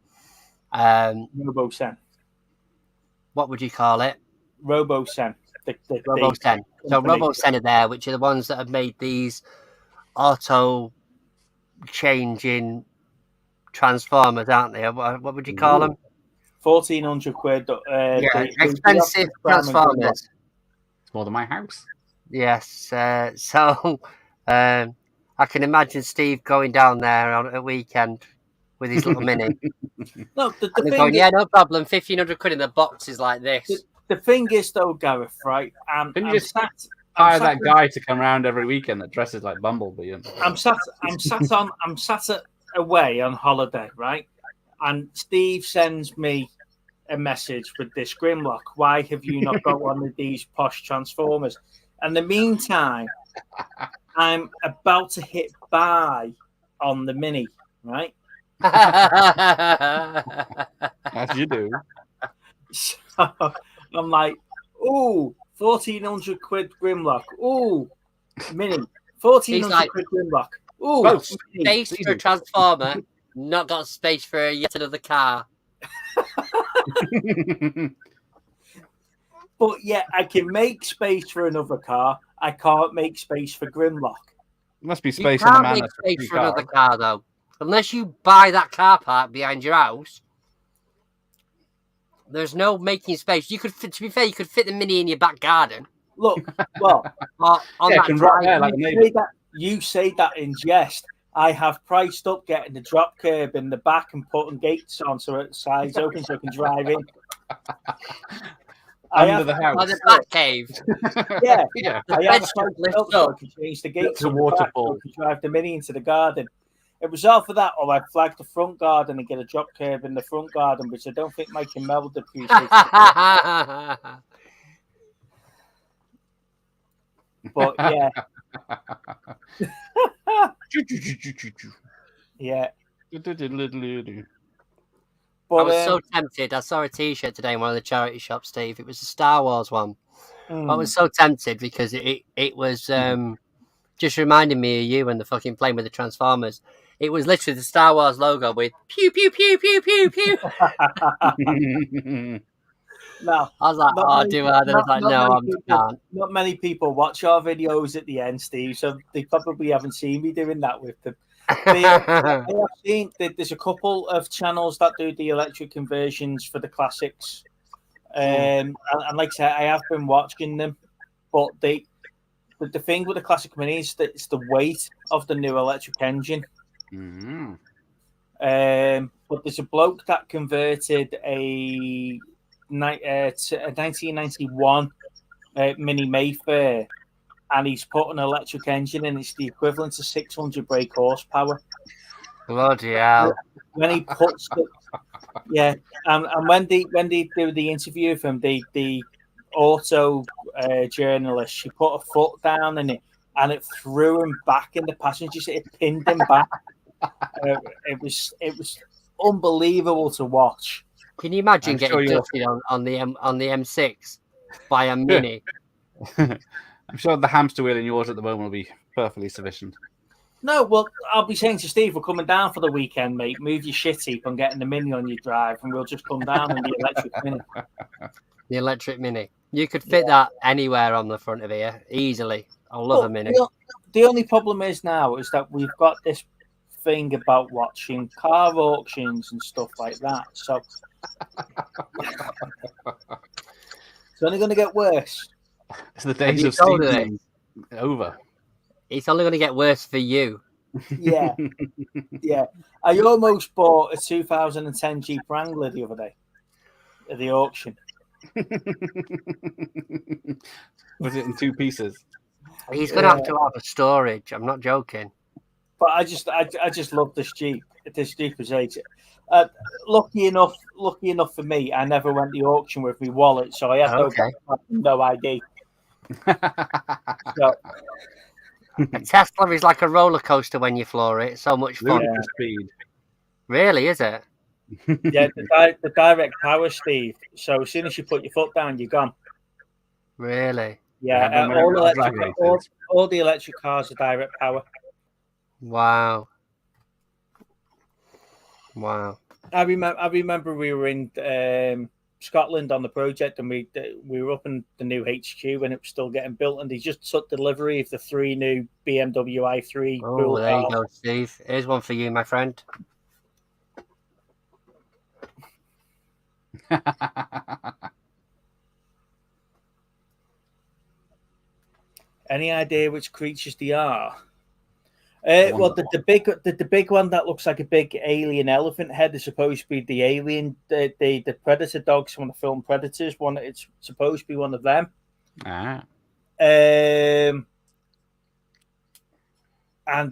RoboSen. What would you call it? RoboSen. RoboSen. So RoboSen are there, which are the ones that have made these auto changing Transformers, aren't they? What would you call them? 1,400 quid. Expensive Transformers. It's more than my house. Yes. So I can imagine Steve going down there on a weekend with his little Mini. No, the and thing going, is, yeah, no problem. 1,500 quid in the box is like this. The thing is, though, Gareth, right? Didn't you just hire that guy to come around every weekend that dresses like Bumblebee? And... I'm sat away on holiday, right? And Steve sends me a message with this Grimlock. Why have you not got one of these posh Transformers? In the meantime, I'm about to hit buy on the Mini, right? As you do. So I'm like, ooh, 1,400 quid Grimlock. Ooh, Mini. 1,400 quid Grimlock. Ooh, space for a Transformer, not got space for yet another car. But yeah, I can make space for another car. I can't make space for Grimlock. Must be space you on the can't man. Make space for another car though, unless you buy that car park behind your house. There's no making space. You could, to be fair, you could fit the Mini in your back garden. Look, well, on that drive. You say that in jest. I have priced up getting the drop curb in the back and putting gates on so the sides open so I can drive in. Under the house. Like the back cave. Yeah. Yeah. I have priced up so I can change the gates to on the back so I can drive the Mini into the garden. It was all for that, or I'd flag the front garden and get a drop curb in the front garden, which I don't think Mike and Mel would appreciate. But yeah. Yeah. But, I was so tempted. I saw a T-shirt today in one of the charity shops, Steve. It was a Star Wars one. I was so tempted because it was just reminding me of you and the fucking playing with the Transformers. It was literally the Star Wars logo with pew pew pew pew pew pew. No, I was like, oh, do I? Then I was like, no, I can't. Not many people watch our videos at the end, Steve, so they probably haven't seen me doing that with them. I have seen that there's a couple of channels that do the electric conversions for the classics. And like I said, I have been watching them, but the thing with the classic Mini is that it's the weight of the new electric engine. Mm-hmm. But there's a bloke that converted a 1991 Mini Mayfair, and he's put an electric engine in. It's the equivalent to 600 brake horsepower. Bloody hell! When he puts it, yeah, and when they do the interview of him, the auto journalist, she put a foot down in it, and it threw him back in the passenger seat. It pinned him back. It was unbelievable to watch. Can you imagine getting dusted on the M6 by a Mini? I'm sure the hamster wheel in yours at the moment will be perfectly sufficient. No, well, I'll be saying to Steve, we're coming down for the weekend, mate. Move your shit heap and getting the Mini on your drive, and we'll just come down in the electric Mini. The electric Mini. You could fit that anywhere on the front of here, easily. I love a Mini. The only problem is that we've got this thing about watching car auctions and stuff like that. So it's only going to get worse. It's the days of Steve over. It's only going to get worse for you. Yeah. Yeah. I almost bought a 2010 Jeep Wrangler the other day at the auction. Was it in 2 pieces? He's going to have a storage. I'm not joking. But I just love this Jeep. This Jeep is great. Lucky enough for me, I never went to the auction with my wallet, so I had no ID. So, a Tesla is like a roller coaster when you floor it. It's so much fun. Speed. Really, is it? Yeah, the direct power, Steve. So as soon as you put your foot down, you're gone. Really? Yeah, all the electric cars are direct power. Wow. I remember we were in Scotland on the project, and we were up in the new HQ when it was still getting built, and they just took delivery of the 3 new BMW i3. Oh, there you go, Steve. Here's one for you, my friend. Any idea which creatures they are? Well, the big one that looks like a big alien elephant head is supposed to be the alien, the predator dogs from the film Predators. It's supposed to be one of them. And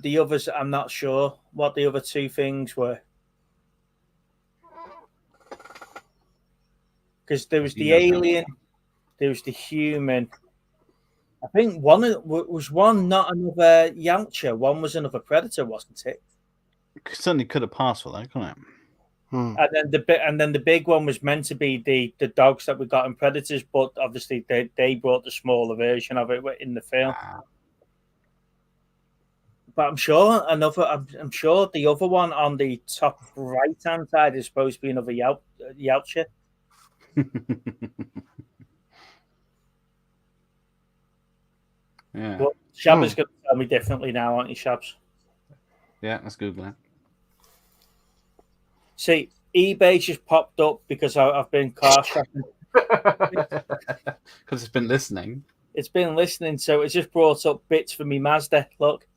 the others, I'm not sure what the other 2 things were. Because there was the alien, there was the human. I think one was not another Yautja. One was another predator, wasn't it? Certainly could have passed for that, couldn't it? And then the big one was meant to be the dogs that we got in Predators, but obviously they brought the smaller version of it in the film. But I'm sure the other one on the top right hand side is supposed to be another Yautja. Yeah. But Shab is going to tell me differently now, aren't you, Shabs? Yeah, let's Google it. See, eBay just popped up because I've been car shopping. Because it's been listening. It's been listening, so it just brought up bits for me Mazda. Look.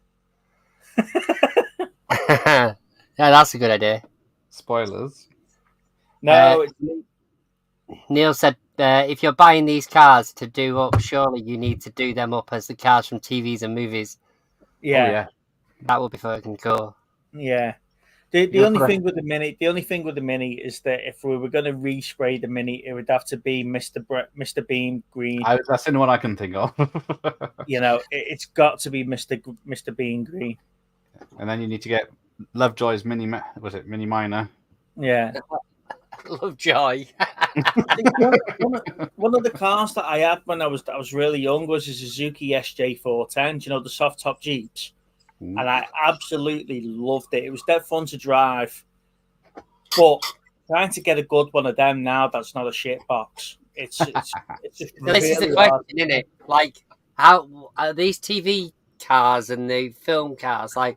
Yeah, that's a good idea. Spoilers. No. Neil said, if you're buying these cars to do up, surely you need to do them up as the cars from TVs and movies. Yeah. Oh, yeah. That would be fucking cool. Yeah. The only thing with the Mini is that if we were going to respray the Mini, it would have to be Mr. Bean green. That's the only one I can think of. It's got to be Mr. Bean green. And then you need to get Lovejoy's Mini Minor. Yeah. Lovejoy. one of the cars that I had when I was really young was a Suzuki SJ410. The soft top Jeeps. And I absolutely loved it. It was dead fun to drive. But trying to get a good one of them now, that's not a shit box. It's just this is the question, isn't it? Like, how are these TV cars and the film cars? Like,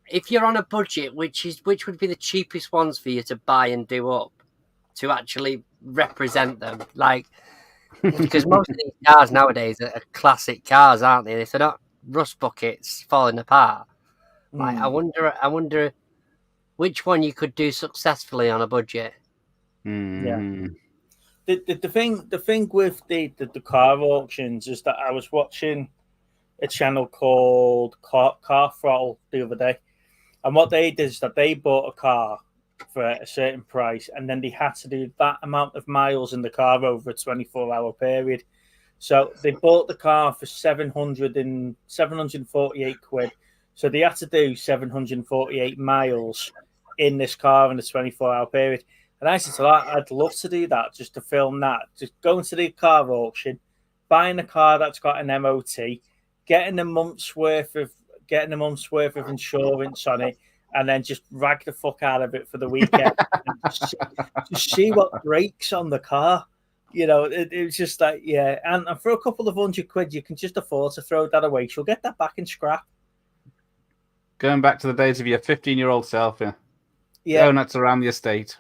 if you're on a budget, which would be the cheapest ones for you to buy and do up to actually represent them? Like, because most of these cars nowadays are classic cars, aren't they? They're not rust buckets falling apart. Like, I wonder which one you could do successfully on a budget. Yeah. the thing with the car auctions is that I was watching a channel called Car Throttle the other day, and what they did is that they bought a car for a certain price, and then they had to do that amount of miles in the car over a 24-hour period. So they bought the car for 748 quid. So they had to do 748 miles in this car in a 24-hour period. And I said, I'd love to do that, just to film that. Just going to the car auction, buying a car that's got an MOT, getting a month's worth of insurance on it, and then just rag the fuck out of it for the weekend. Just see what breaks on the car. You know, it was just like, yeah. And for a couple of £100, you can just afford to throw that away. She'll get that back in scrap. Going back to the days of your 15-year-old self, yeah. Donuts around the estate.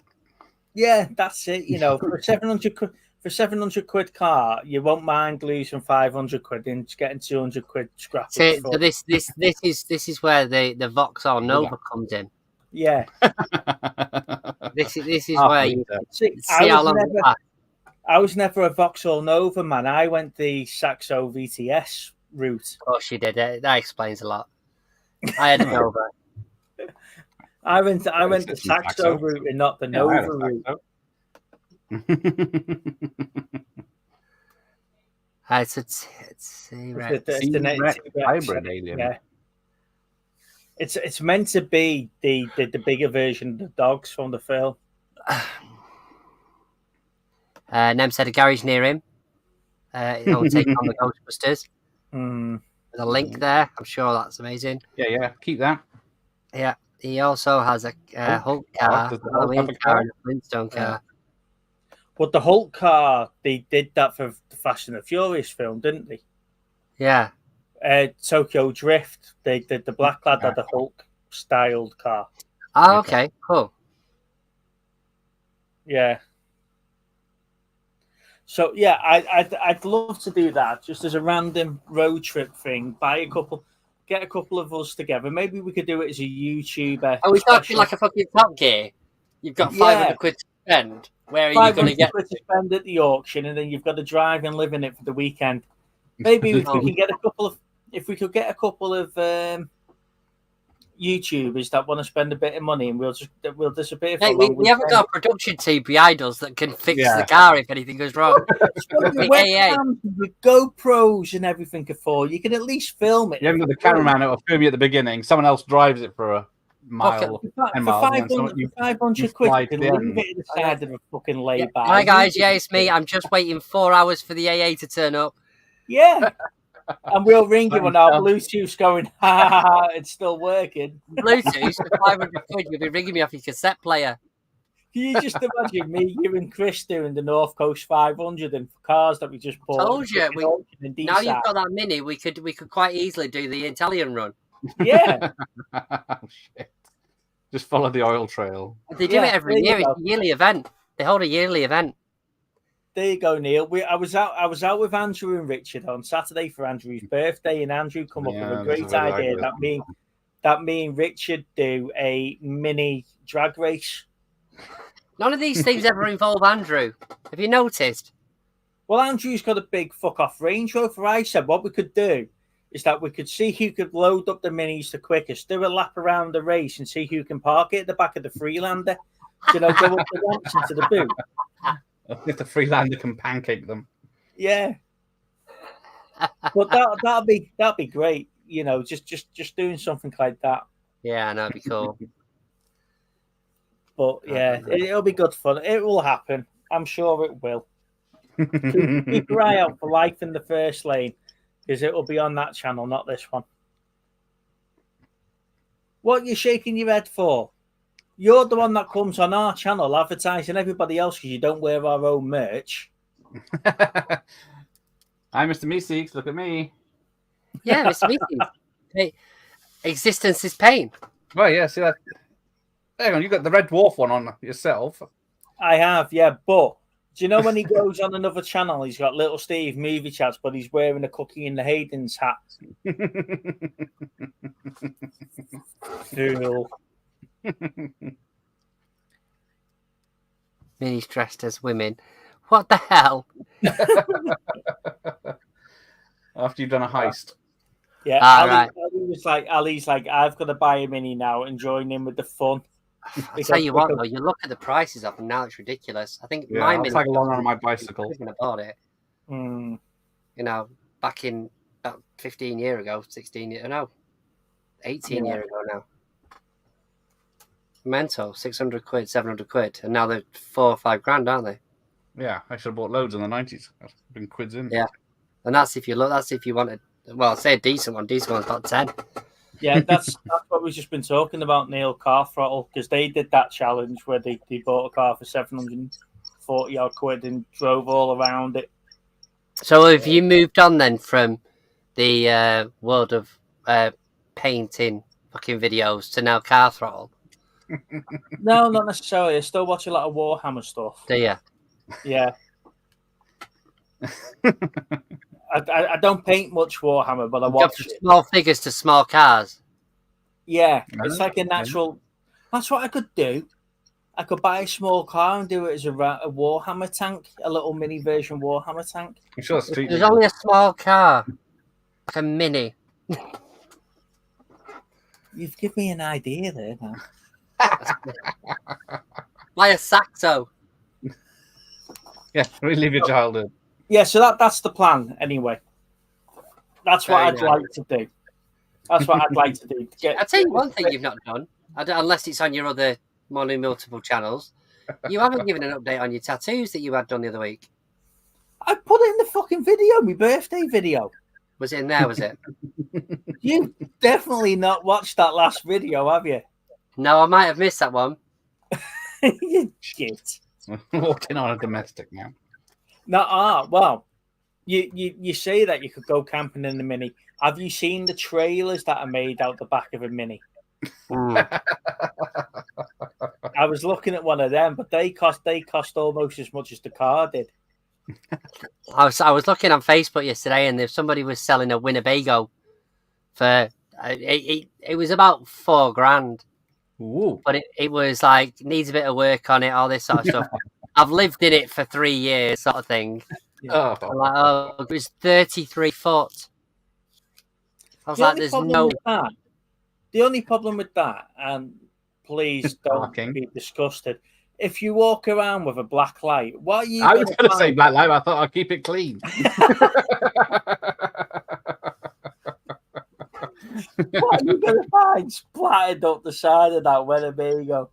Yeah, that's it. You know, for 700 quid car, you won't mind losing 500 quid and just getting 200 quid scrap. So this is where the Vauxhall Nova comes in. Yeah. This is where you see how long. I was never a Vauxhall Nova man. I went the Saxo VTS route. Of course you did. That explains a lot. I had a Nova. I went the Saxo route and not the Nova route. It's the hybrid alien. Yeah. It's meant to be the bigger version of the dogs from the film. Nem said a garage near him. He'll take on the Ghostbusters. There's a link there. I'm sure that's amazing. Yeah. Keep that. Yeah. He also has a Hulk car, a Halloween car, and a Flintstone car. But the Hulk car, they did that for the Fast and the Furious film, didn't they? Yeah. Tokyo Drift, they did the black lad had the Hulk styled car. Oh, okay, cool. Yeah. So yeah, I'd love to do that just as a random road trip thing. Get a couple of us together. Maybe we could do it as a YouTuber. Oh, we talking like a fucking Top Gear. You've got 500 quid to spend. Where are you going to get? 500 quid to spend at the auction, and then you've got to drive and live in it for the weekend. Maybe we can get a couple of. If we could get a couple of YouTubers that want to spend a bit of money, and we'll disappear. Hey, we haven't got a production team behind us that can fix the car if anything goes wrong. With GoPros and everything before, you can at least film it. You haven't got the cameraman that will film you at the beginning. Someone else drives it for a mile. For 500 quid, you can leave it at the side of a fucking lay-by. Hi guys, it's me. I'm just waiting 4 hours for the AA to turn up. Yeah. And we'll ring you on our Bluetooth's going, it's still working. Bluetooth for 500 quid, you'll be ringing me off your cassette player. Can you just imagine me, you and Chris doing the North Coast 500 and cars that we just bought? I told you. Now you've got that Mini, we could quite easily do the Italian run. Yeah. Oh, shit. Just follow the oil trail. They do it every year. It's a yearly event. They hold a yearly event. There you go, Neil. I was out with Andrew and Richard on Saturday for Andrew's birthday, and Andrew come up with a great idea that me and Richard do a mini drag race. None of these things ever involve Andrew. Have you noticed? Well, Andrew's got a big fuck-off Range Rover. I said what we could do is that we could see who could load up the minis the quickest, do a lap around the race, and see who can park it at the back of the Freelander. Go up the ramps into the boot. If the Freelander can pancake them. Yeah. But that'll be great. You know, just doing something like that. Yeah, that'd be cool. But yeah, it'll be good fun. It will happen. I'm sure it will. Keep your eye out for Life in the First Lane, because it will be on that channel, not this one. What are you shaking your head for? You're the one that comes on our channel advertising everybody else because you don't wear our own merch. Hi, Mr. Meeseeks. Look at me. Yeah, Mr. Meeseeks. Hey, existence is pain. Well, yeah, see that. Hang on, you got the Red Dwarf one on yourself. I have, yeah, but do you know when he goes on another channel, he's got Little Steve movie chats, but he's wearing a Cookie in the Hayden's hat. Cool. Minis dressed as women. What the hell? After you've done a heist. Yeah, Ali's like, I've got to buy a Mini now and join in with the fun. I tell you what, though, you look at the prices of them now; it's ridiculous. I think my I'll Mini tag along on my bicycle. I bought it. You know, back in about 15 years ago, 16 years, no, 18 years ago now. Mental, 600 quid, 700 quid, and now they're 4 or 5 grand, aren't they? Yeah, I should have bought loads in the 90s. I've been quids in. Yeah, and that's if you look. That's if you wanted. Well, say a decent one. Decent one's about 10. Yeah, that's what we've just been talking about, Neil. Car Throttle, because they did that challenge where they bought a car for 740 odd quid and drove all around it. So have you moved on then from the world of painting fucking videos to now Car Throttle? No, not necessarily. I still watch a lot of Warhammer stuff. Do you? Yeah. I don't paint much Warhammer, but I watch it. Small figures to small cars. Yeah, it's like a natural. That's what I could do. I could buy a small car and do it as a Warhammer tank, a little mini version Warhammer tank. I'm sure there's only a small car, like a mini. You've given me an idea there now. Buy a Saxo. Yeah, relive your childhood. Yeah, so that's the plan anyway. That's what I'd like to do. That's what I'd like to do. I'll tell you one thing you've not done, unless it's on your other multiple channels. You haven't given an update on your tattoos that you had done the other week. I put it in the fucking video, my birthday video. Was it in there, was it? You've definitely not watched that last video, have you? No, I might have missed that one. You shit. Walking on a domestic now. No, well, you say that you could go camping in the Mini. Have you seen the trailers that are made out the back of a Mini? I was looking at one of them, but they cost almost as much as the car did. I was looking on Facebook yesterday, and if somebody was selling a Winnebago for it was about $4,000. Ooh. But it was like needs a bit of work on it, all this sort of stuff. I've lived in it for 3 years, sort of thing. Yeah. It was 33 foot. I was like, there's no. The only problem with that, and please don't be disgusted. If you walk around with a black light, what are you? I was going to say black light. I thought I'd keep it clean. What are you going to find splattered up the side of that Winnebago?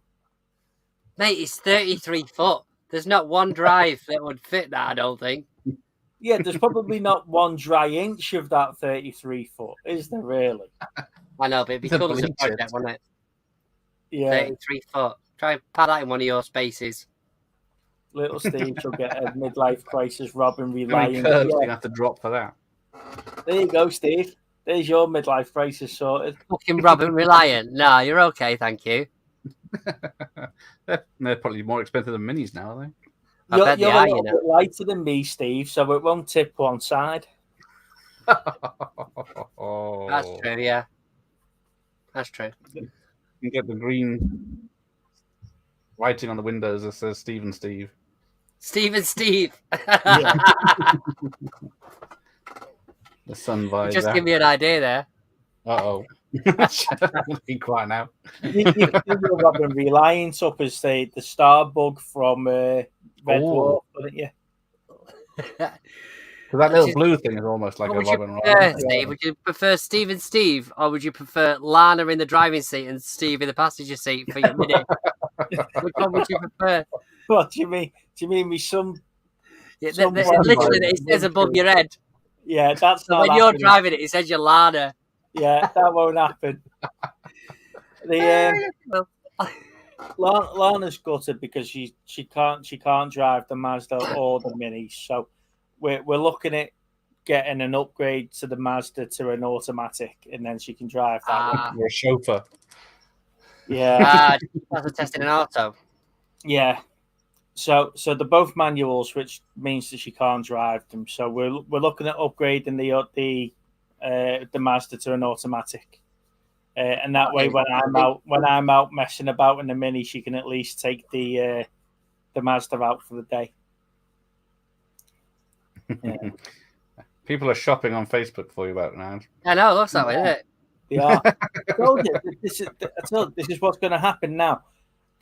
Mate, it's 33 foot. There's not one drive that would fit that, I don't think. Yeah, there's probably not one dry inch of that 33 foot, is there really? I know, but it'd be cool as a project, wouldn't it? Yeah. 33 foot. Try and pad that in one of your spaces. Little Steve will get a midlife crisis, Robin relying. You're going to have to drop for that. There you go, Steve. There's your midlife crisis sorted. Fucking Robin Reliant. No, you're okay, thank you. They're probably more expensive than minis now, are they? You're a little bit lighter than me, Steve, so it won't tip one side. That's true, yeah. That's true. You can get the green writing on the windows that says Steve and Steve. Steve and Steve. The sun visor. Just give me an idea there. Uh-oh. Be quiet now. You're Robin Reliant up as the star bug from Red Dwarf, wouldn't you? So that little blue thing is almost like a Robin Reliant. Steve? Would you prefer Steve and Steve, or would you prefer Lana in the driving seat and Steve in the passenger seat for your minute? Which one would you prefer? What do you mean? Do you mean me some? Literally, it says above your head. Yeah, that's not. When you're driving it, it says you're Lana. Yeah, that won't happen. Lana's gutted because she can't drive the Mazda or the Mini, so we're looking at getting an upgrade to the Mazda to an automatic, and then she can drive that. You're a chauffeur. Yeah, that's testing an auto. Yeah. So they're both manuals, which means that she can't drive them. So we're looking at upgrading the Mazda to an automatic, and that way when I'm out messing about in the Mini, she can at least take the Mazda out for the day. Yeah. People are shopping on Facebook for you about it now. I know, it looks that way, isn't it? They are. I told you, this is what's going to happen now.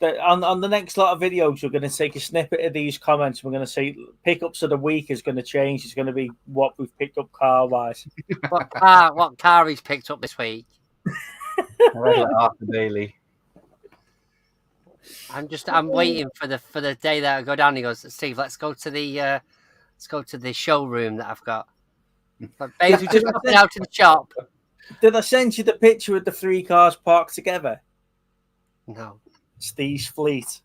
On the next lot of videos, we're going to take a snippet of these comments. We're going to say pickups of the week is going to change. It's going to be what we've picked up car-wise. What car he's picked up this week? After daily. I'm waiting for the day that I go down. He goes, Steve, let's go to the showroom that I've got. But babes, we just popping out to the shop. Did I send you the picture of the 3 cars parked together? No. Steve's fleet.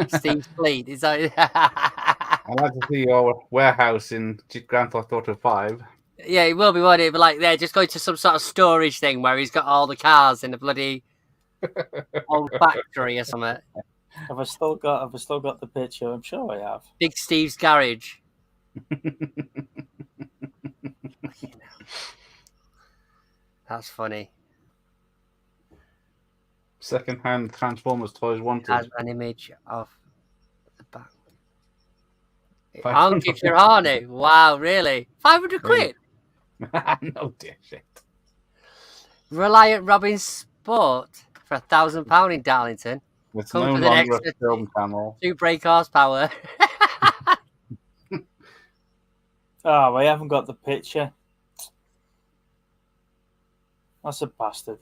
Steve's fleet. Is that? I'd like to see your warehouse in Grand Theft Auto 5. Yeah, it will be, won't it? But like, they're just going to some sort of storage thing where he's got all the cars in a bloody old factory or something. Have I still got the picture? I'm sure I have. Big Steve's garage. That's funny. Second-hand Transformers toys wanted. Has an image of the back. I'll give your honey. Wow, really? 500 quid? No dear shit. Reliant Robin Sport for £1,000 in Darlington. It's no longer a film channel. 2 brake horsepower. Oh, I haven't got the picture. That's a bastard.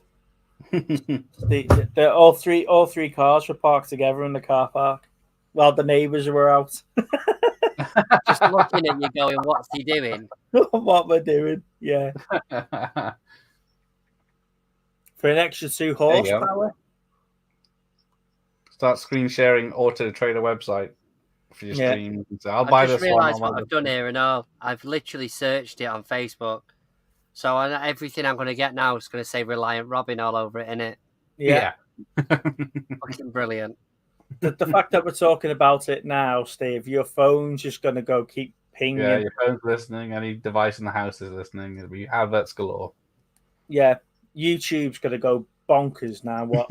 All three cars were parked together in the car park while the neighbours were out. Just looking at you going, what's he doing? What we're doing, yeah. For an extra 2 horsepower. Start screen sharing Auto Trader website for your stream. So I'll buy this one. I just realised what I've done here and all. I've literally searched it on Facebook. So everything I'm going to get now is going to say Reliant Robin all over it, innit? Yeah. Fucking brilliant. The fact that we're talking about it now, Steve, your phone's just going to keep pinging. Yeah, your phone's listening. Any device in the house is listening. It'll be adverts galore. Yeah. YouTube's going to go bonkers now. Watch.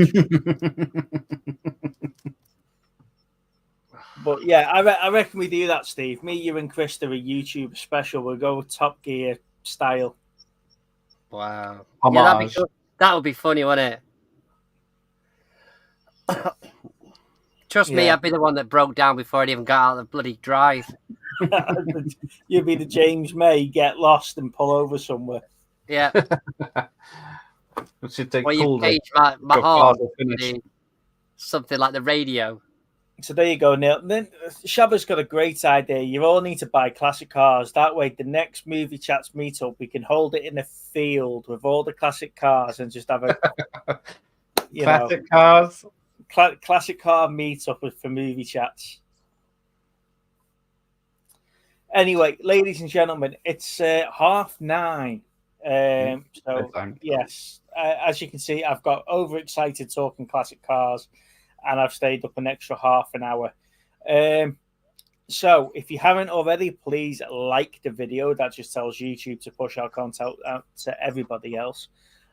But yeah, I reckon we do that, Steve. Me, you, and Chris do a YouTube special. We'll go Top Gear style. Wow. Yeah, that'd be good. That would be funny, wouldn't it? Trust me, I'd be the one that broke down before I'd even got out of the bloody drive. You'd be the James May, get lost and pull over somewhere. Yeah. It should take you cage my heart. Something like the radio. So there you go, Neil. Then Shabba's got a great idea. You all need to buy classic cars. That way, the next Movie Chats meetup, we can hold it in a field with all the classic cars and just have a classic cars. Classic car meetup for Movie Chats. Anyway, ladies and gentlemen, it's 9:30. So yes, as you can see, I've got overexcited talking classic cars. And I've stayed up an extra half an hour. So if you haven't already, please like the video. That just tells YouTube to push our content out to everybody else.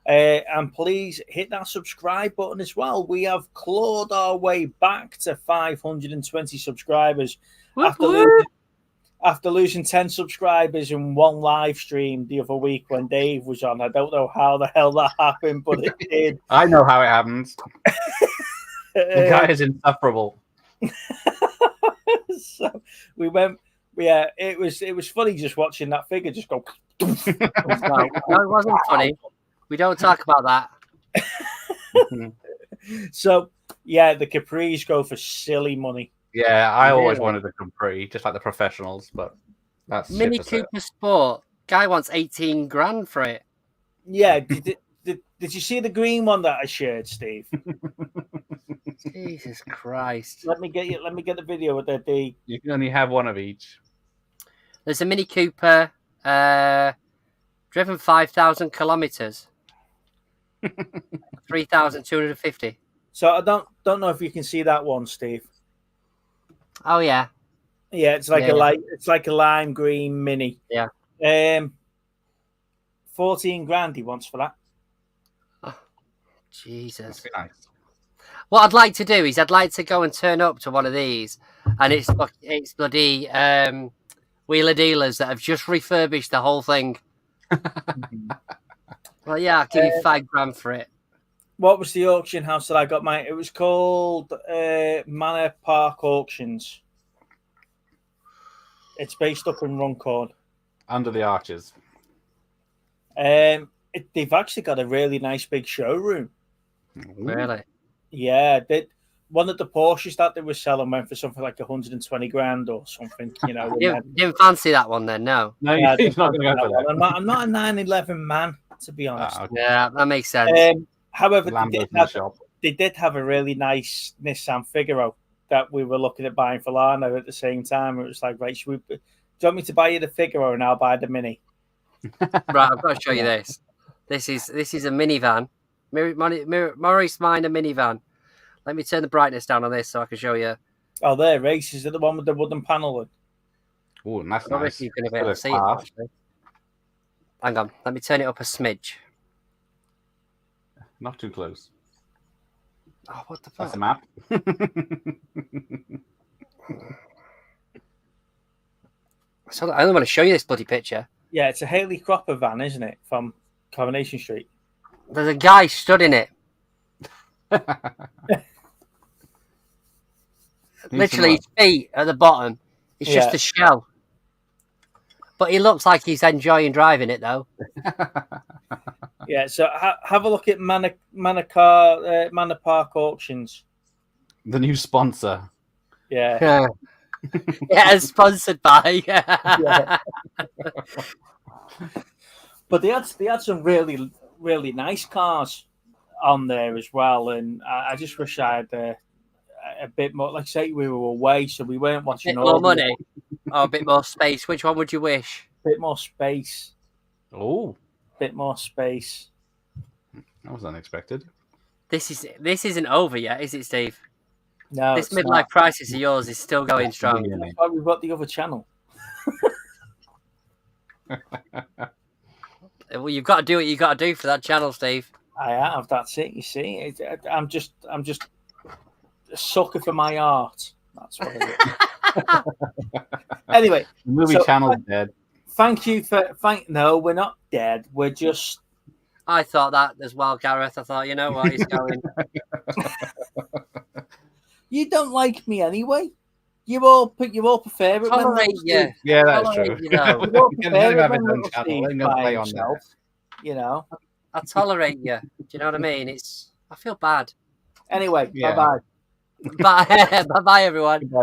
And please hit that subscribe button as well. We have clawed our way back to 520 subscribers after losing 10 subscribers in one live stream the other week when Dave was on. I don't know how the hell that happened, but it did. I know how it happens. The guy is insufferable. So we went. Yeah, it was funny just watching that figure just go. No, it wasn't funny. We don't talk about that. So yeah, the Capris go for silly money. Yeah, I always wanted a Capri, just like the professionals, but that's Mini Cooper Sport. Guy wants 18 grand for it. Yeah. Did you see the green one that I shared, Steve? Jesus Christ! Let me get the video with the. You can only have one of each. There's a Mini Cooper, driven 5,000 kilometers, 3,250. So I don't know if you can see that one, Steve. Oh yeah, it's like a lime green Mini. Yeah. 14 grand he wants for that. Oh, Jesus. Nice. What I'd like to do is I'd like to go and turn up to one of these, and it's bloody wheeler dealers that have just refurbished the whole thing. Well, yeah, I'll give you £5 for it. What was the auction house that I got mine? It was called Manor Park Auctions. It's based up in Runcorn. Under the arches. They've actually got a really nice big showroom. Really? Yeah. One of the Porsches that they were selling went for something like 120 grand or something. You know. You didn't fancy that one then, no? No, Yeah, he's not going to go for that. I'm not a 911 man, to be honest. Okay. Yeah, that makes sense. However, they did have a really nice Nissan Figaro that we were looking at buying for Lana at the same time. It was like, right, do you want me to buy you the Figaro and I'll buy the Mini? Right, I've got to show you this. This is a minivan. Maurice mine a minivan. Let me turn the brightness down on this so I can show you. Oh, they're races. Is the one with the wooden panel? Oh, that's I don't know nice. if you can be able to see it, actually. Hang on, let me turn it up a smidge. Not too close. Oh, what the fuck? That's a map. So I only want to show you this bloody picture. Yeah, it's a Haley Cropper van, isn't it? From Coronation Street. There's a guy stood in it. Literally, his feet at the bottom. It's just a shell. But he looks like he's enjoying driving it, though. Yeah, so have a look at Manor Park Auctions. The new sponsor. Yeah. Yeah, sponsored by. Yeah. But they had some really, really nice cars on there as well, and I just wish I had a bit more. Like say we were away, so we weren't watching. A bit more money, or a bit more space. Which one would you wish? A bit more space. Oh, bit more space. That was unexpected. This isn't over yet, is it, Steve? No, this midlife crisis of yours is still going strong. That's why we've got the other channel. Well, you've got to do what you got to do for that channel, Steve. I have. That's it. You see, I'm just a sucker for my art. That's what it is. Anyway, the movie channel's dead. Thank you for No, we're not dead. We're just. I thought that as well, Gareth. I thought, you know what, he's going. You don't like me anyway. You all prefer it. Tolerate you. Yeah, that's true. You know. You all prefer it when little Steve by himself. You know. I tolerate you. Do you know what I mean? I feel bad. Anyway, bye-bye. Bye. Bye-bye, everyone. Bye.